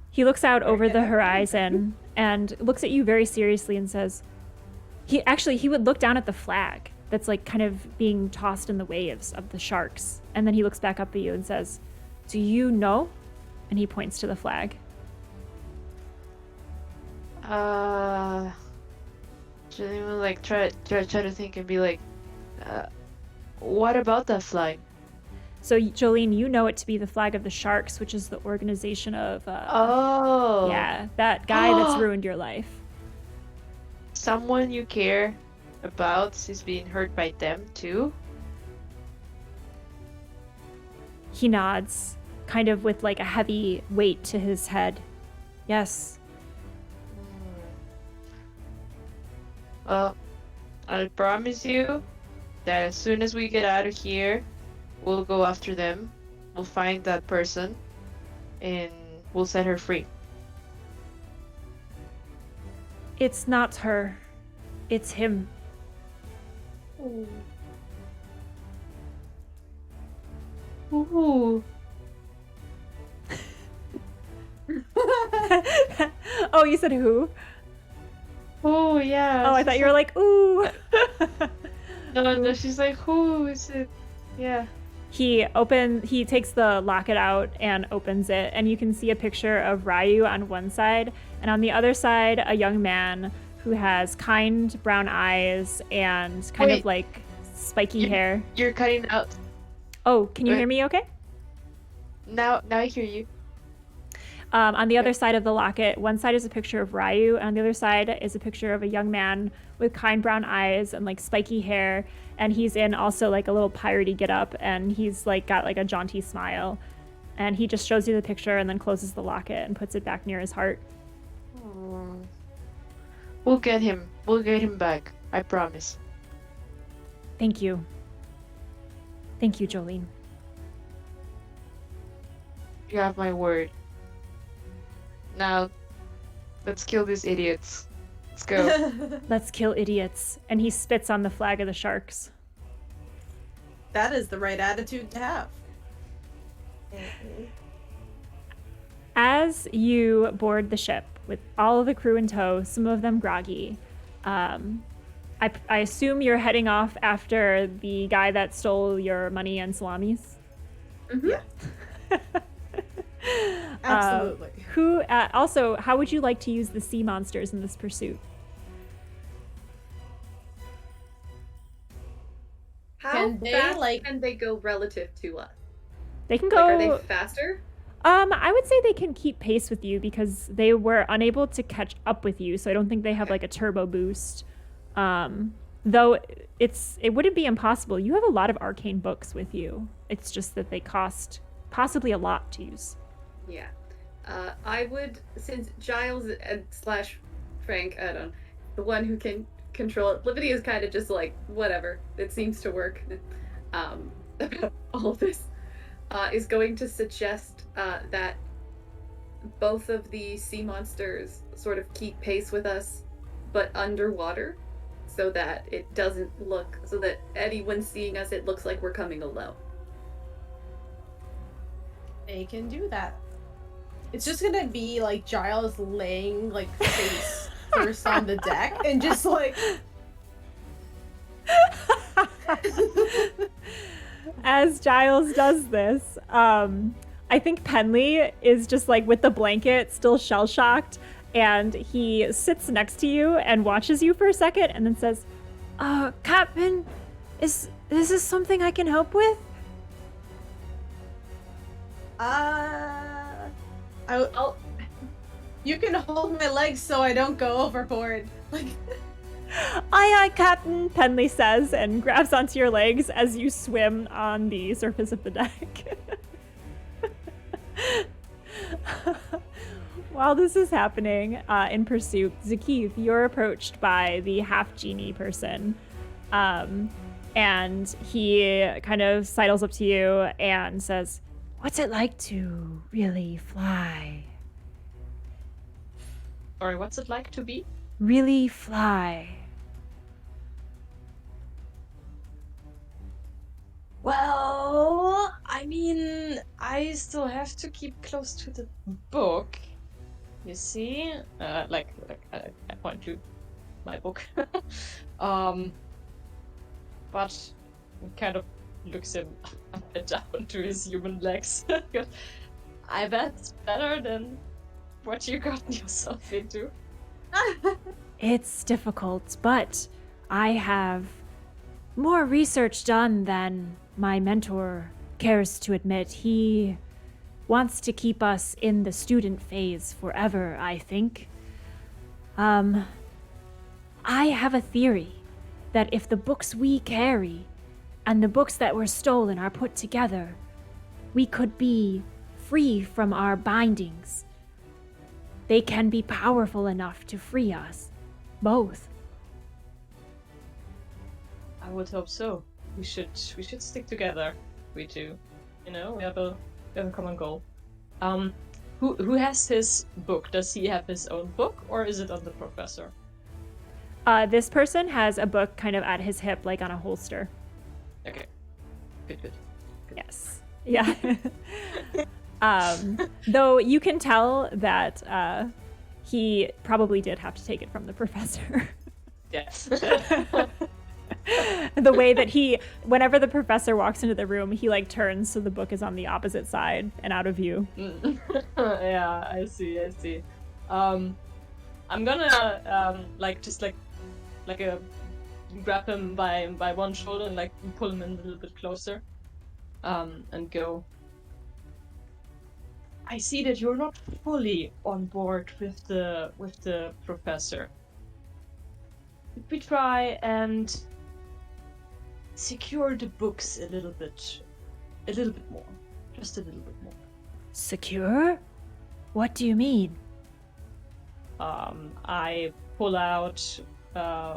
He looks out over the horizon and looks at you very seriously and says, he would look down at the flag that's like kind of being tossed in the waves of the sharks. And then he looks back up at you and says, "Do you know?" And he points to the flag. Jillian will like try to think and be like, what about that flag? So Jolene, you know it to be the flag of the Sharks, which is the organization of Oh. yeah, that guy that's ruined your life. Someone you care about is being hurt by them too? He nods, kind of with like a heavy weight to his head. Yes. Well, I promise you that as soon as we get out of here, we'll go after them. We'll find that person and we'll set her free. It's not her. It's him. Ooh. Oh, you said who? Oh, yeah. Oh, I thought you were like, ooh. No, she's like, who is it? Yeah. He takes the locket out and opens it, and you can see a picture of Ryu on one side, and on the other side, a young man who has kind brown eyes and kind of like spiky hair. You're cutting out. Oh, can you hear me okay? Now I hear you. On the other side of the locket, one side is a picture of Ryu, and on the other side is a picture of a young man with kind brown eyes and like spiky hair, and he's in also like a little piratey getup, and he's like got like a jaunty smile, and he just shows you the picture and then closes the locket and puts it back near his heart. We'll get him. We'll get him back. I promise. Thank you. Thank you, Jolene. You have my word. Now, let's kill these idiots. Let's go. Let's kill idiots. And he spits on the flag of the Sharks. That is the right attitude to have. As you board the ship with all of the crew in tow, some of them groggy, I assume you're heading off after the guy that stole your money and salamis? Mm-hmm. Yeah. Absolutely. Also, how would you like to use the sea monsters in this pursuit? How Can they, fast like- can they go relative to us? They can go. Like, are they faster? I would say they can keep pace with you because they were unable to catch up with you, so I don't think they have like a turbo boost. Though it wouldn't be impossible. You have a lot of arcane books with you. It's just that they cost possibly a lot to use. Yeah. I would, since Giles slash Frank, I don't know, the one who can control it. Lavinia is kind of just like, whatever. It seems to work. About all of this. Is going to suggest that both of the sea monsters sort of keep pace with us, but underwater, so that it doesn't look, so that anyone seeing us, it looks like we're coming alone. They can do that. It's just gonna be like Giles laying like face first on the deck and just like As Giles does this, I think Penley is just like with the blanket, still shell-shocked, and he sits next to you and watches you for a second and then says, Captain, is this something I can help with? you can hold my legs so I don't go overboard. Like Aye, Captain, Penley says, and grabs onto your legs as you swim on the surface of the deck. While this is happening in pursuit, Zakith, you're approached by the half-genie person. And he kind of sidles up to you and says, "What's it like to really fly?" Sorry, what's it like to be? Really fly. Well, I mean, I still have to keep close to the book. You see, I point to my book. but kind of looks him up and down to his human legs. I bet it's better than what you got yourself into. It's difficult, but I have more research done than my mentor cares to admit. He wants to keep us in the student phase forever, I think. I have a theory that if the books we carry and the books that were stolen are put together, we could be free from our bindings. They can be powerful enough to free us, both. I would hope so. We should stick together. We two. You know, we have a common goal. Who has his book? Does he have his own book, or is it on the professor? This person has a book kind of at his hip, like on a holster. Okay. Good. Yes. Yeah. Though you can tell that he probably did have to take it from the professor. Yes. The way that whenever the professor walks into the room, he like turns so the book is on the opposite side and out of view. Yeah, I see. I'm gonna grab him by one shoulder and like pull him in a little bit closer, and go. I see that you're not fully on board with the professor. Could we try and secure the books a little bit more, just a little bit more? Secure? What do you mean? I pull out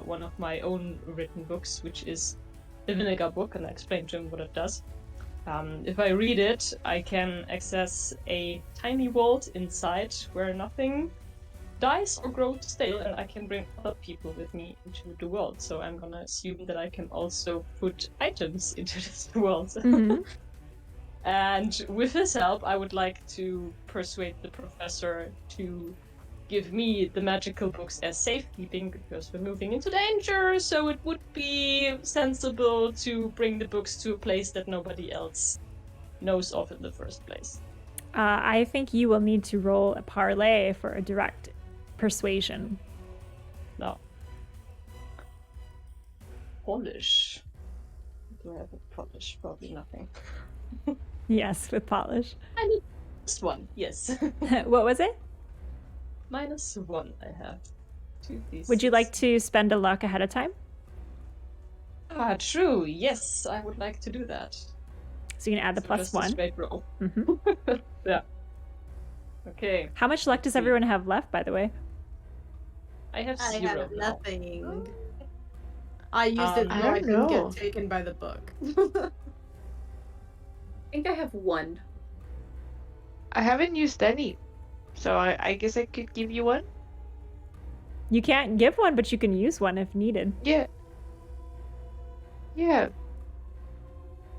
one of my own written books, which is the Vinegar book, and I explain to him what it does. If I read it, I can access a tiny vault inside where nothing dies or grows stale, and I can bring other people with me into the world. So I'm gonna assume that I can also put items into this world. Mm-hmm. And with his help, I would like to persuade the professor to give me the magical books as safekeeping, because we're moving into danger, so it would be sensible to bring the books to a place that nobody else knows of in the first place. I think you will need to roll a parlay for a direct persuasion. No. Polish. Do I have a polish? Probably nothing. Yes, with polish. I need this one, yes. What was it? -1 I have. 2d6. Would you like to spend a luck ahead of time? Ah, true. Yes, I would like to do that. So you can add the So plus just a 1. straight roll. Mm-hmm. Yeah. Okay. How much luck does everyone have left, by the way? I have I 0 have now. nothing. I used it I so I don't didn't know. get taken by the book. I think I have 1. I haven't used any, so I guess I could give you one. You can't give one, but you can use one if needed. Yeah. Yeah.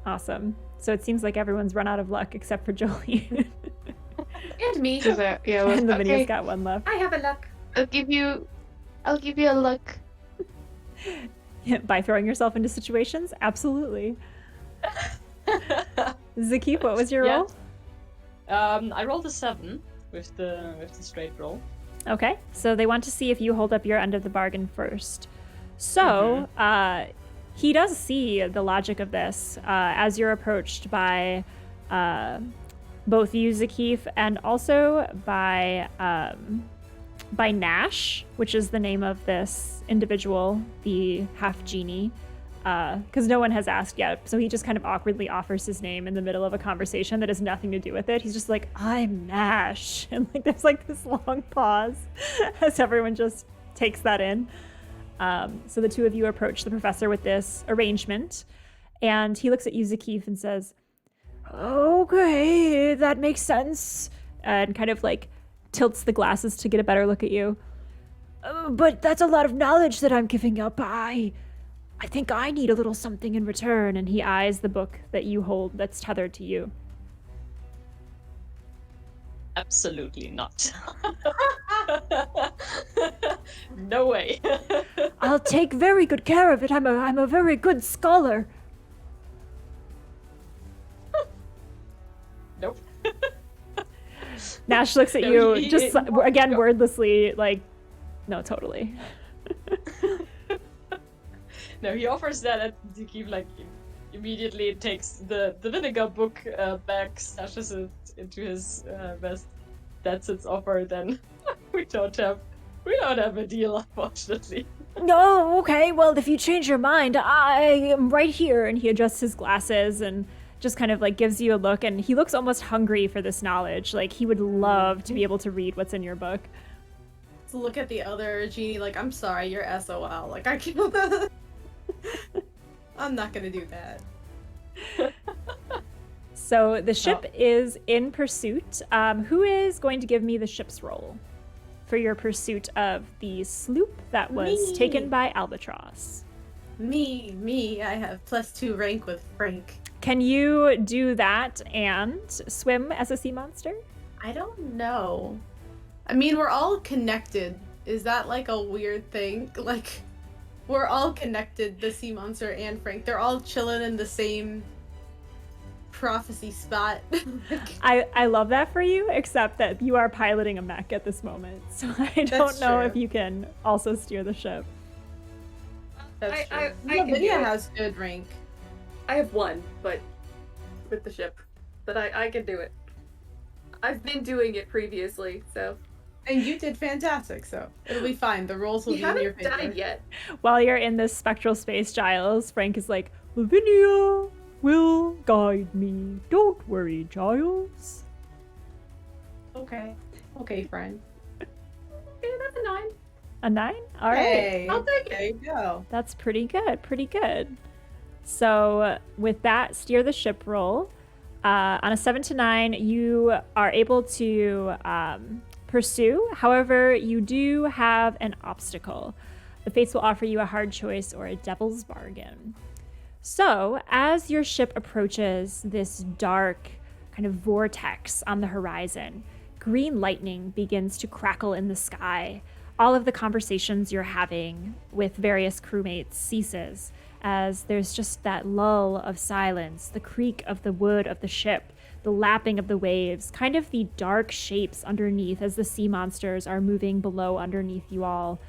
Awesome. So it seems like everyone's run out of luck except for Jolie. And me. Because And the okay. video's got one left. I have a luck. I'll give you a luck. By throwing yourself into situations? Absolutely. Zakip, what was your Yeah. roll? I rolled a 7 with the straight roll. Okay, so they want to see if you hold up your end of the bargain first. So, he does see the logic of this as you're approached by both you, Zakif, and also by Nash, which is the name of this individual, the half genie. Because no one has asked yet, so he just kind of awkwardly offers his name in the middle of a conversation that has nothing to do with it. He's just like, "I'm Nash," and like there's like this long pause as everyone just takes that in. So the two of you approach the professor with this arrangement, and he looks at you, Zakif, and says, "Okay, that makes sense," and kind of like tilts the glasses to get a better look at you. But that's a lot of knowledge that I'm giving up. I think I need a little something in return. And he eyes the book that you hold that's tethered to you. Absolutely not. No way. I'll take very good care of it. I'm a very good scholar. Nope. Nash looks at No, you, he- just again wordlessly, like, no, totally. No, he offers that at Zikif, like, immediately takes the vinegar book back, stashes it into his vest. That's its offer, then we don't have a deal, unfortunately. No, okay, well, if you change your mind, I am right here. And he adjusts his glasses and just kind of like gives you a look, and he looks almost hungry for this knowledge. Like, he would love to be able to read what's in your book. To look at the other genie like, I'm sorry, you're SOL. Like, I can't. I'm not gonna do that. So the ship is in pursuit. Who is going to give me the ship's roll for your pursuit of the sloop that was Me. taken by Albatross? Me, I have +2 rank with Frank. Can you do that and swim as a sea monster? I don't know. I mean, we're all connected. Is that like a weird thing? Like, we're all connected, the sea monster and Frank. They're all chilling in the same prophecy spot. I love that for you, except that you are piloting a mech at this moment. So I don't know true. if you can also steer the ship. That's true. I can do Lavinia it. has good rank. I have one, but with the ship. But I can do it. I've been doing it previously, so. And you did fantastic, so it'll be fine. The rolls will You be in your haven't favor. died yet. While you're in this spectral space, Giles, Frank is like, Lavinia will guide me. Don't worry, Giles. Okay. Okay, friend. Okay, that's a 9. A 9? All right. Hey, I'll take there it. you go. That's pretty good. Pretty good. So with that, steer the ship roll. On a 7 to 9, you are able to pursue. However, you do have an obstacle. The fates will offer you a hard choice or a devil's bargain. So, as your ship approaches this dark kind of vortex on the horizon, green lightning begins to crackle in the sky. All of the conversations you're having with various crewmates ceases as there's just that lull of silence, the creak of the wood of the ship, the lapping of the waves, kind of the dark shapes underneath as the sea monsters are moving below underneath you all.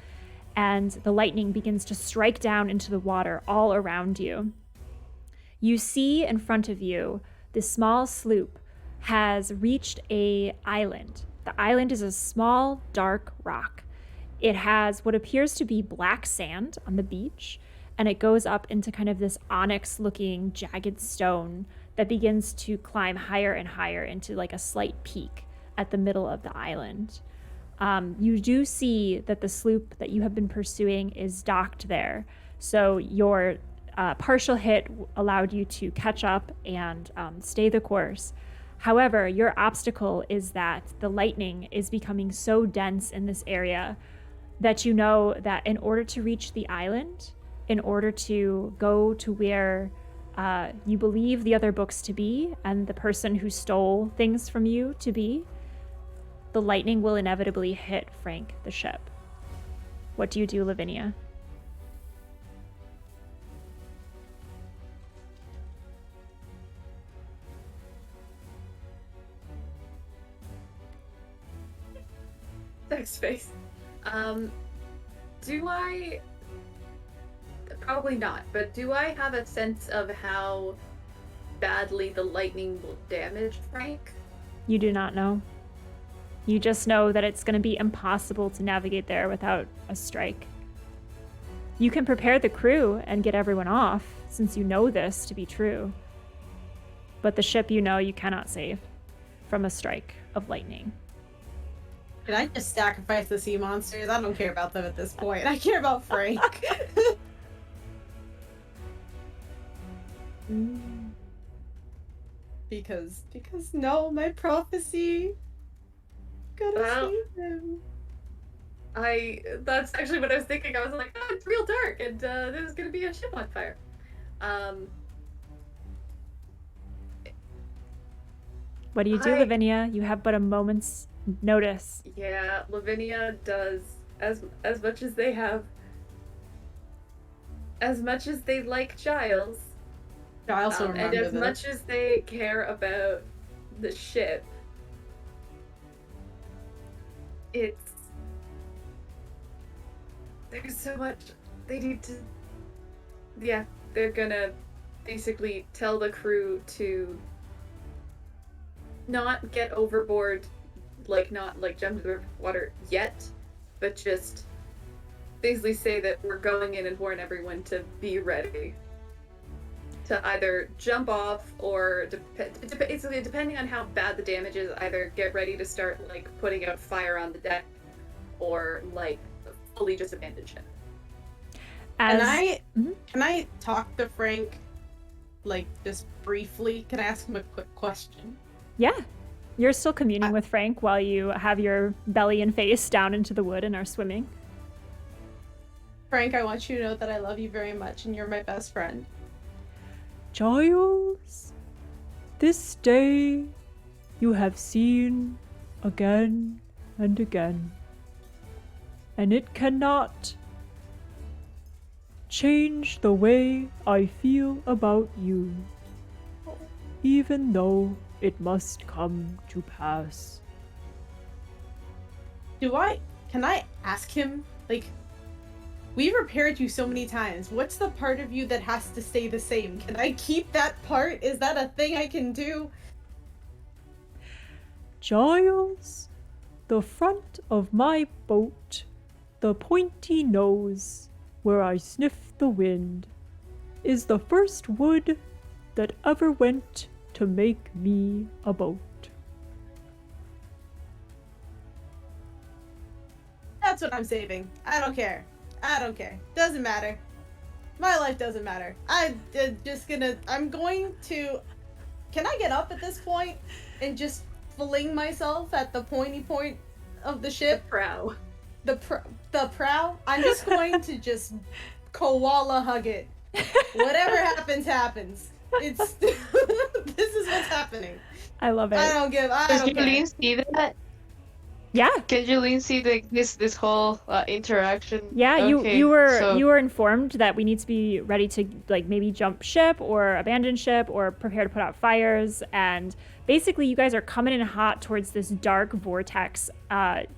And the lightning begins to strike down into the water all around you. You see in front of you, this small sloop has reached an island. The island is a small, dark rock. It has what appears to be black sand on the beach, and it goes up into kind of this onyx-looking jagged stone that begins to climb higher and higher into like a slight peak at the middle of the island. You do see that the sloop that you have been pursuing is docked there. So your partial hit allowed you to catch up and stay the course. However, your obstacle is that the lightning is becoming so dense in this area that you know that in order to reach the island, in order to go to where you believe the other books to be and the person who stole things from you to be, the lightning will inevitably hit Frank the ship. What do you do, Lavinia? Thanks, face. Do I... Probably not, but do I have a sense of how badly the lightning will damage Frank? You do not know. You just know that it's going to be impossible to navigate there without a strike. You can prepare the crew and get everyone off, since you know this to be true. But the ship you know you cannot save from a strike of lightning. Can I just sacrifice the sea monsters? I don't care about them at this point. I care about Frank. Because no, my prophecy. Gotta Well, save him. That's actually what I was thinking. I was like, oh, it's real dark, and there's gonna be a ship on fire. What do you do, I- Lavinia? You have but a moment's notice. Yeah, Lavinia does as much as they have, as much as they like Giles, I also and remember as this. much as they care about the ship, there's so much they need to. Yeah, they're gonna basically tell the crew to not get overboard, like not like jump into the water yet, but just basically say that we're going in and warn everyone to be ready to either jump off or basically depending on how bad the damage is, either get ready to start like putting out fire on the deck or like fully just abandon ship. Can I talk to Frank, like, just briefly? Can I ask him a quick question? Yeah. You're still communing with Frank while you have your belly and face down into the wood and are swimming. Frank, I want you to know that I love you very much and you're my best friend. Giles, this day you have seen again and again, and it cannot change the way I feel about you, even though it must come to pass. Can I ask him, like, we've repaired you so many times. What's the part of you that has to stay the same? Can I keep that part? Is that a thing I can do? Giles, the front of my boat, the pointy nose where I sniff the wind, is the first wood that ever went to make me a boat. That's what I'm saving. I don't care. Doesn't matter. My life doesn't matter. I'm going to... Can I get up at this point and just fling myself at the pointy point of the ship? The prow? I'm just going to just koala hug it. Whatever happens, happens. It's... This is what's happening. I love it. I don't care. Jolene see that? Yeah. Can Jolene see this whole interaction? Yeah, okay, you were informed that we need to be ready to like maybe jump ship or abandon ship or prepare to put out fires, and basically you guys are coming in hot towards this dark vortex,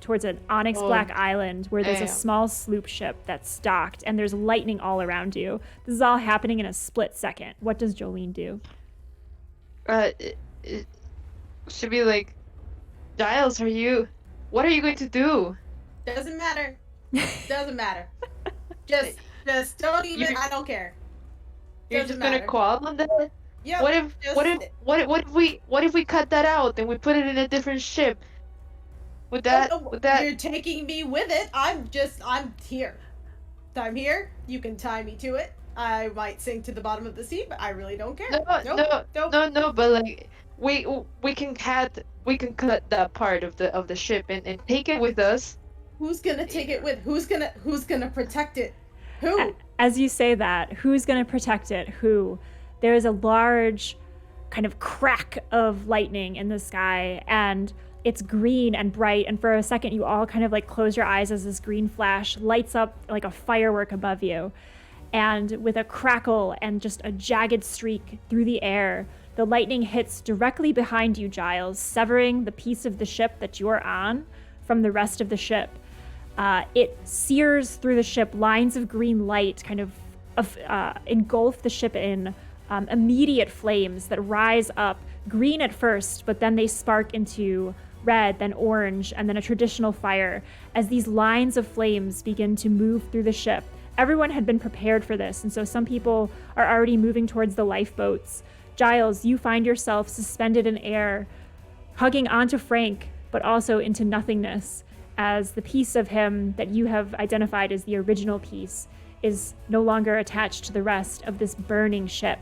towards an onyx black island where there's a small sloop ship that's docked and there's lightning all around you. This is all happening in a split second. What does Jolene do? It should be like, Giles, what are you going to do? Doesn't matter. Just don't even. I don't care. You're just gonna call on that? Yeah. What if we cut that out and we put it in a different ship? Would that? You're taking me with it. I'm here. I'm here. You can tie me to it. I might sink to the bottom of the sea, but I really don't care. No. But like, we can cut that part of the ship and take it with us. Who's gonna take it with? Who's gonna protect it? Who? As you say that, who's gonna protect it? Who? There is a large kind of crack of lightning in the sky, and it's green and bright, and for a second you all kind of like close your eyes as this green flash lights up like a firework above you. And with a crackle and just a jagged streak through the air, the lightning hits directly behind you, Giles, severing the piece of the ship that you're on from the rest of the ship. It sears through the ship. Lines of green light kind of engulf the ship in immediate flames that rise up, green at first, but then they spark into red, then orange, and then a traditional fire as these lines of flames begin to move through the ship. Everyone had been prepared for this, and so some people are already moving towards the lifeboats. Giles, you find yourself suspended in air, hugging onto Frank, but also into nothingness, as the piece of him that you have identified as the original piece is no longer attached to the rest of this burning ship.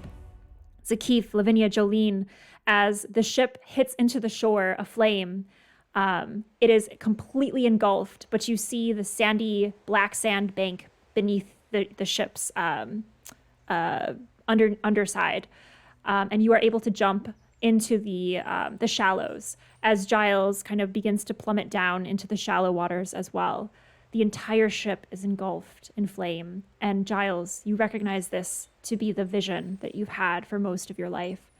Zakif, Lavinia, Jolene, as the ship hits into the shore aflame, it is completely engulfed, but you see the sandy black sand bank beneath the ship's underside. And you are able to jump into the shallows as Giles kind of begins to plummet down into the shallow waters as well. The entire ship is engulfed in flame, and Giles, you recognize this to be the vision that you've had for most of your life.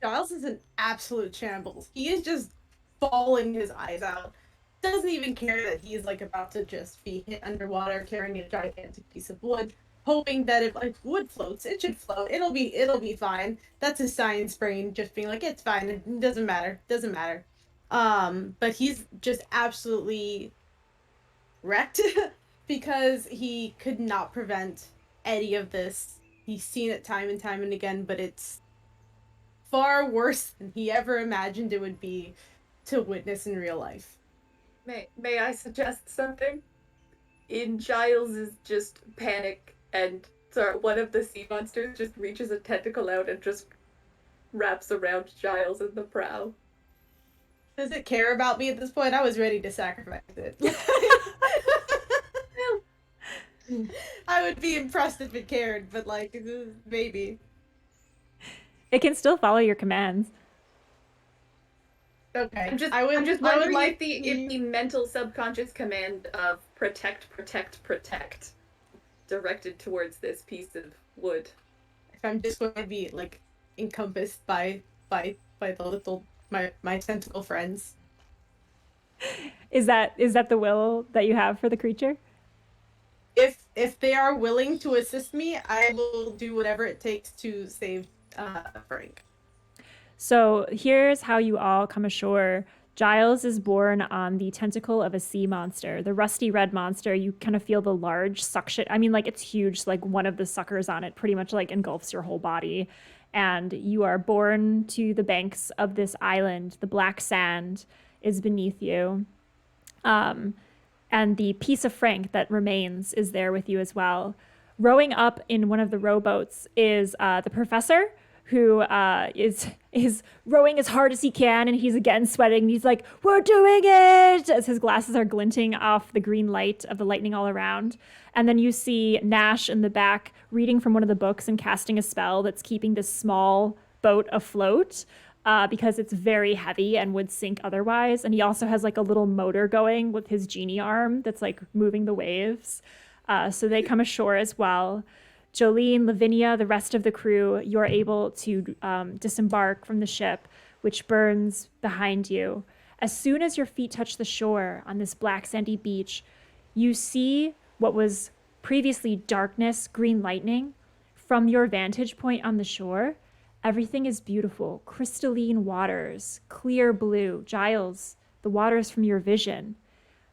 Giles is an absolute shambles. He is just bawling his eyes out. Doesn't even care that he's like about to just be hit underwater carrying a gigantic piece of wood, hoping that if like wood floats, it should float. It'll be fine. That's his science brain just being like, it's fine. It doesn't matter. Doesn't matter. But he's just absolutely wrecked because he could not prevent any of this. He's seen it time and time and again, but it's far worse than he ever imagined it would be to witness in real life. May I suggest something? In Giles's just panic and one of the sea monsters just reaches a tentacle out and just wraps around Giles in the prow. Does it care about me at this point? I was ready to sacrifice it. I would be impressed if it cared, but like, maybe. It can still follow your commands. Okay. I would like the mental subconscious command of protect directed towards this piece of wood. If I'm just going to be like encompassed by the little my tentacle friends. Is that the will that you have for the creature? If they are willing to assist me, I will do whatever it takes to save Frank. So here's how you all come ashore. Giles is born on the tentacle of a sea monster. The rusty red monster, you kind of feel the large suction. I mean, like, it's huge. Like, one of the suckers on it pretty much, like, engulfs your whole body. And you are born to the banks of this island. The black sand is beneath you. And the piece of Frank that remains is there with you as well. Rowing up in one of the rowboats is the professor, who is rowing as hard as he can, and he's again sweating. He's like, "We're doing it!" as his glasses are glinting off the green light of the lightning all around. And then you see Nash in the back reading from one of the books and casting a spell that's keeping this small boat afloat because it's very heavy and would sink otherwise. And he also has like a little motor going with his genie arm that's like moving the waves. So they come ashore as well. Jolene, Lavinia, the rest of the crew, you're able to disembark from the ship, which burns behind you. As soon as your feet touch the shore on this black sandy beach, you see what was previously darkness, green lightning. From your vantage point on the shore, everything is beautiful, crystalline waters, clear blue. Giles, the waters from your vision.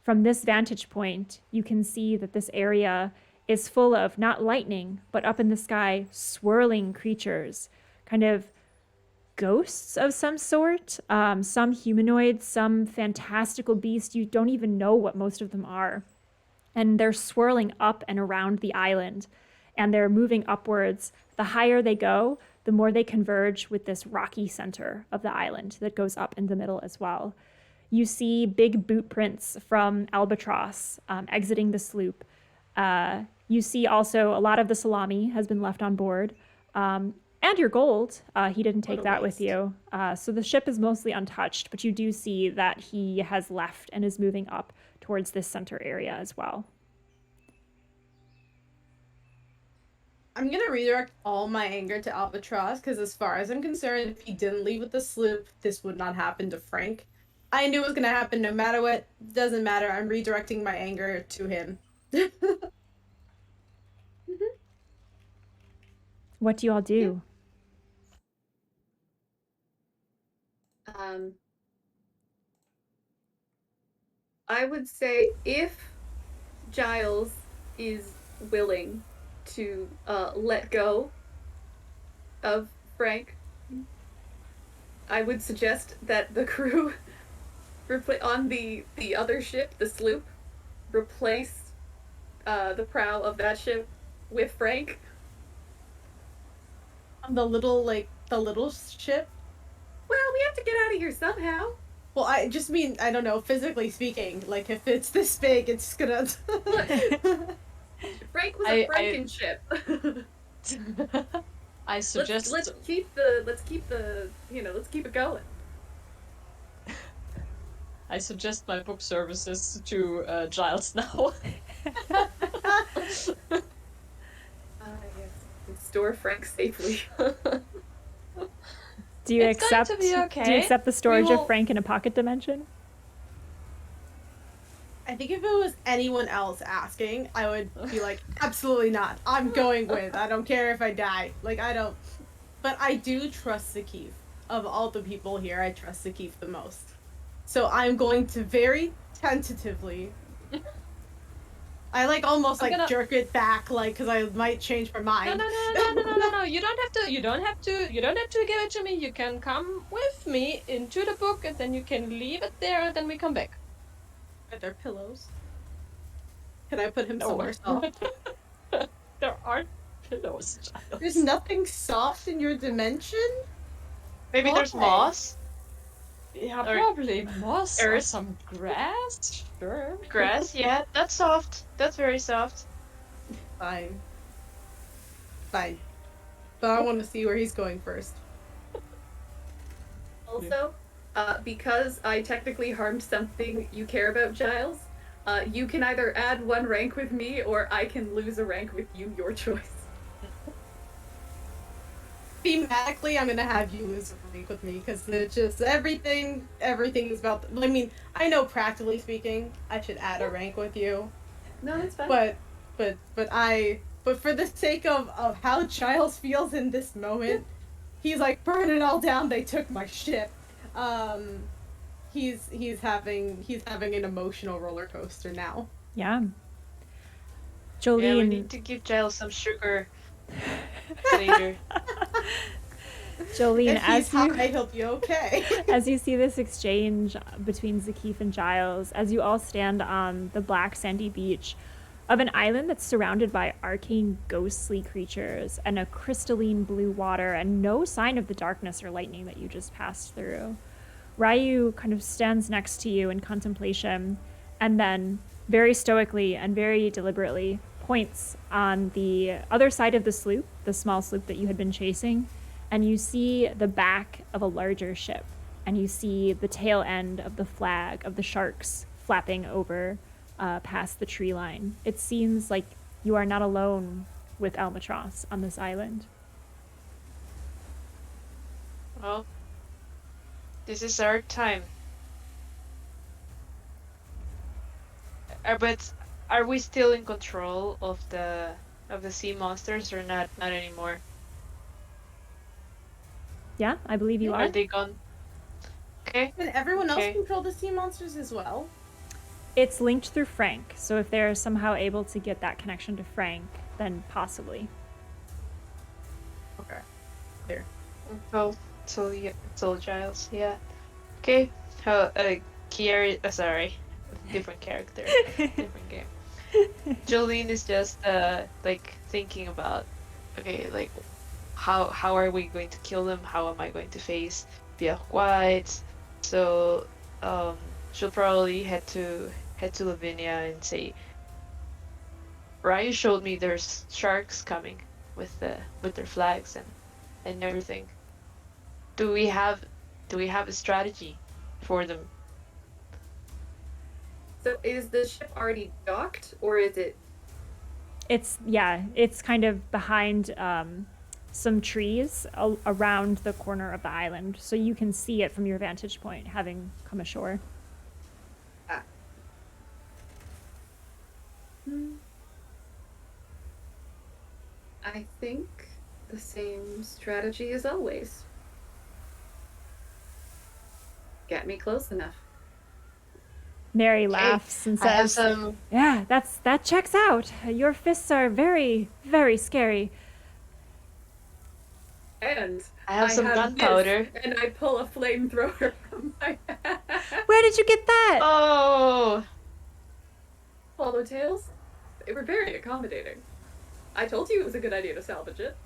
From this vantage point, you can see that this area is full of not lightning, but up in the sky, swirling creatures, kind of ghosts of some sort, some humanoids, some fantastical beast. You don't even know what most of them are. And they're swirling up and around the island, and they're moving upwards. The higher they go, the more they converge with this rocky center of the island that goes up in the middle as well. You see big boot prints from Albatross exiting the sloop. You see also a lot of the salami has been left on board. And your gold, he didn't take that with you. So the ship is mostly untouched, but you do see that he has left and is moving up towards this center area as well. I'm going to redirect all my anger to Albatross, because as far as I'm concerned, if he didn't leave with the sloop, this would not happen to Frank. I knew it was going to happen no matter what. Doesn't matter. I'm redirecting my anger to him. What do you all do? I would say if Giles is willing to let go of Frank, I would suggest that the crew on the other ship, the sloop, replace the prow of that ship with Frank. The little ship? Well, we have to get out of here somehow. Well, I just mean, I don't know, physically speaking, like, if it's this big, it's gonna... Frank was a Franken ship. I suggest let's keep it going. I suggest my book services to Giles now. Yes. Store Frank safely. Do you It's going accept? to be okay. Do you accept the storage We will- of Frank in a pocket dimension? I think if it was anyone else asking, I would be like, absolutely not. I'm going with. I don't care if I die. Like, I don't. But I do trust Zakif. Of all the people here, I trust Zakif the most. So I'm going to very tentatively. I almost jerk it back, because I might change my mind. No. You don't have to. You don't have to give it to me. You can come with me into the book, and then you can leave it there, and then we come back. Are there pillows? Can I put him somewhere soft? There aren't pillows, Giles. There's nothing soft in your dimension? Maybe there's Why? moss. Yeah, Or probably moss or earth. some grass. Sure. Grass, yeah, that's soft. That's very soft. Fine. But I want to see where he's going first. Also, because I technically harmed something you care about, Giles, you can either add 1 rank with me, or I can lose a rank with you, your choice. Thematically, I'm gonna have you lose a rank with me, because it's just everything is about. I know practically speaking, I should add a rank with you, No, that's fine. but for the sake of how Giles feels in this moment, he's like, burn it all down. They took my ship. He's having an emotional roller coaster now. Yeah. Yeah, we Jolene, need to give Giles some sugar later. Jolene, If he's as you high, he'll be okay. as you see this exchange between Zakif and Giles, as you all stand on the black sandy beach of an island that's surrounded by arcane ghostly creatures and a crystalline blue water and no sign of the darkness or lightning that you just passed through, Ryu kind of stands next to you in contemplation and then very stoically and very deliberately points on the other side of the sloop, the small sloop that you had been chasing, and you see the back of a larger ship, and you see the tail end of the flag of the sharks flapping over past the tree line. It seems like you are not alone with Albatross on this island. Well, this is our time. But are we still in control of the sea monsters or not? Not anymore. Yeah, I believe you Are are. they gone? Okay. Can everyone else Okay. control the sea monsters as well? It's linked through Frank, so if they're somehow able to get that connection to Frank, then possibly. Okay. Clear. Oh, so Giles, yeah. Okay. How? Kier. Sorry, different character, different game. Jolene is just thinking about, okay, how are we going to kill them? How am I going to face the whites? So she'll probably head to Lavinia and say, Ryu showed me there's sharks coming with their flags and everything. Do we have a strategy for them? So is the ship already docked, or is it? It's kind of behind some trees around the corner of the island, so you can see it from your vantage point, having come ashore. I think the same strategy as always. Get me close enough. Mary laughs and I have says, some. "Yeah, that checks out. Your fists are very, very scary." And I have some this, gunpowder. and I pull a flamethrower from my bag. Where did you get that? Oh, Swallowtails? They were very accommodating. I told you it was a good idea to salvage it.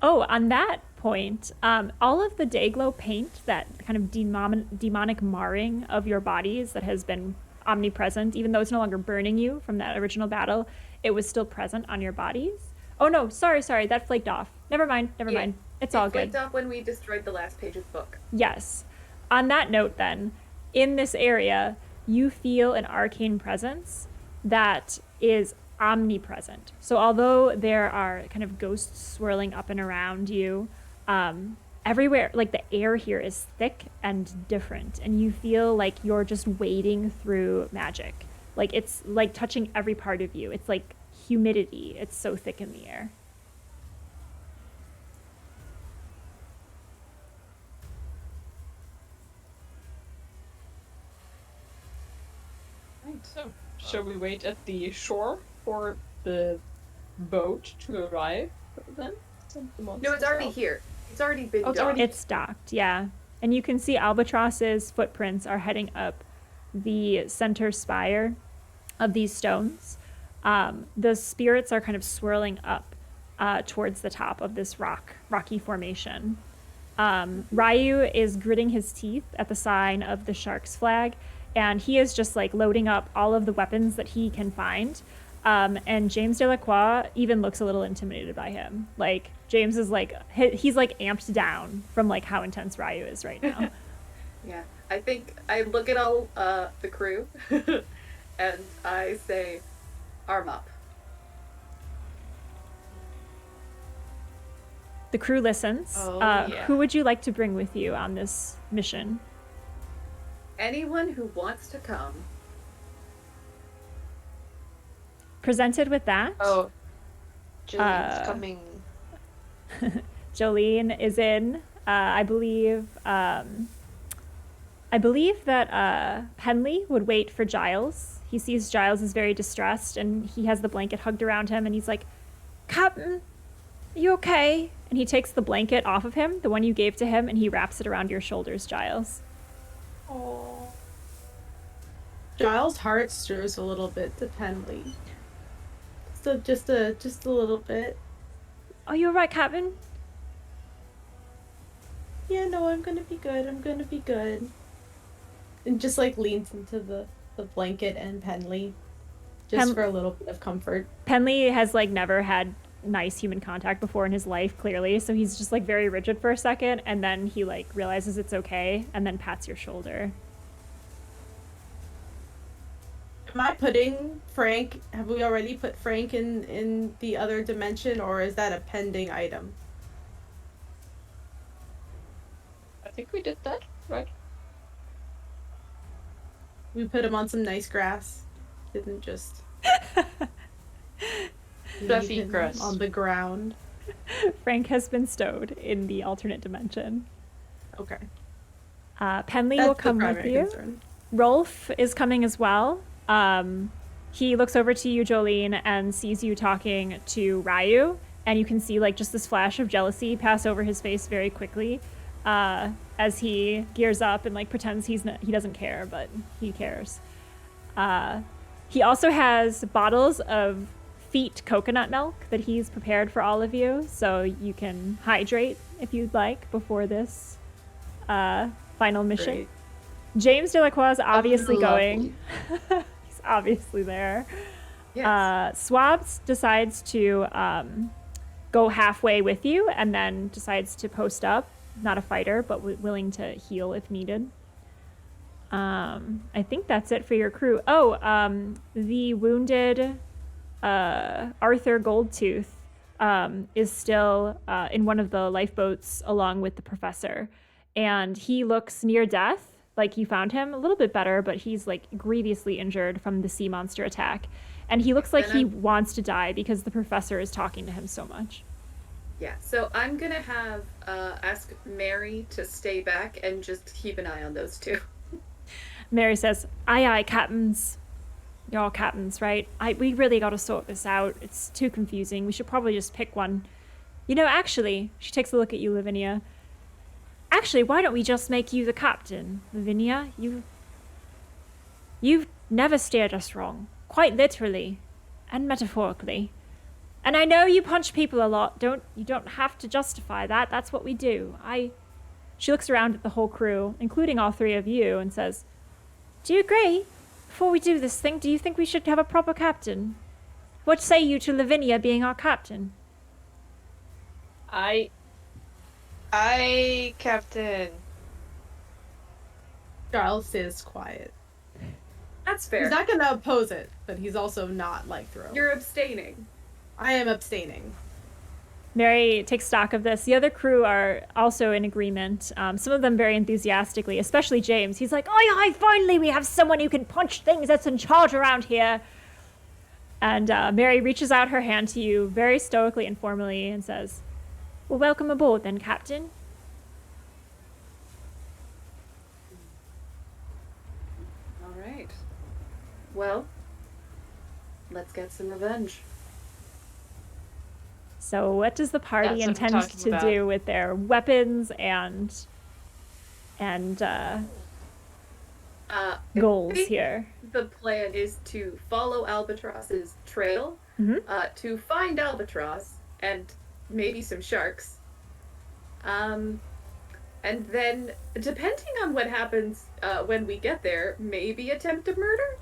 Oh, on that point, all of the Dayglow paint, that kind of demonic marring of your bodies that has been omnipresent, even though it's no longer burning you from that original battle, it was still present on your bodies. Oh no, sorry, that flaked off. Never mind. It's all It good. flaked off when we destroyed the last page of the book. Yes. On that note, then, in this area, you feel an arcane presence that is omnipresent. So, although there are kind of ghosts swirling up and around you, everywhere, like the air here is thick and different, and you feel like you're just wading through magic. Like it's like touching every part of you. It's like humidity. It's so thick in the air. Right, so shall we wait at the shore for the boat to arrive then? No, it's already here. It's already been docked. It's docked, yeah. And you can see Albatross's footprints are heading up the center spire of these stones. The spirits are kind of swirling up towards the top of this rocky formation. Ryu is gritting his teeth at the sign of the shark's flag, and he is just like loading up all of the weapons that he can find. And James Delacroix even looks a little intimidated by him. Like James is like, he's like amped down from like how intense Ryu is right now. Yeah, I think I look at all the crew and I say, arm up. The crew listens. Yeah. Who would you like to bring with you on this mission? Anyone who wants to come. Presented with that, Oh, Jillian's coming. Jolene is in. I believe that Henley would wait for Giles. He sees Giles is very distressed, and he has the blanket hugged around him, and he's like, "Captain, are you okay?" And he takes the blanket off of him, the one you gave to him, and he wraps it around your shoulders, Giles. Oh. Giles' heart stirs a little bit to Penley. So just a little bit. "Are you alright, Captain?" Yeah, no, I'm gonna be good. And just like leans into the blanket and Penley. Just for a little bit of comfort. Penley has like never had nice human contact before in his life, clearly, so he's just like very rigid for a second, and then he like realizes it's okay and then pats your shoulder. Am I putting Frank, have we already put Frank in the other dimension, or is that a pending item? I think we did that, right? We put him on some nice grass. Didn't just Fluffy leave him grass. on the ground. Frank has been stowed in the alternate dimension. Okay. Penley That's will the come with primary you. concern. Rolf is coming as well. He looks over to you, Jolene, and sees you talking to Ryu, and you can see like just this flash of jealousy pass over his face very quickly as he gears up and like pretends he doesn't care, but he cares. He also has bottles of Feet coconut milk that he's prepared for all of you, so you can hydrate if you'd like before this final mission. Great. James Delacroix is obviously Lovely. going. He's obviously there. Yes. Swabs decides to go halfway with you and then decides to post up. Not a fighter, but willing to heal if needed. I think that's it for your crew. The wounded Arthur Goldtooth is still in one of the lifeboats along with the professor. And he looks near death. Like you found him a little bit better, but he's like grievously injured from the sea monster attack. And he looks like he wants to die because the professor is talking to him so much. Yeah, so I'm gonna have ask Mary to stay back and just keep an eye on those two. Mary says, "Aye, aye, captains. You're all captains, right? We really got to sort this out. It's too confusing. We should probably just pick one. You know, actually," she takes a look at you, Lavinia. "Actually, why don't we just make you the captain, Lavinia? You've never steered us wrong, quite literally and metaphorically. And I know you punch people a lot. You don't have to justify that. That's what we do. She looks around at the whole crew, including all three of you, and says, "Do you agree? Before we do this thing, do you think we should have a proper captain? What say you to Lavinia being our captain?" I Captain. Giles stays quiet. That's fair. He's not gonna oppose it, but he's also not like thrilled. You're abstaining. I am abstaining. Mary takes stock of this. The other crew are also in agreement. Some of them very enthusiastically, especially James. He's like, "Oh, yeah, finally we have someone who can punch things that's in charge around here." And Mary reaches out her hand to you very stoically and formally and says, "Well, welcome aboard then, Captain." All right. Well, let's get some revenge. So what does the party That's what I'm intend talking to about. do with their weapons and goals think here? The plan is to follow Albatross's trail, to find Albatross and maybe some sharks. And then, depending on what happens when we get there, maybe attempt a murder?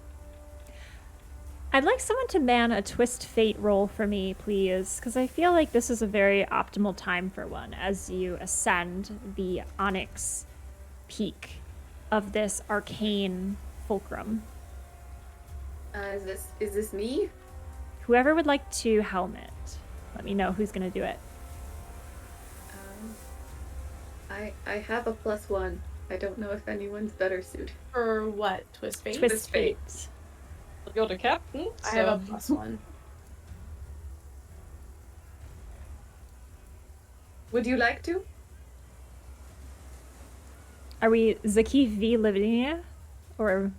I'd like someone to man a twist fate roll for me, please, because I feel like this is a very optimal time for one as you ascend the onyx peak of this arcane fulcrum. Is this me? Whoever would like to helm it, let me know who's going to do it. I have a +1. I don't know if anyone's better suited. For what? Twist fate? Twist fate. You're the captain. I have a +1. Would you like to? Are we Zakif v. Lavinia? Or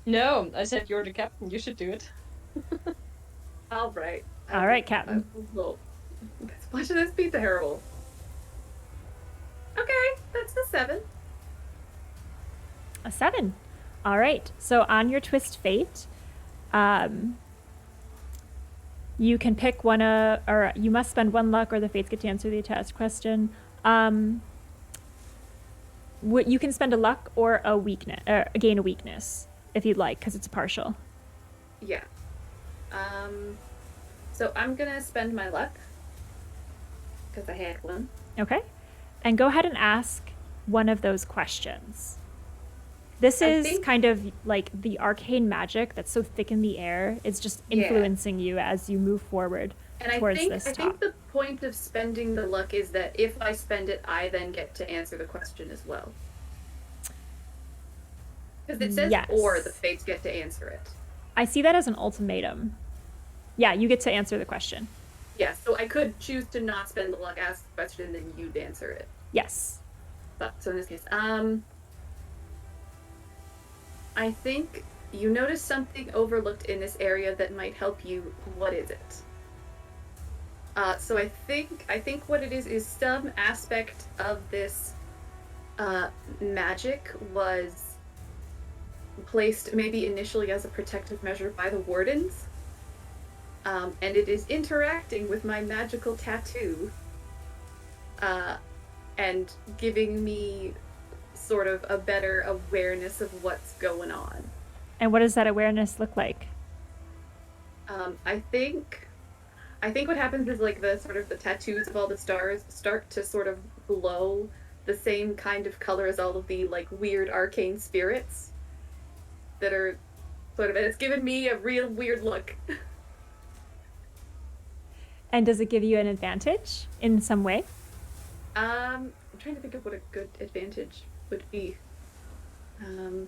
No, I said you're the captain. You should do it. All right. all right, Captain. Well, why should this be terrible? Okay, that's the 7. A 7. All right. So on your twist fate, you can pick one, or you must spend 1 luck, or the fates get to answer the test question. You can spend a luck or a weakness, gain a weakness if you'd like, because it's a partial. Yeah. So I'm gonna spend my luck because I had one. Okay. And go ahead and ask one of those questions. This is kind of like the arcane magic that's so thick in the air. It's just influencing you as you move forward towards this top. I think the point of spending the luck is that if I spend it, I then get to answer the question as well. Because it says or the fates get to answer it. I see that as an ultimatum. Yeah, you get to answer the question. Yeah, so I could choose to not spend the luck, ask the question, and then you'd answer it. Yes. So in this case, I think you noticed something overlooked in this area that might help you. What is it? So I think what it is some aspect of this magic was placed maybe initially as a protective measure by the wardens. And it is interacting with my magical tattoo and giving me sort of a better awareness of what's going on. And what does that awareness look like? I think what happens is like the sort of the tattoos of all the stars start to sort of glow the same kind of color as all of the like weird arcane spirits that are sort of, and it's given me a real weird look. And does it give you an advantage in some way? I'm trying to think of what a good advantage would be. I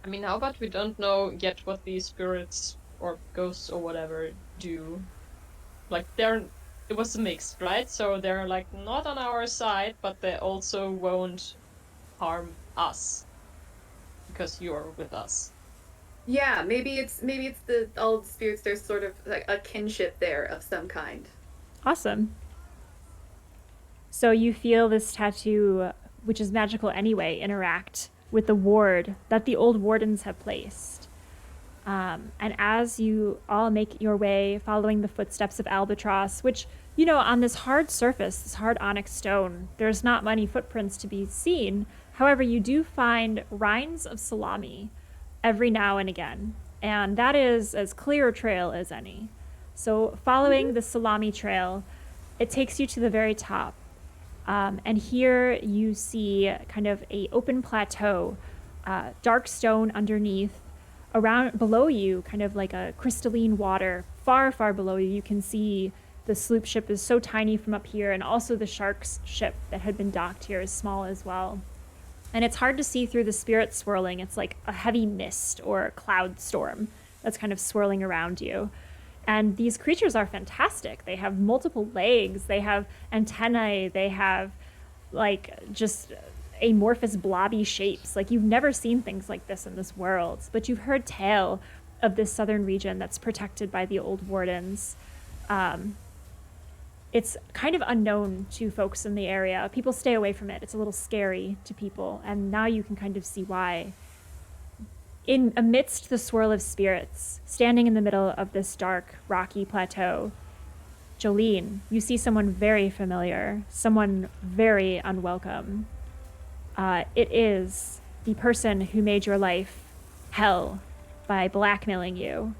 mean, how about we don't know yet what these spirits or ghosts or whatever do? Like, it was a mix, right? So they're like not on our side, but they also won't harm us because you're with us. Yeah, maybe it's the all the spirits. There's sort of like a kinship there of some kind. Awesome. So you feel this tattoo, which is magical anyway, interact with the ward that the old wardens have placed. And as you all make your way following the footsteps of Albatross, which, you know, on this hard surface, this hard onyx stone, there's not many footprints to be seen. However, you do find rinds of salami every now and again and that is as clear a trail as any. So following the salami trail, it takes you to the very top. And here you see kind of a open plateau, dark stone underneath. Around below you, kind of like a crystalline water. Far, far below you, you can see the sloop ship is so tiny from up here, and also the shark's ship that had been docked here is small as well. And it's hard to see through the spirit swirling. It's like a heavy mist or a cloud storm that's kind of swirling around you. And these creatures are fantastic. They have multiple legs, they have antennae, they have like just amorphous blobby shapes. Like, you've never seen things like this in this world, but you've heard tale of this southern region that's protected by the old wardens. It's kind of unknown to folks in the area. People stay away from it. It's a little scary to people, and now you can kind of see why. In amidst the swirl of spirits, standing in the middle of this dark, rocky plateau, Jolene, you see someone very familiar, someone very unwelcome. It is the person who made your life hell by blackmailing you,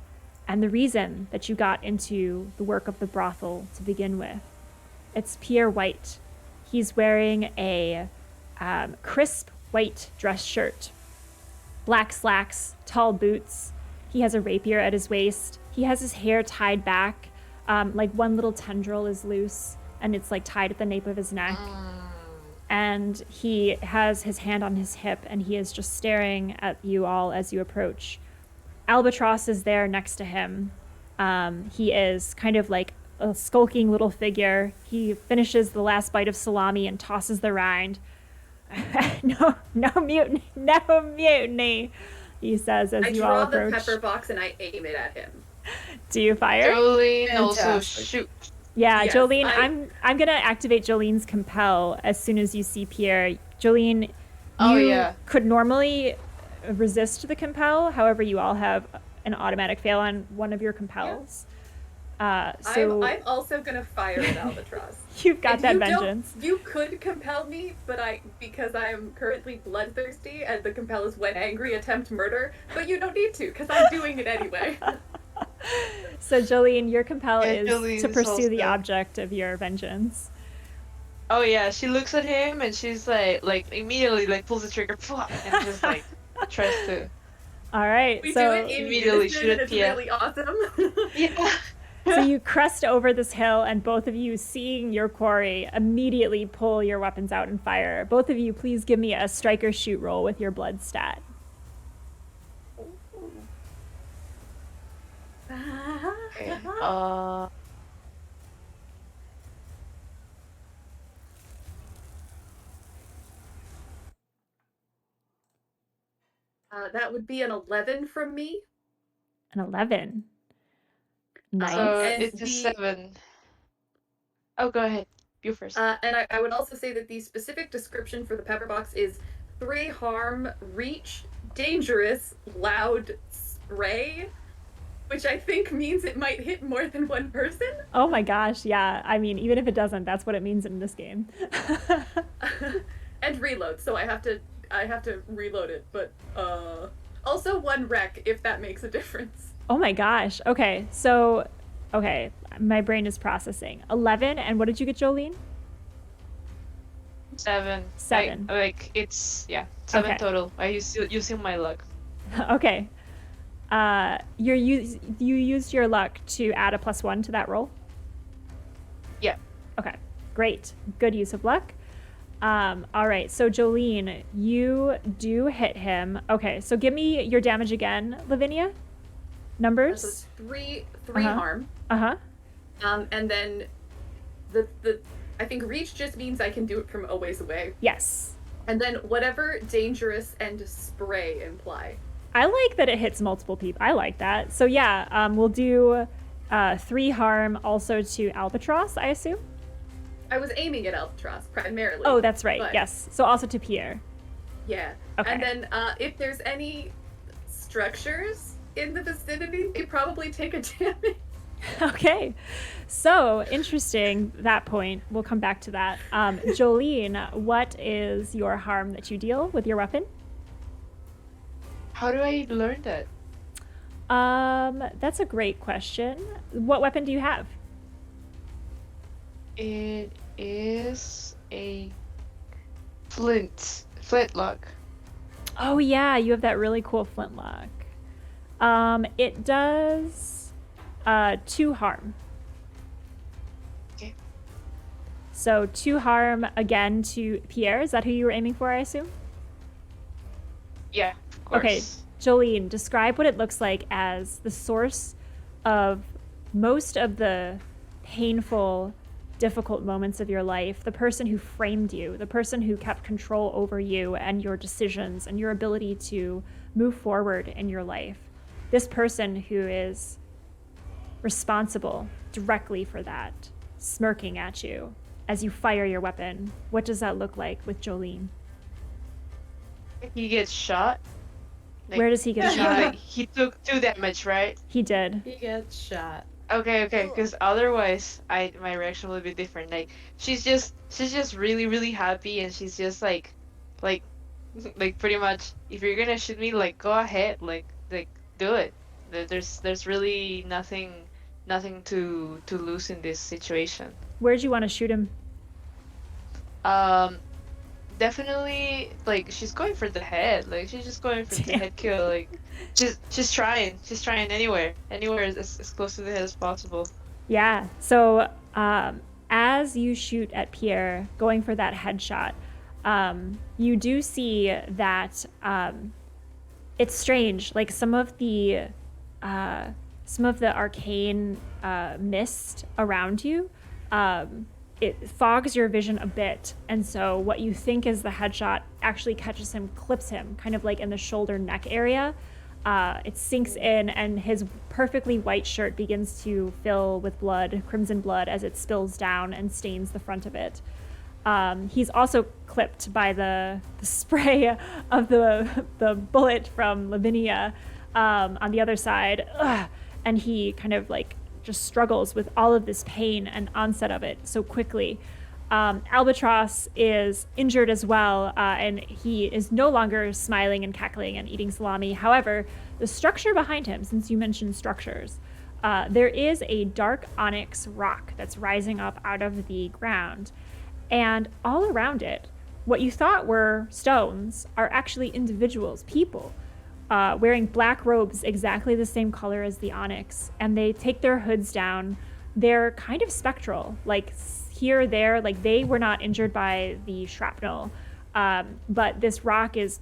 and the reason that you got into the work of the brothel to begin with. It's Pierre White. He's wearing a crisp white dress shirt, black slacks, tall boots. He has a rapier at his waist. He has his hair tied back, like one little tendril is loose, and it's like tied at the nape of his neck. And he has his hand on his hip, and he is just staring at you all as you approach. Albatross is there next to him. He is kind of like a skulking little figure. He finishes the last bite of salami and tosses the rind. No mutiny, no mutiny, he says as you all approach. I draw the pepper box and I aim it at him. Do you fire? Jolene also shoot. Yeah, Yes, Jolene, I'm gonna activate Jolene's compel as soon as you see Pierre. Jolene, you could normally resist the compel. However, you all have an automatic fail on one of your compels. So I'm also gonna fire at Albatross. You've got that vengeance. You could compel me, but because I am currently bloodthirsty and the compel is when angry, attempt murder. But you don't need to, because I'm doing it anyway. So Jolene, your compel is Jolene to pursue also. the object of your vengeance. Oh yeah, she looks at him and she's like immediately like pulls the trigger and just like tries to. All right, We so do it immediately shoot shoot at It's Pia. really awesome. Yeah. so you crest over this hill, and both of you, seeing your quarry, immediately pull your weapons out and fire. Both of you, please give me a striker shoot roll with your blood stat. Okay. That would be an 11 from me. An 11. Nice. So And it's a the- 7. Oh, go ahead. You first. And I would also say that the specific description for the pepper box is 3 harm, reach, dangerous, loud spray, which I think means it might hit more than one person. Oh my gosh, yeah. I mean, even if it doesn't, that's what it means in this game. And reload, so I have to reload it, but also 1 wreck if that makes a difference. Oh my gosh. Okay, so, my brain is processing. 11, and what did you get, Jolene? 7. 7. Like it's 7 Okay. total. I using my luck. Okay. You used your luck to add a +1 to that roll? Yeah. Okay, great. Good use of luck. All right, so Jolene, you do hit him. Okay, so give me your damage again, Lavinia. So Numbers? it's 3 Uh-huh. harm. Uh-huh. And then the I think reach just means I can do it from a ways away. Yes. And then whatever dangerous and spray imply. I like that it hits multiple people. I like that. So yeah, we'll do 3 harm also to Albatross, I assume? I was aiming at Albatross primarily. Oh, that's right. but- Yes. So also to Pierre. Yeah. Okay. And then if there's any structures in the vicinity, they probably take a damage. Okay. So interesting, that point. We'll come back to that. Jolene, what is your harm that you deal with your weapon? How do I learn that? That's a great question. What weapon do you have? It is a flintlock. Oh yeah, you have that really cool flintlock. It does 2 harm. Okay. So 2 harm again to Pierre. Is that who you were aiming for, I assume? Yeah, of course. Okay, Jolene, describe what it looks like as the source of most of the painful, difficult moments of your life, the person who framed you, the person who kept control over you and your decisions and your ability to move forward in your life. This person who is responsible directly for that, smirking at you as you fire your weapon. What does that look like with Jolene? He gets shot. Like, Where does he get shot? Like, he took 2 damage, right? He did. He gets shot. Okay, because otherwise, my reaction would be different. Like, she's just really, really happy, and she's just like pretty much, if you're gonna shoot me, like, go ahead, like do it. There's really nothing to lose in this situation. Where'd you want to shoot him? Definitely, like, she's going for the head. Like, she's just going for the head kill. Like, she's trying anywhere as close to the head as possible. Yeah. So as you shoot at Pierre, going for that headshot, you do see that it's strange. Like some of the arcane mist around you, it fogs your vision a bit, and so what you think is the headshot actually catches him, clips him, kind of like in the shoulder neck area. It sinks in, and his perfectly white shirt begins to fill with blood, crimson blood, as it spills down and stains the front of it. He's also clipped by the spray of the bullet from Lavinia on the other side. And he kind of like just struggles with all of this pain and onset of it so quickly. Albatross is injured as well, and he is no longer smiling and cackling and eating salami. However, the structure behind him, since you mentioned structures, there is a dark onyx rock that's rising up out of the ground. And all around it, what you thought were stones are actually individuals, people, wearing black robes exactly the same color as the onyx. And they take their hoods down. They're kind of spectral, like here or there, like they were not injured by the shrapnel. But this rock is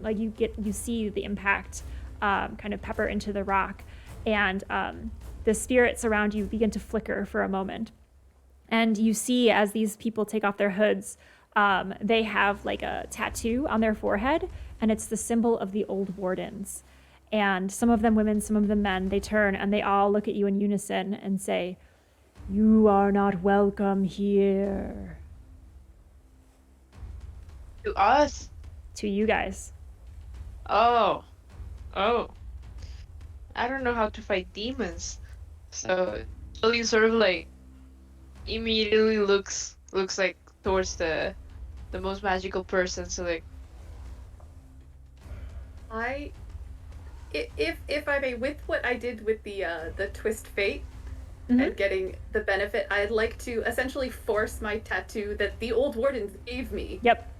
like you see the impact kind of pepper into the rock. And the spirits around you begin to flicker for a moment. And you see as these people take off their hoods, they have like a tattoo on their forehead, and it's the symbol of the old wardens. And some of them women, some of them men, they turn and they all look at you in unison and say, "You are not welcome here." To us? To you guys. Oh. I don't know how to fight demons. So Julie sort of like immediately looks like towards the most magical person. So like, if I may, with what I did with the twist fate Mm-hmm. and getting the benefit, I'd like to essentially force my tattoo that the old wardens gave me. Yep.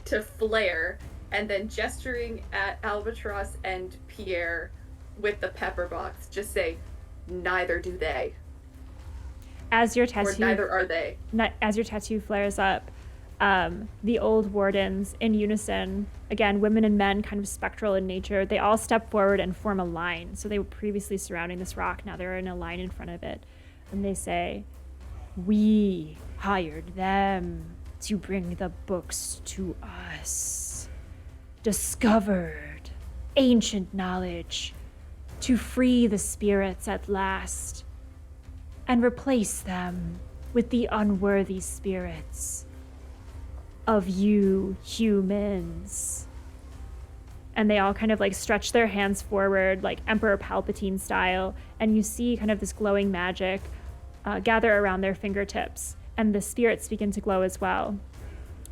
To flare, and then gesturing at Albatross and Pierre with the pepper box, just say, "Neither do they." As your Or tattoo, neither are they. as your tattoo flares up, the old wardens in unison, again, women and men, kind of spectral in nature, they all step forward and form a line. So they were previously surrounding this rock. Now they're in a line in front of it. And they say, "We hired them to bring the books to us. Discovered ancient knowledge to free the spirits at last and replace them with the unworthy spirits of you humans." And they all kind of like stretch their hands forward, like Emperor Palpatine style, and you see kind of this glowing magic gather around their fingertips, and the spirits begin to glow as well.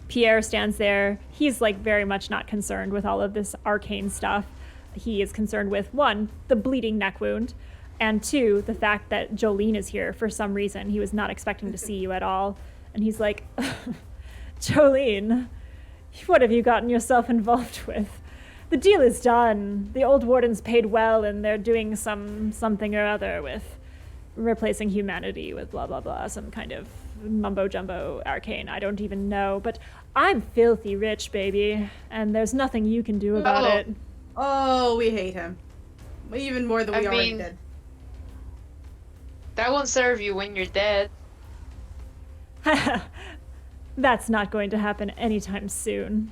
Pierre stands there. He's like very much not concerned with all of this arcane stuff. He is concerned with, one, the bleeding neck wound, and two, the fact that Jolene is here for some reason. He was not expecting to see you at all. And he's like, Jolene, what have you gotten yourself involved with? The deal is done. The old warden's paid well, and they're doing something or other with replacing humanity with blah, blah, blah, some kind of mumbo-jumbo arcane. I don't even know. But I'm filthy rich, baby, and there's nothing you can do about it. Oh, we hate him. Even more than we already did. That won't serve you when you're dead. That's not going to happen anytime soon.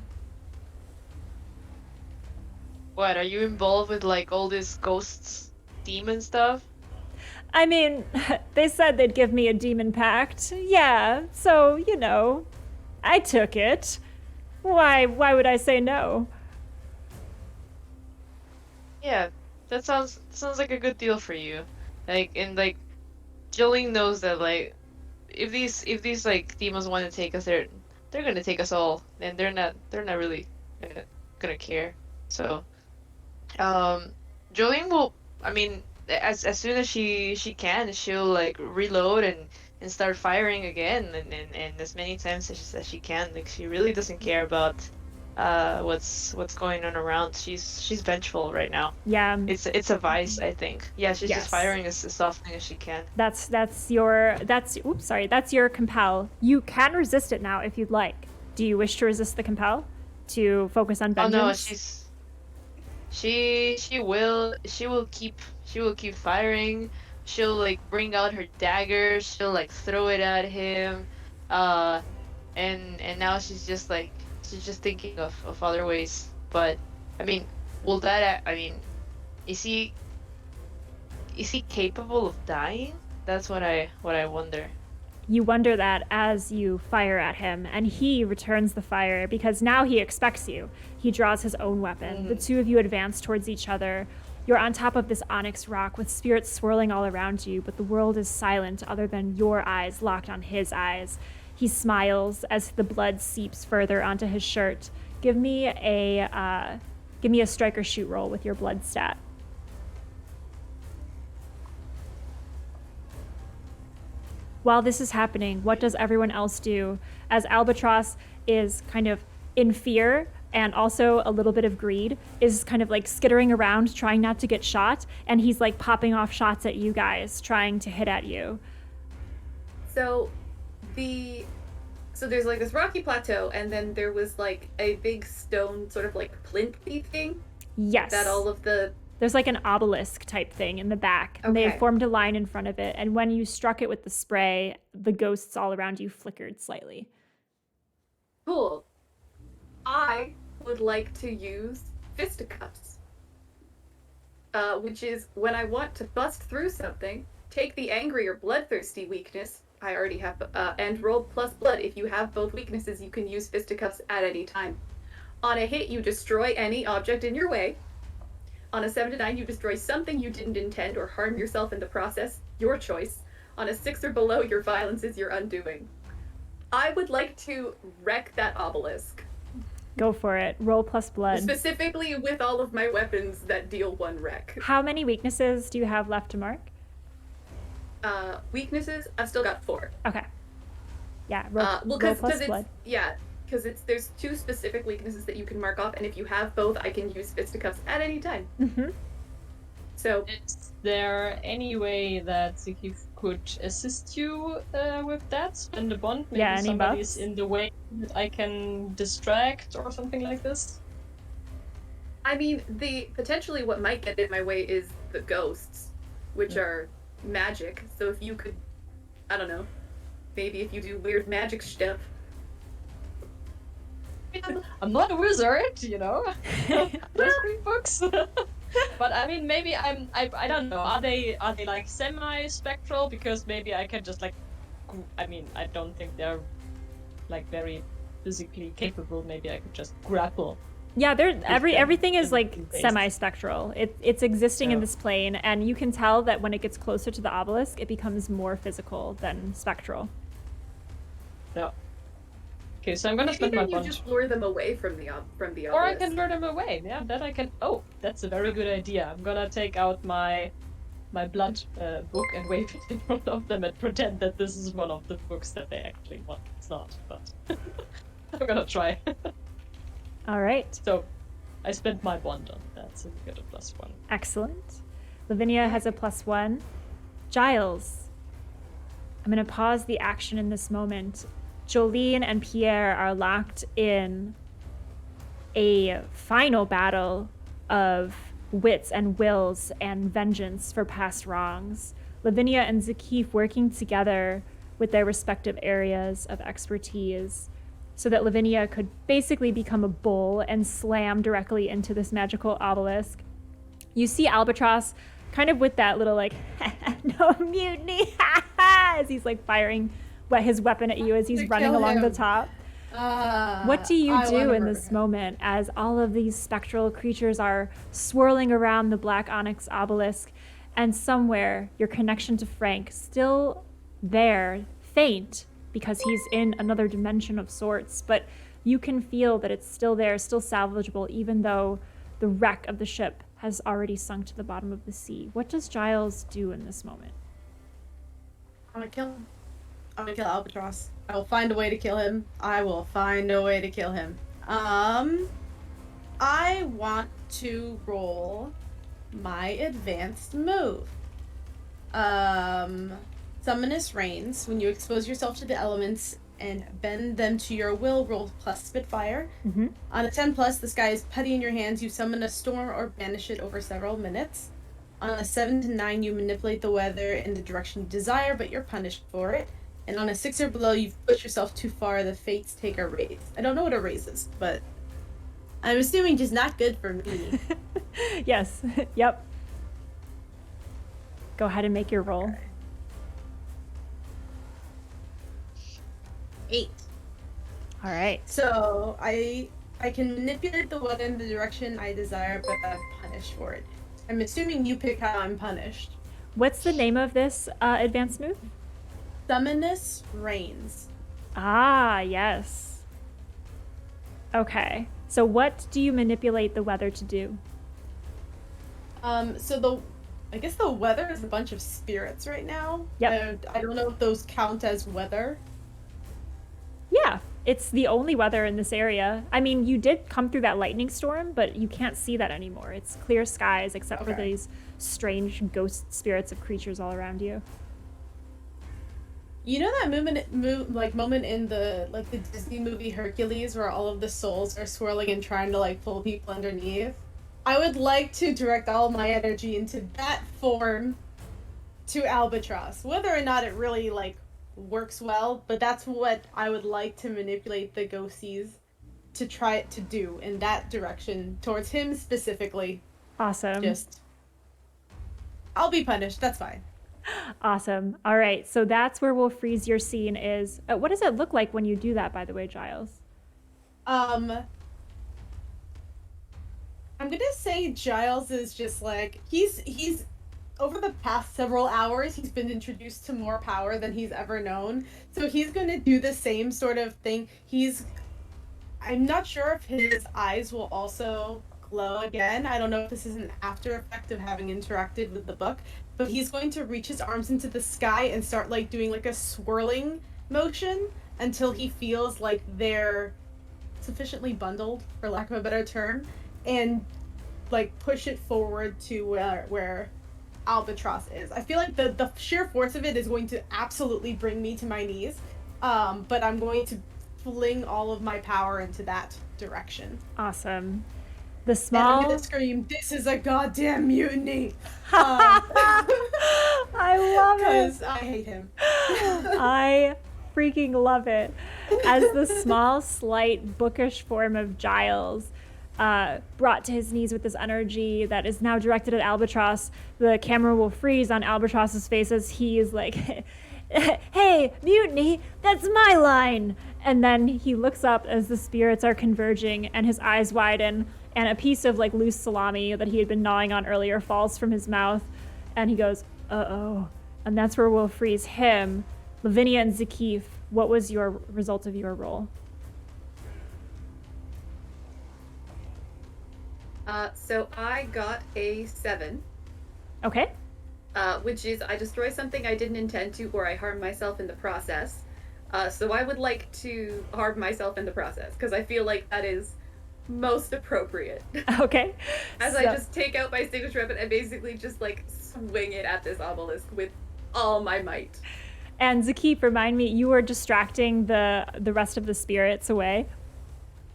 What, are you involved with like all this ghosts, demon stuff? I mean, they said they'd give me a demon pact. Yeah, so, you know, I took it. Why would I say no? Yeah, that sounds like a good deal for you. Like, and like, Jolene knows that like, if these like demons want to take us, they're gonna take us all, and they're not really gonna care. So, Jolene will. I mean, as soon as she can, she'll like reload and start firing again, and as many times as she can. Like, she really doesn't care about what's going on around. She's vengeful right now. Yeah. It's a vice, I think. Yeah, she's just firing as often as she can. That's your compel. You can resist it now if you'd like. Do you wish to resist the compel? To focus on vengeance? Oh no, she will keep firing. She'll like bring out her dagger, she'll like throw it at him. And now she's just thinking of other ways. But I mean, is he capable of dying? That's what I wonder. You wonder that as you fire at him, and he returns the fire because now he expects you. He draws his own weapon. The two of you advance towards each other. You're on top of this onyx rock with spirits swirling all around you, but the world is silent other than your eyes locked on his eyes. He smiles as the blood seeps further onto his shirt. Give me a strike or shoot roll with your blood stat. While this is happening, what does everyone else do? As Albatross is kind of in fear and also a little bit of greed, is kind of like skittering around trying not to get shot, and he's like popping off shots at you guys, trying to hit at you. So there's like this rocky plateau, and then there was like a big stone sort of like plinth-y thing. Yes. That all of the... There's like an obelisk type thing in the back, and they formed a line in front of it, and when you struck it with the spray, the ghosts all around you flickered slightly. Cool. I would like to use fisticuffs, which is when I want to bust through something, take the angry or bloodthirsty weakness I already have, and roll plus blood. If you have both weaknesses, you can use fisticuffs at any time. On a hit, you destroy any object in your way. On a 7 to 9, you destroy something you didn't intend or harm yourself in the process. Your choice. On a 6 or below, your violence is your undoing. I would like to wreck that obelisk. Go for it. Roll plus blood. Specifically with all of my weapons that deal 1 wreck. How many weaknesses do you have left to mark? Weaknesses? I've still got 4. Okay. Yeah, roll plus blood. Yeah, because there's 2 specific weaknesses that you can mark off, and if you have both, I can use fisticuffs at any time. Mm-hmm. So, is there any way that Zikif could assist you with that? Spend a bond? Maybe somebody's in the way that I can distract or something like this? I mean, potentially what might get in my way is the ghosts, which are magic. So if you could, I don't know, maybe if you do weird magic stuff. I'm not a wizard, you know. Let's read books. But I mean, maybe I don't know. Are they like semi-spectral? Because maybe I can just like, I mean, I don't think they're like very physically capable. Maybe I could just grapple. Yeah, everything is like semi-spectral. It's existing in this plane, and you can tell that when it gets closer to the obelisk, it becomes more physical than spectral. Yeah. Okay, so I'm gonna spend my Maybe you bond. just lure them away from the Or I obelisk. can lure them away. Yeah, that I can. Oh, that's a very good idea. I'm gonna take out my blood book and wave it in front of them and pretend that this is one of the books that they actually want. It's not, but I'm gonna try. All right. So I spent my bond on that, so we get a +1. Excellent. Lavinia has a +1. Giles, I'm going to pause the action in this moment. Jolene and Pierre are locked in a final battle of wits and wills and vengeance for past wrongs. Lavinia and Zakif working together with their respective areas of expertise so that Lavinia could basically become a bull and slam directly into this magical obelisk. You see Albatross kind of with that little like, no mutiny, as he's like firing his weapon at you as he's running along the top. What do you do in this moment as all of these spectral creatures are swirling around the black onyx obelisk, and somewhere your connection to Frank still there, faint, because he's in another dimension of sorts, but you can feel that it's still there, still salvageable, even though the wreck of the ship has already sunk to the bottom of the sea. What does Giles do in this moment? I'm gonna kill him. I'm gonna kill Albatross. I will find a way to kill him. I will find a way to kill him. I want to roll my advanced move. Summonous Reigns. When you expose yourself to the elements and bend them to your will, roll plus Spitfire. Mm-hmm. On a 10+, the sky is putty in your hands. You summon a storm or banish it over several minutes. On a 7 to 9, you manipulate the weather in the direction you desire, but you're punished for it. And on a 6 or below, you've pushed yourself too far. The fates take a raise. I don't know what a raise is, but I'm assuming just not good for me. Yes. Yep. Go ahead and make your roll. Okay. 8. All right. So I can manipulate the weather in the direction I desire, but I'm punished for it. I'm assuming you pick how I'm punished. What's the name of this advanced move? Summonous Reigns. Ah, yes. Okay. So what do you manipulate the weather to do? I guess the weather is a bunch of spirits right now. Yep. I don't know if those count as weather. Yeah, it's the only weather in this area. I mean, you did come through that lightning storm, but you can't see that anymore. It's clear skies except for these strange ghost spirits of creatures all around you. You know that moment in the Disney movie Hercules where all of the souls are swirling and trying to pull people underneath? I would like to direct all my energy into that form to Albatross. Whether or not it really works well, but that's what I would like to manipulate the ghosties to try to do in that direction towards him specifically. Awesome. I'll be punished. That's fine. Awesome. All right. So that's where we'll freeze your scene is. What does it look like when you do that, by the way, Giles? I'm gonna say Giles is just he's over the past several hours, he's been introduced to more power than he's ever known. So he's going to do the same sort of thing. I'm not sure if his eyes will also glow again. I don't know if this is an after effect of having interacted with the book, but he's going to reach his arms into the sky and start doing a swirling motion until he feels like they're sufficiently bundled, for lack of a better term, and push it forward to where Albatross is. I feel like the sheer force of it is going to absolutely bring me to my knees, but I'm going to fling all of my power into that direction. Awesome. And I'm gonna scream, "This is a goddamn mutiny!" I love it. Because I hate him. I freaking love it. As the small, slight, bookish form of Giles brought to his knees with this energy that is now directed at Albatross, the camera will freeze on Albatross's face as he is like, "Hey, mutiny, that's my line!" And then he looks up as the spirits are converging and his eyes widen and a piece of loose salami that he had been gnawing on earlier falls from his mouth and he goes, "Uh-oh." And that's where we'll freeze him. Lavinia and Zakif, what was your result of your roll? So I got a 7. Okay. Which is I destroy something I didn't intend to, or I harm myself in the process. So I would like to harm myself in the process, because I feel like that is most appropriate. Okay. As I just take out my signature weapon and basically just like swing it at this obelisk with all my might. And Zakif, remind me, you were distracting the rest of the spirits away.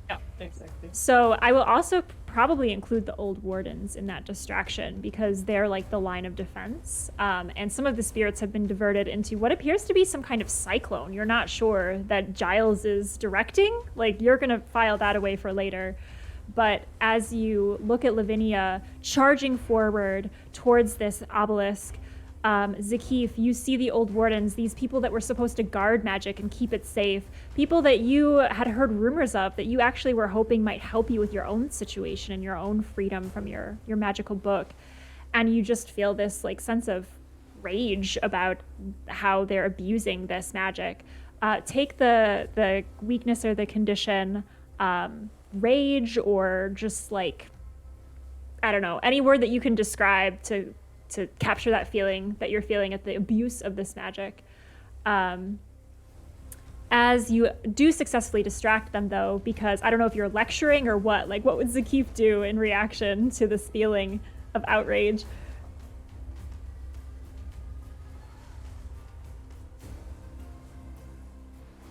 Yeah, exactly. So I will also probably include the old wardens in that distraction, because they're like the line of defense. And some of the spirits have been diverted into what appears to be some kind of cyclone. You're not sure that Giles is directing. Like, you're going to file that away for later. But as you look at Lavinia charging forward towards this obelisk, Zakif, you see the old wardens, these people that were supposed to guard magic and keep it safe, people that you had heard rumors of, that you actually were hoping might help you with your own situation and your own freedom from your magical book. And you just feel this like sense of rage about how they're abusing this magic. Take the weakness or the condition, rage, or just like, I don't know, any word that you can describe to capture that feeling that you're feeling at the abuse of this magic. As you do successfully distract them, though, because I don't know if you're lecturing or what, like what would Zakif do in reaction to this feeling of outrage?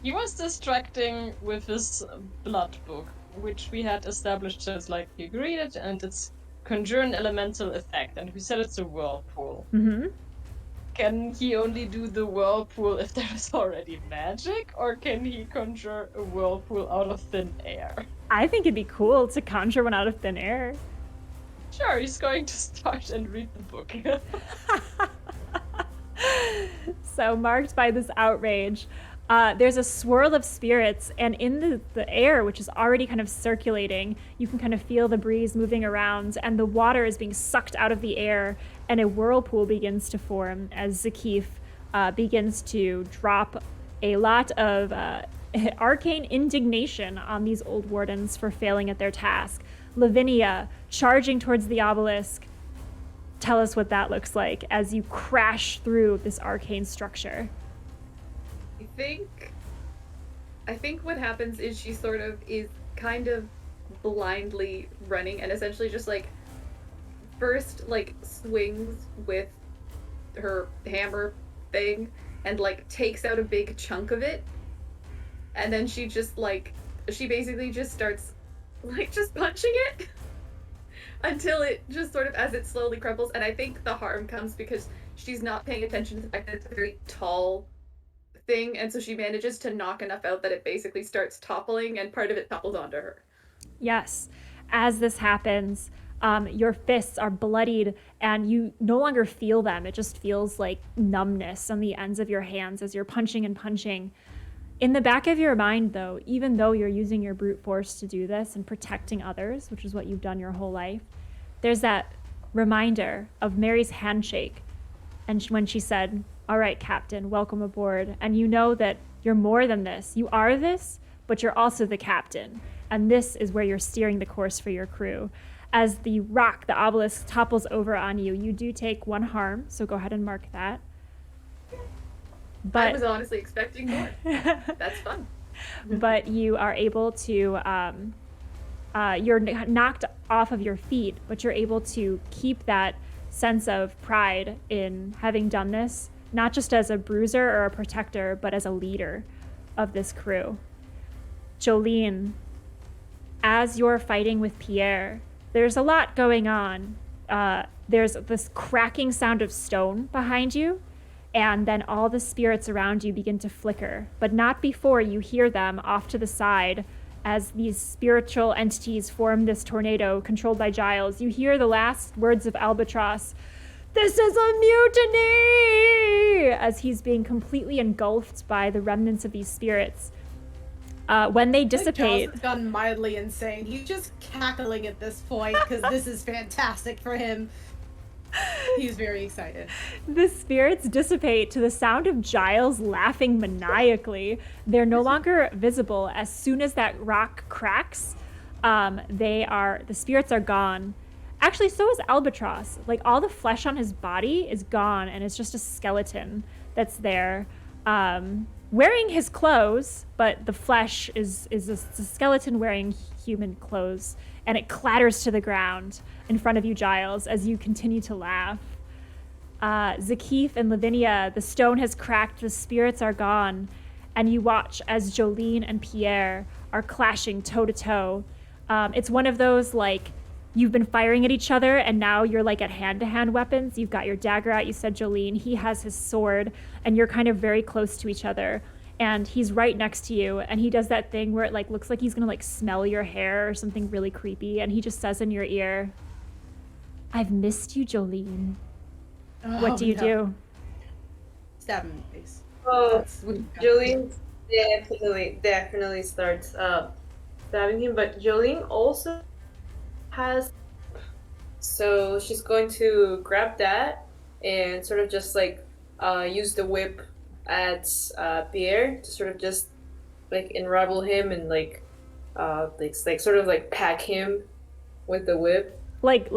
He was distracting with his blood book, which we had established as like he agreed it, and it's conjure an elemental effect, and we said it's a whirlpool. Mm-hmm. Can he only do the whirlpool if there is already magic, or can he conjure a whirlpool out of thin air? I think it'd be cool to conjure one out of thin air. Sure, he's going to start and read the book. So, marked by this outrage, there's a swirl of spirits, and in the air, which is already kind of circulating, you can kind of feel the breeze moving around, and the water is being sucked out of the air, and a whirlpool begins to form as Zakif begins to drop a lot of arcane indignation on these old wardens for failing at their task. Lavinia, charging towards the obelisk. Tell us what that looks like as you crash through this arcane structure. I think what happens is she sort of is kind of blindly running, and essentially just like first like swings with her hammer thing and like takes out a big chunk of it, and then she basically just starts like just punching it until it just sort of, as it slowly crumbles. And I think the harm comes because she's not paying attention to the fact that it's a very tall thing, and so she manages to knock enough out that it basically starts toppling, and part of it topples onto her. Yes. As this happens, your fists are bloodied, and you no longer feel them. It just feels like numbness on the ends of your hands as you're punching and punching. In the back of your mind, though, even though you're using your brute force to do this and protecting others, which is what you've done your whole life, there's that reminder of Mary's handshake, and when she said, "All right, Captain, welcome aboard." And you know that you're more than this. You are this, but you're also the captain. And this is where you're steering the course for your crew. As the obelisk, topples over on you, you do take 1 harm, so go ahead and mark that. But I was honestly expecting more. That's fun. But you are able to, you're knocked off of your feet, but you're able to keep that sense of pride in having done this, not just as a bruiser or a protector, but as a leader of this crew. Jolene, as you're fighting with Pierre, there's a lot going on. There's this cracking sound of stone behind you, and then all the spirits around you begin to flicker, but not before you hear them off to the side as these spiritual entities form this tornado controlled by Giles. You hear the last words of Albatross, "This is a mutiny!" as he's being completely engulfed by the remnants of these spirits. When they dissipate... Giles has gone mildly insane. He's just cackling at this point because this is fantastic for him. He's very excited. The spirits dissipate to the sound of Giles laughing maniacally. They're no longer visible. As soon as that rock cracks, The spirits are gone. Actually, so is Albatross. Like, all the flesh on his body is gone, and it's just a skeleton that's there, wearing his clothes, but the flesh is a skeleton wearing human clothes, and it clatters to the ground in front of you, Giles, as you continue to laugh. Zakif and Lavinia, the stone has cracked, the spirits are gone, and you watch as Jolene and Pierre are clashing toe to toe. It's one of those, like, you've been firing at each other, and now you're like at hand-to-hand weapons. You've got your dagger out, you said, Jolene. He has his sword, and you're kind of very close to each other. And he's right next to you, and he does that thing where it like looks like he's gonna like smell your hair or something really creepy, and he just says in your ear, "I've missed you, Jolene." What do you do? Stab him in the face. Oh, Jolene definitely starts stabbing him, but Jolene also has, so she's going to grab that and sort of just like use the whip at Pierre to sort of just like unravel him and like sort of like pack him with the whip. Like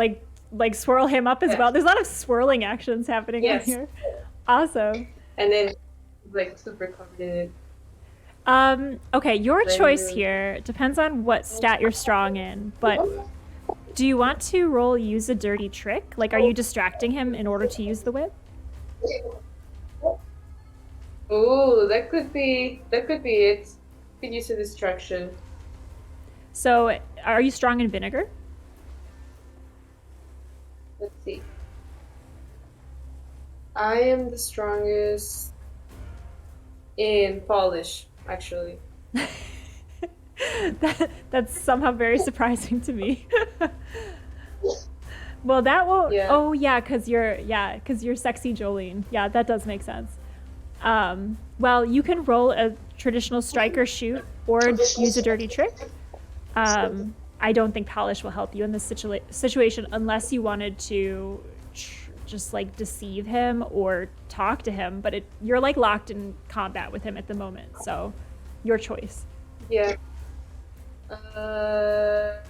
swirl him up as well. There's a lot of swirling actions happening on here. Awesome. And then like super covered in it. Okay, your choice here depends on what stat you're strong in, but do you want to roll use a dirty trick? Like, are you distracting him in order to use the whip? Oh, that could be it. Could use a distraction. So, are you strong in vinegar? Let's see. I am the strongest in polish, actually. That's somehow very surprising to me. Well, that won't. Yeah. Oh, yeah, because you're sexy Jolene. Yeah, that does make sense. Well, you can roll a traditional strike or shoot, or use a dirty trick. I don't think polish will help you in this situation unless you wanted to just like deceive him or talk to him. But you're like locked in combat with him at the moment, so your choice. Yeah. What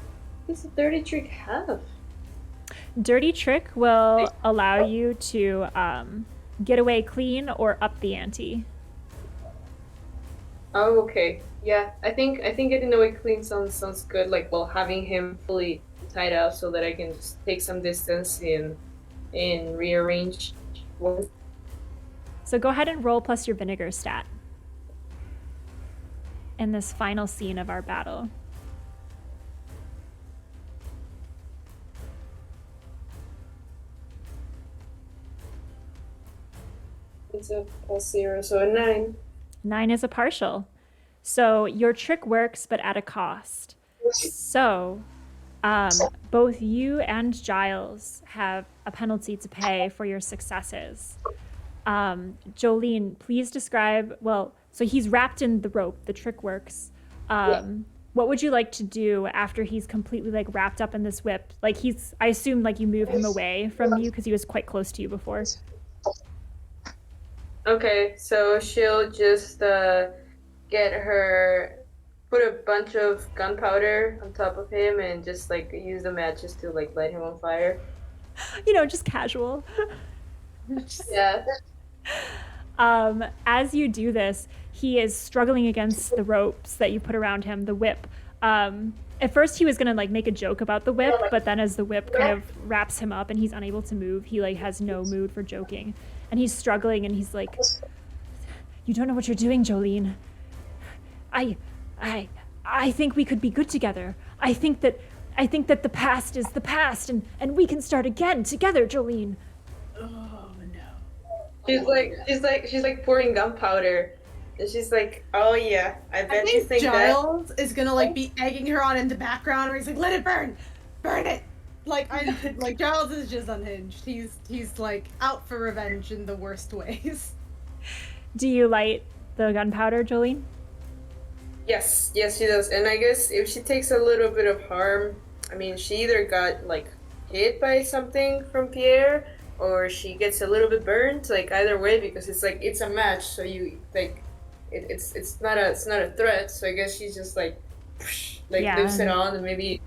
does a dirty trick have? Dirty trick will allow you to get away clean or up the ante. Oh, okay. Yeah, I think getting away clean sounds good. Like, well, having him fully tied up so that I can just take some distance and rearrange. So go ahead and roll plus your vinegar stat in this final scene of our battle. It's a +0, so a 9. 9 is a partial. So your trick works, but at a cost. So both you and Giles have a penalty to pay for your successes. Jolene, please describe, so he's wrapped in the rope, the trick works. What would you like to do after he's completely like wrapped up in this whip? Like I assume like you move him away from you because he was quite close to you before. Okay, so she'll just put a bunch of gunpowder on top of him and just like use the matches to like light him on fire. Just casual. Yeah. As you do this, he is struggling against the ropes that you put around him, the whip. At first he was gonna like make a joke about the whip, but then as the whip kind of wraps him up and he's unable to move, he like has no mood for joking. And he's struggling and he's like, "You don't know what you're doing, Jolene. I think we could be good together. I think that the past is the past and we can start again together, Jolene." Oh no. She's like pouring gunpowder. And she's like, "Oh yeah, I bet you think Giles is gonna like be egging her on in the background where he's like, "Let it burn! Burn it!" Like Giles is just unhinged. He's like out for revenge in the worst ways. Do you light the gunpowder, Jolene? Yes, she does. And I guess if she takes a little bit of harm, I mean, she either got like hit by something from Pierre, or she gets a little bit burned. Like either way, because it's a match, so you like it's not a threat. So I guess she's just like leaves it on, and maybe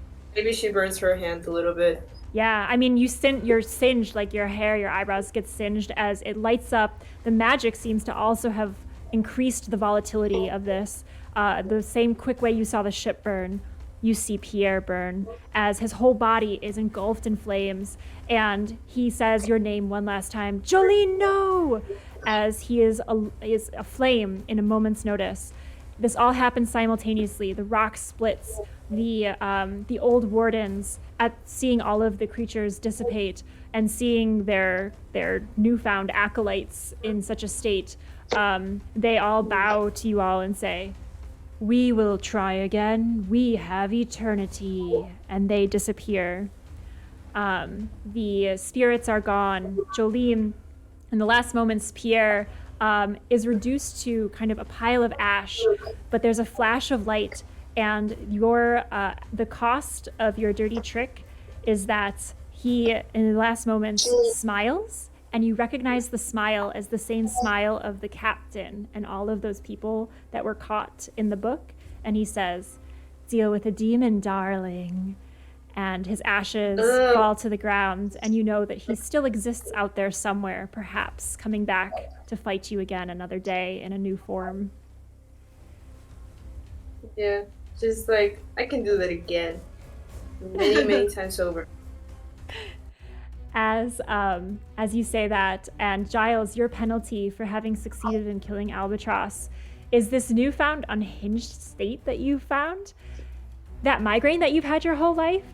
she burns her hand a little bit. Yeah, I mean, you're singed, like your hair, your eyebrows get singed as it lights up. The magic seems to also have increased the volatility of this. The same quick way you saw the ship burn, you see Pierre burn as his whole body is engulfed in flames. And he says your name one last time, Jolene, no! As he is aflame in a moment's notice. This all happens simultaneously. The rock splits. The old wardens, at seeing all of the creatures dissipate and seeing their newfound acolytes in such a state, they all bow to you all and say, "We will try again. We have eternity." And they disappear. The spirits are gone. Jolene, in the last moments, Pierre is reduced to kind of a pile of ash, but there's a flash of light. And the cost of your dirty trick is that he, in the last moments, smiles, and you recognize the smile as the same smile of the captain and all of those people that were caught in the book. And he says, "Deal with a demon, darling." And his ashes fall to the ground, and you know that he still exists out there somewhere, perhaps coming back to fight you again another day in a new form. Yeah. Just like, I can do that again. Many times over. As you say that, and Giles, your penalty for having succeeded in killing Albatross is this newfound unhinged state that you've found. That migraine that you've had your whole life,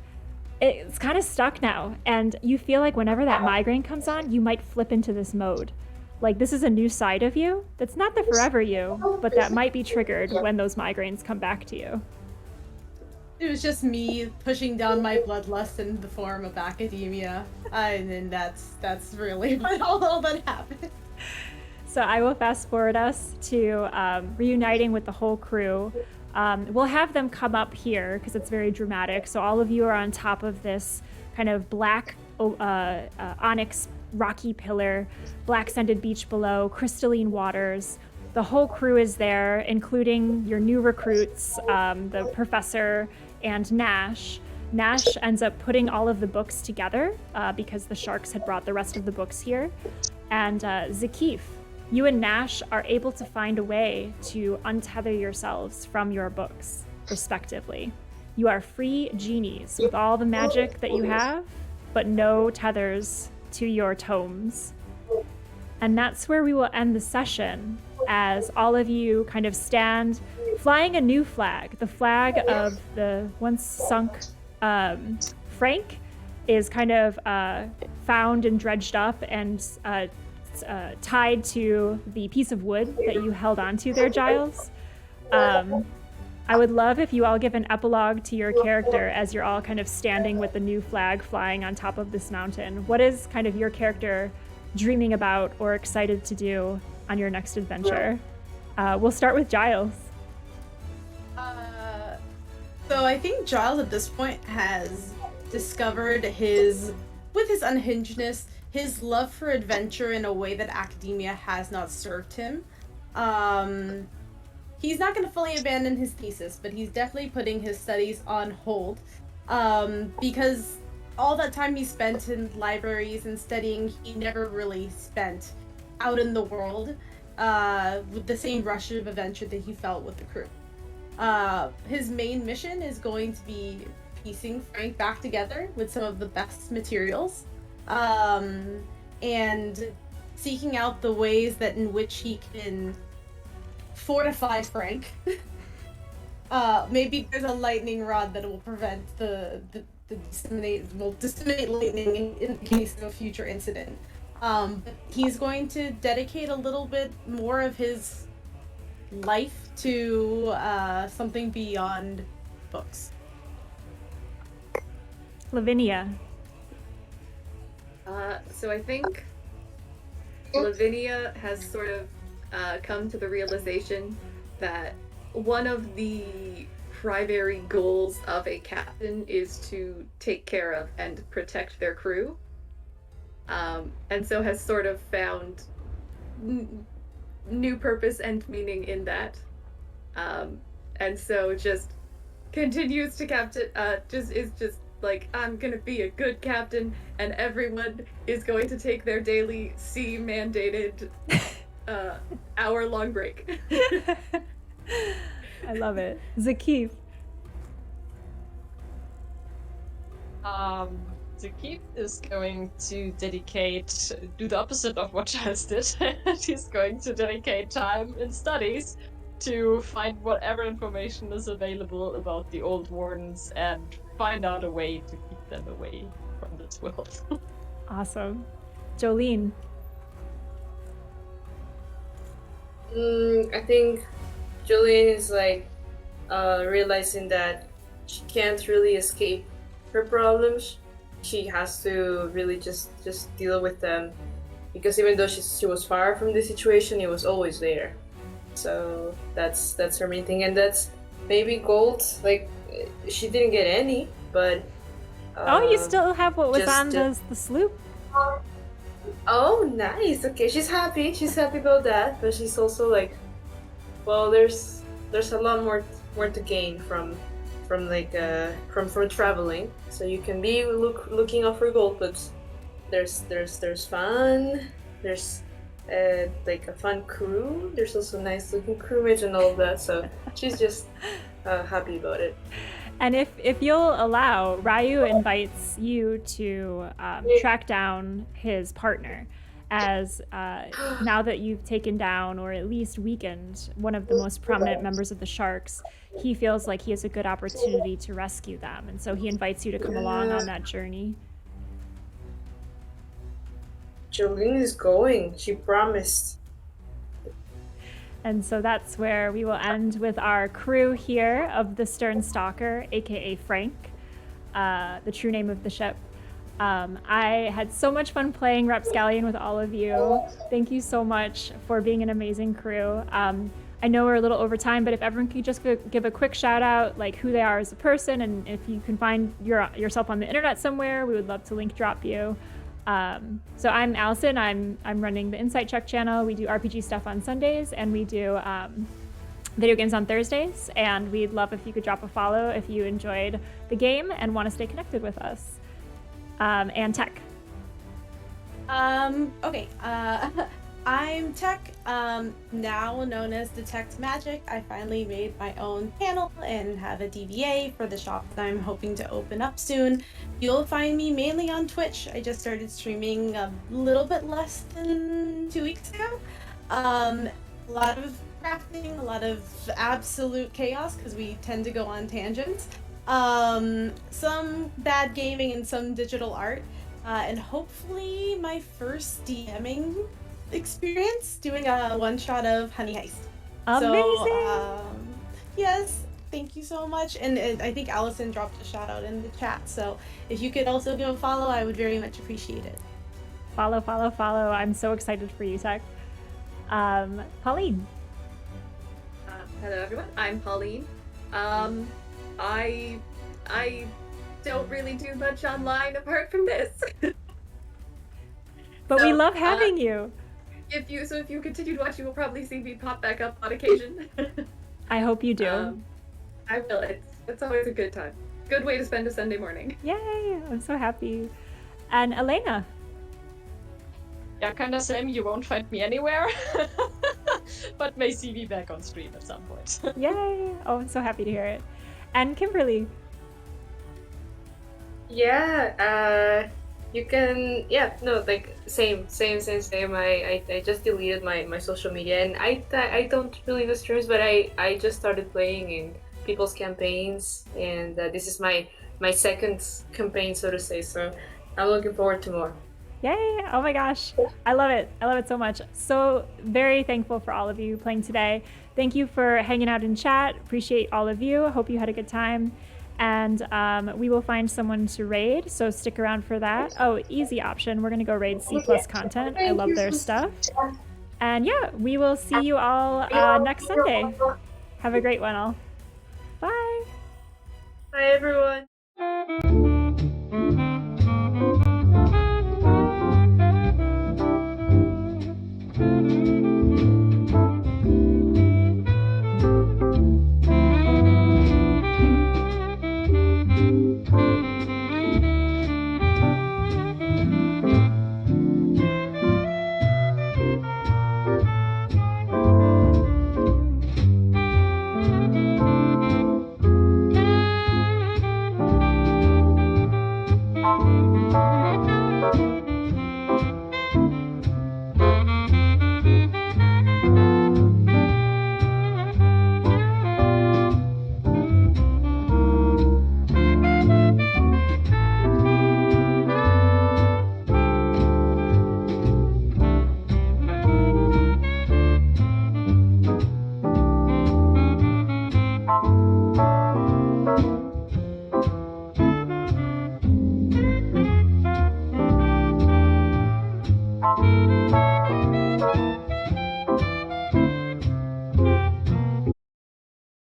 it's kind of stuck now. And you feel like whenever that migraine comes on, you might flip into this mode. Like, this is a new side of you that's not the forever you, but that might be triggered when those migraines come back to you. It was just me pushing down my bloodlust in the form of academia, and then that's really what all that happened. So I will fast forward us to reuniting with the whole crew. We'll have them come up here because it's very dramatic. So all of you are on top of this kind of black onyx rocky pillar, black sanded beach below, crystalline waters. The whole crew is there, including your new recruits, the professor and Nash. Nash ends up putting all of the books together because the sharks had brought the rest of the books here. And Zakif, you and Nash are able to find a way to untether yourselves from your books, respectively. You are free genies with all the magic that you have, but no tethers to your tomes. And that's where we will end the session, as all of you kind of stand flying a new flag. The flag of the once sunk Frank is kind of found and dredged up and tied to the piece of wood that you held onto there, Giles. I would love if you all give an epilogue to your character as you're all kind of standing with the new flag flying on top of this mountain. What is kind of your character dreaming about or excited to do on your next adventure? We'll start with Giles. So I think Giles at this point has discovered with his unhingedness, his love for adventure in a way that academia has not served him. He's not going to fully abandon his thesis, but he's definitely putting his studies on hold, because all that time he spent in libraries and studying, he never really spent out in the world with the same rush of adventure that he felt with the crew. His main mission is going to be piecing Frank back together with some of the best materials, and seeking out the ways in which he can fortify Frank. Maybe there's a lightning rod that will prevent disseminate lightning in case of a future incident. He's going to dedicate a little bit more of his life to something beyond books. Lavinia. So I think Lavinia has sort of come to the realization that one of the primary goals of a captain is to take care of and protect their crew. And so has sort of found new purpose and meaning in that. And so just continues to captain. Is just like, I'm gonna be a good captain, and everyone is going to take their daily sea mandated hour-long break. I love it. Zakif. Zakif is going to do the opposite of what Giles did. He's going to dedicate time in studies to find whatever information is available about the old wardens and find out a way to keep them away from this world. Awesome. Jolene. I think Julian is like realizing that she can't really escape her problems. She has to really just deal with them, because even though she was far from the situation, it was always there. So that's her main thing, and that's maybe gold. Like, she didn't get any, but Oh, you still have what was on the sloop? Oh, nice. Okay, she's happy. She's happy about that, but she's also like, well, there's a lot more to gain from traveling. So you can be looking out for gold, but there's fun. There's like a fun crew. There's also nice looking crewmates and all of that. So she's just happy about it. And if you'll allow, Ryu invites you to track down his partner, as now that you've taken down or at least weakened one of the most prominent members of the Sharks, he feels like he has a good opportunity to rescue them, and so he invites you to come along on that journey. Jolene is going. She promised. And so that's where we will end with our crew here of the Stern Stalker, aka Frank, the true name of the ship. I had so much fun playing Rapscallion with all of you. Thank you so much for being an amazing crew. I know we're a little over time, but if everyone could just give a quick shout out, like who they are as a person, and if you can find yourself on the internet somewhere, we would love to link drop you. So I'm Allison. I'm running the Insight Check channel. We do RPG stuff on Sundays, and we do video games on Thursdays. And we'd love if you could drop a follow if you enjoyed the game and want to stay connected with us. And Tech. Okay. I'm Tech, now known as Detect Magic. I finally made my own channel and have a DBA for the shop that I'm hoping to open up soon. You'll find me mainly on Twitch. I just started streaming a little bit less than 2 weeks ago. A lot of crafting, a lot of absolute chaos because we tend to go on tangents. Some bad gaming and some digital art. And hopefully my first DMing experience doing a one-shot of Honey Heist. Amazing! So, yes, thank you so much. And I think Allison dropped a shout out in the chat, so if you could also give a follow, I would very much appreciate it. Follow. I'm so excited for you, Tech. Pauline. Hello everyone, I'm Pauline. I don't really do much online apart from this. But we love having you. If you continue to watch, you will probably see me pop back up on occasion. I hope you do. I will. It's always a good time. Good way to spend a Sunday morning. Yay! I'm so happy. And Elena. Yeah, kinda same. You won't find me anywhere, but may see me back on stream at some point. Yay! Oh, I'm so happy to hear it. And Kimberly. Yeah, you can, same. I just deleted my social media, and I don't really do streams, but I just started playing in people's campaigns, and this is my second campaign, so to say, so I'm looking forward to more. Yay! Oh my gosh. I love it so much. So very thankful for all of you playing today. Thank you for hanging out in chat. Appreciate all of you. Hope you had a good time. And we will find someone to raid, so stick around for that. Oh, easy option. We're going to go raid C+ content. I love their stuff. And yeah, we will see you all next Sunday. Have a great one all. Bye. Bye, everyone.